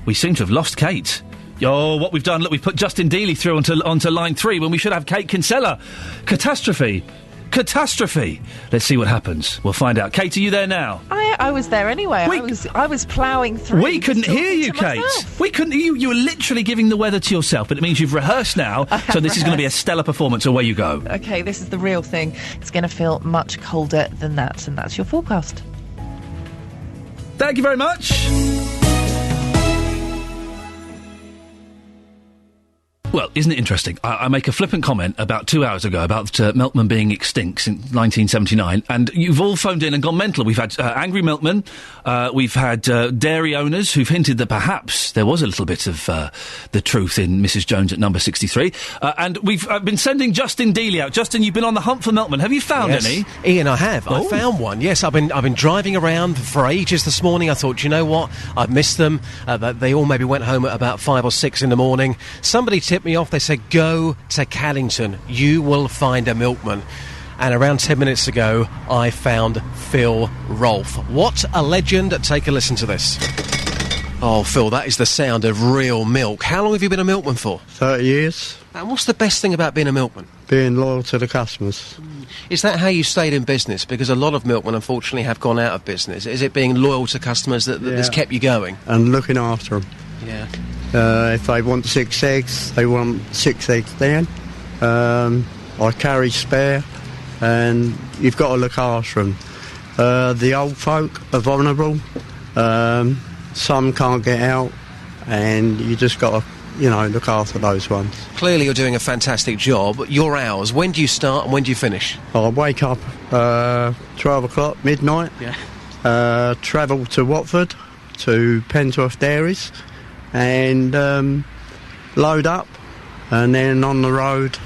We seem to have lost Kate. Oh, what we've done, look, we've put Justin Dealey through onto line 3 when we should have Kate Kinsella. Catastrophe. Let's see what happens. We'll find out. Kate, are you there now? I was there anyway. I was ploughing through. We couldn't hear you, Kate. Myself. We couldn't. You were literally giving the weather to yourself, but it means you've rehearsed now, so this is going to be a stellar performance. Away you go. Okay, this is the real thing. It's going to feel much colder than that, and that's your forecast. Thank you very much. Well, isn't it interesting? I make a flippant comment about 2 hours ago about milkmen being extinct since 1979, and you've all phoned in and gone mental. We've had angry milkmen, we've had dairy owners who've hinted that perhaps there was a little bit of the truth in Mrs. Jones at number 63, and we've been sending Justin Dealey out. Justin, you've been on the hunt for milkmen. Have you found any? Ian, I have. Oh. I found one. Yes, I've been driving around for ages this morning. I thought, you know what? I've missed them. They all maybe went home at about 5 or 6 in the morning. Somebody tipped me off. They said, go to Callington. You will find a milkman. And around 10 minutes ago, I found Phil Rolfe. What a legend. Take a listen to this. Oh, Phil, that is the sound of real milk. How long have you been a milkman for? 30 years. And what's the best thing about being a milkman? Being loyal to the customers. Is that how you stayed in business? Because a lot of milkmen, unfortunately, have gone out of business. Is it being loyal to customers that's kept you going? And looking after them. Yeah. If they want 6 eggs, they want 6 eggs then. I carry spare, and you've got to look after them. The old folk are vulnerable. Some can't get out, and you just got to, look after those ones. Clearly you're doing a fantastic job. Your hours, when do you start and when do you finish? I wake up 12 o'clock, midnight. Yeah. Travel to Watford, to Pentworth Dairies, and load up, and then on the road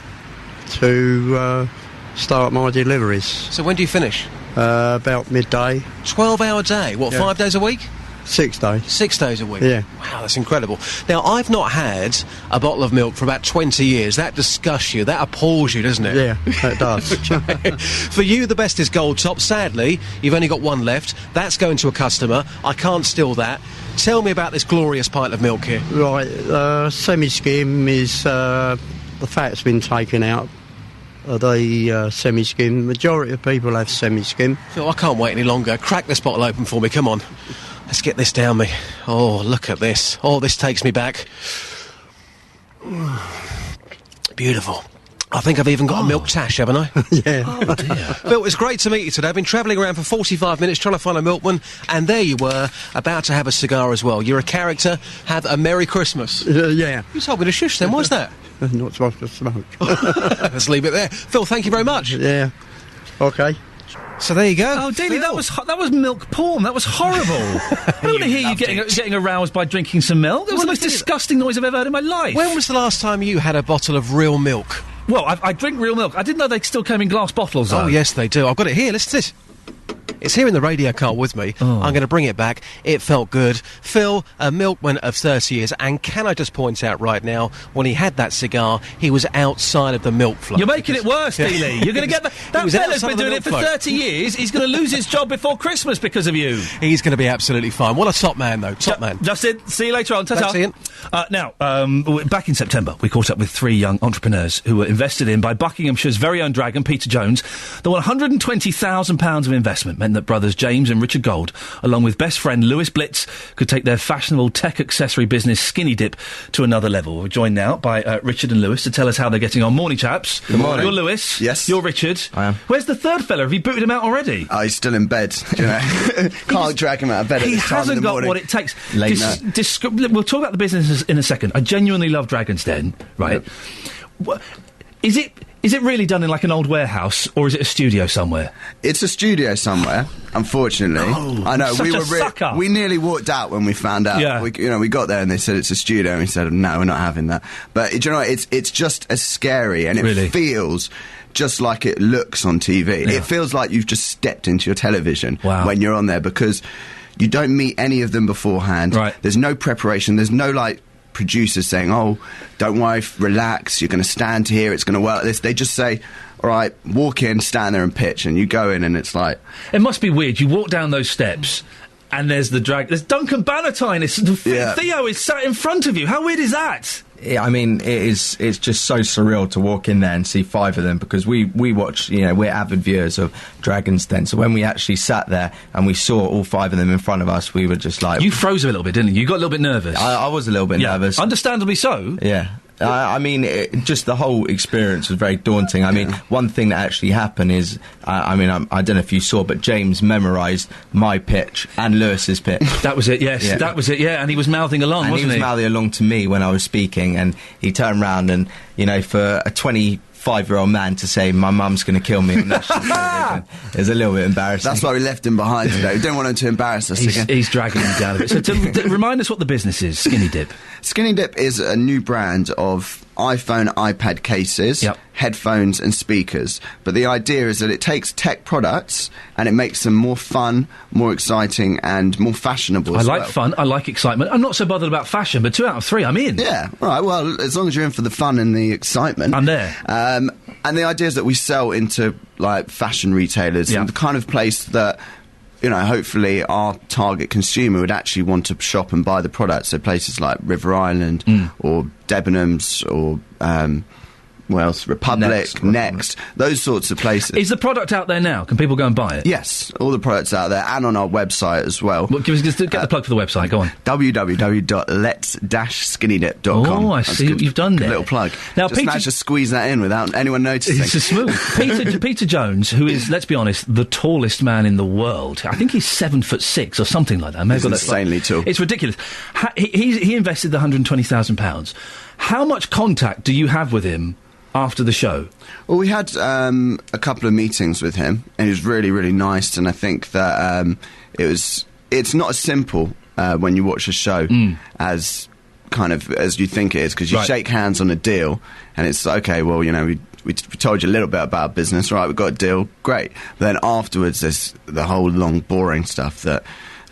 to start my deliveries. So when do you finish? About midday. 12-hour day? What, 5 days a week? 6 days. 6 days a week? Yeah. Wow, that's incredible. Now, I've not had a bottle of milk for about 20 years. That disgusts you. That appalls you, doesn't it? Yeah, it does. For you, the best is Gold Top. Sadly, you've only got one left. That's going to a customer. I can't steal that. Tell me about this glorious pint of milk here. Right, semi-skim is... the fat's been taken out. The semi-skim. Majority of people have semi-skim. Phil, I can't wait any longer. Crack this bottle open for me. Come on. Let's get this down me. Oh, look at this. Oh, this takes me back. Beautiful. I think I've even got a milk tash, haven't I? Yeah. Oh, dear. Phil, it's great to meet you today. I've been travelling around for 45 minutes trying to find a milkman, and there you were, about to have a cigar as well. You're a character. Have a Merry Christmas. Yeah. You told me to shush then. Why's that? Not supposed to smoke. Let's leave it there. Phil, thank you very much. Yeah. Okay. So there you go. Oh, Dealey, that was milk porn. That was horrible. I don't want to hear you getting aroused by drinking some milk. That was the most disgusting noise I've ever heard in my life. When was the last time you had a bottle of real milk? Well, I drink real milk. I didn't know they still came in glass bottles, though. Oh, yes, they do. I've got it here. Listen to this. It's here in the radio car with me. Oh. I'm going to bring it back. It felt good. Phil, a milkman of 30 years, and can I just point out right now, when he had that cigar, he was outside of the milk float. You're making it worse, Dealey. You're going to get that fella's been doing it for float. 30 years. He's going to lose his job before Christmas because of you. He's going to be absolutely fine. What a top man, though. Top man. Justin, see you later on. Ta-ta. Thanks, Ian. Now, back in September, we caught up with 3 young entrepreneurs who were invested in by Buckinghamshire's very own dragon, Peter Jones. The £120,000 of investment meant that brothers James and Richard Gold, along with best friend Lewis Blitz, could take their fashionable tech accessory business Skinny Dip to another level. We're joined now by Richard and Lewis to tell us how they're getting on. Morning, chaps. Good morning. You're Lewis. Yes. You're Richard. I am. Where's the third fella? Have you booted him out already? Oh, he's still in bed. Do you know? Can't drag him out of bed at He this time hasn't in the got morning. what it takes. Late night. We'll talk about the business in a second. I genuinely love Dragon's Den, right? Yep. Is it really done in like an old warehouse, or is it a studio somewhere? It's a studio somewhere, unfortunately. Oh, I know, such a sucker. we nearly walked out when we found out. Yeah. We got there and they said it's a studio, and we said, no, we're not having that. But, do you know what, it's just as scary, and it Really? feels just like it looks on TV. Yeah. It feels like you've just stepped into your television Wow. when you're on there, because you don't meet any of them beforehand. Right. There's no preparation. There's no, producers saying, oh, don't worry, relax, you're going to stand here, it's going to work like this. They just say, all right, walk in, stand there and pitch, and you go in and it's like... It must be weird. You walk down those steps and there's the drag... There's Duncan Bannatyne. Theo is sat in front of you. How weird is that? Yeah, I mean, it's just so surreal to walk in there and see 5 of them, because we watch, we're avid viewers of Dragon's Den, so when we actually sat there and we saw all 5 of them in front of us, we were just like... You froze a little bit, didn't you? You got a little bit nervous. I was a little bit nervous. Understandably so. Yeah. I mean, just the whole experience was very daunting. I mean, one thing that actually happened is, I don't know if you saw, but James memorised my pitch and Lewis's pitch. That was it, yes. Yeah. That was it, yeah. And he was mouthing along, wasn't he? And he was mouthing along to me when I was speaking, and he turned round and, you know, for a 25-year-old man to say, my mum's going to kill me on national television is a little bit embarrassing. That's why we left him behind today. We didn't want him to embarrass us again. He's dragging him down a bit. So remind us what the business is, Skinny Dip. Skinny Dip is a new brand of iPhone, iPad cases, headphones and speakers. But the idea is that it takes tech products and it makes them more fun, more exciting and more fashionable I like fun, I like excitement. I'm not so bothered about fashion, but 2 out of 3, I'm in. Yeah, all right, well, as long as you're in for the fun and the excitement. I'm there. And the idea is that we sell into, like, fashion retailers, the kind of place that, you know, hopefully our target consumer would actually want to shop and buy the products. So places like River Island or Debenhams or Republic, Next, those sorts of places. Is the product out there now? Can people go and buy it? Yes, all the products out there and on our website as well. Well, get the plug for the website, go on. www.lets-skinnydip.com. Oh, I see what you've done there. Little plug. Now, just managed to squeeze that in without anyone noticing. It's a smooth. Peter Jones, who is, let's be honest, the tallest man in the world. I think he's 7'6" or something like that. He's insanely tall. It's ridiculous. He invested the £120,000. How much contact do you have with him after the show? Well, we had a couple of meetings with him, and he was really, really nice. And I think that it's not as simple when you watch a show as you think it is, because you shake hands on a deal, and it's okay. Well, you know, we told you a little bit about our business, right? We've got a deal, great. But then afterwards, there's the whole long, boring stuff that.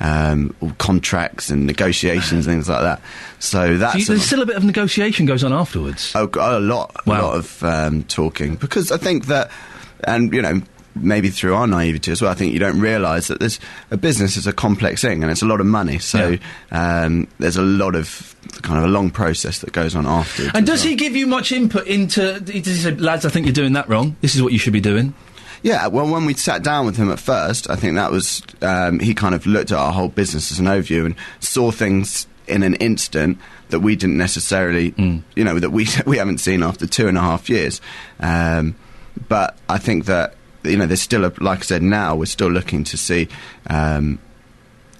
All contracts and negotiations, things like that. So that's there's still a bit of negotiation goes on afterwards. Oh, a lot of talking, because I think that, and you know, maybe through our naivety as well, I think you don't realise that a business is a complex thing and it's a lot of money. So there's a lot of kind of a long process that goes on afterwards. And does he give you much input into? Does he say, lads, I think you're doing that wrong. This is what you should be doing. Yeah, well, when we sat down with him at first, I think that was, he kind of looked at our whole business as an overview and saw things in an instant that we didn't necessarily, you know, that we haven't seen after 2.5 years. But I think that, you know, there's still, like I said, now we're still looking to see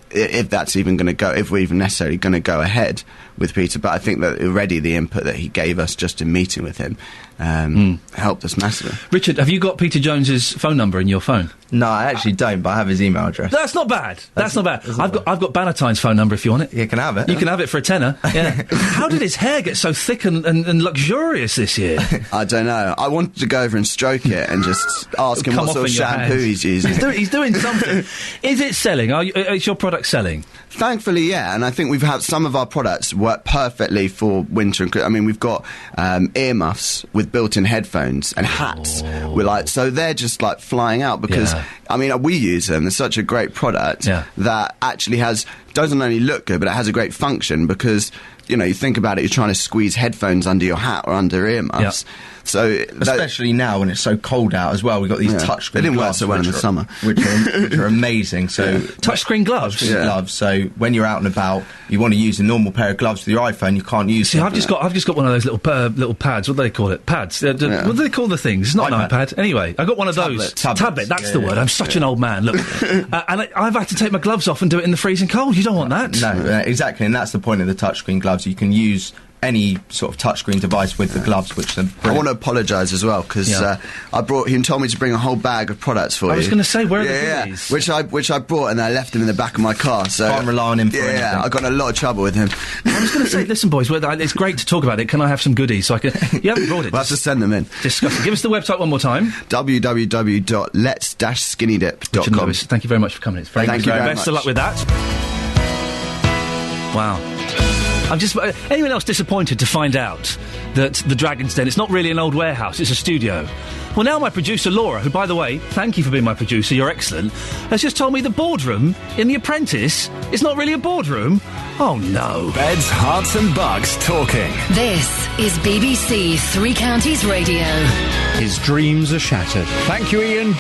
if that's even going to go, if we're even necessarily going to go ahead with Peter. But I think that already the input that he gave us just in meeting with him helped us massively. Richard, have you got Peter Jones's phone number in your phone? No, I actually don't, but I have his email address. That's not bad. That's not bad. I've got Bannatyne's phone number if you want it. You can have it. You can have it for a tenner. Yeah. How did his hair get so thick and luxurious this year? I don't know. I wanted to go over and stroke it and just ask him what sort of shampoo he's using. He's doing something. Is it selling? Is your product selling? Thankfully, yeah. And I think we've had some of our products work perfectly for winter and Christmas. I mean, we've got earmuffs with built-in headphones and hats. So they're just like flying out because, I mean, we use them. They're such a great product that actually doesn't only look good, but it has a great function because, you know, you think about it, you're trying to squeeze headphones under your hat or under earmuffs. So especially now when it's so cold out as well, we've got these touchscreen gloves. They didn't work so well in the summer. Which are amazing. So touchscreen gloves? Gloves. So when you're out and about, you want to use a normal pair of gloves with your iPhone, you can't use I've just got one of those little pads. What do they call it? Pads. What do they call the things? It's not an iPad. Anyway, I got one of those. Tablet, that's the word. I'm such an old man. Look. And I've had to take my gloves off and do it in the freezing cold. You don't want that. No, exactly. And that's the point of the touchscreen gloves. You can use any sort of touchscreen device with the gloves, which are I want to apologise as well because he told me to bring a whole bag of products for you. I was going to say, where are the goodies? Which I brought and I left them in the back of my car. So can't rely on him for anything. I got in a lot of trouble with him. I was going to say, listen, boys, it's great to talk about it. Can I have some goodies? So I can. You haven't brought it. We'll have to send them in. Disgusting. Give us the website one more time. www.lets-skinnydip.com. Thank you very much for coming. It's very Thank you very much. Best of luck with that. Wow. I'm just... anyone else disappointed to find out that the Dragon's Den, it's not really an old warehouse, it's a studio? Well, now my producer, Laura, who, by the way, thank you for being my producer, you're excellent, has just told me the boardroom in The Apprentice is not really a boardroom. Oh, no. Beds, hearts and bugs talking. This is BBC Three Counties Radio. His dreams are shattered. Thank you, Iain.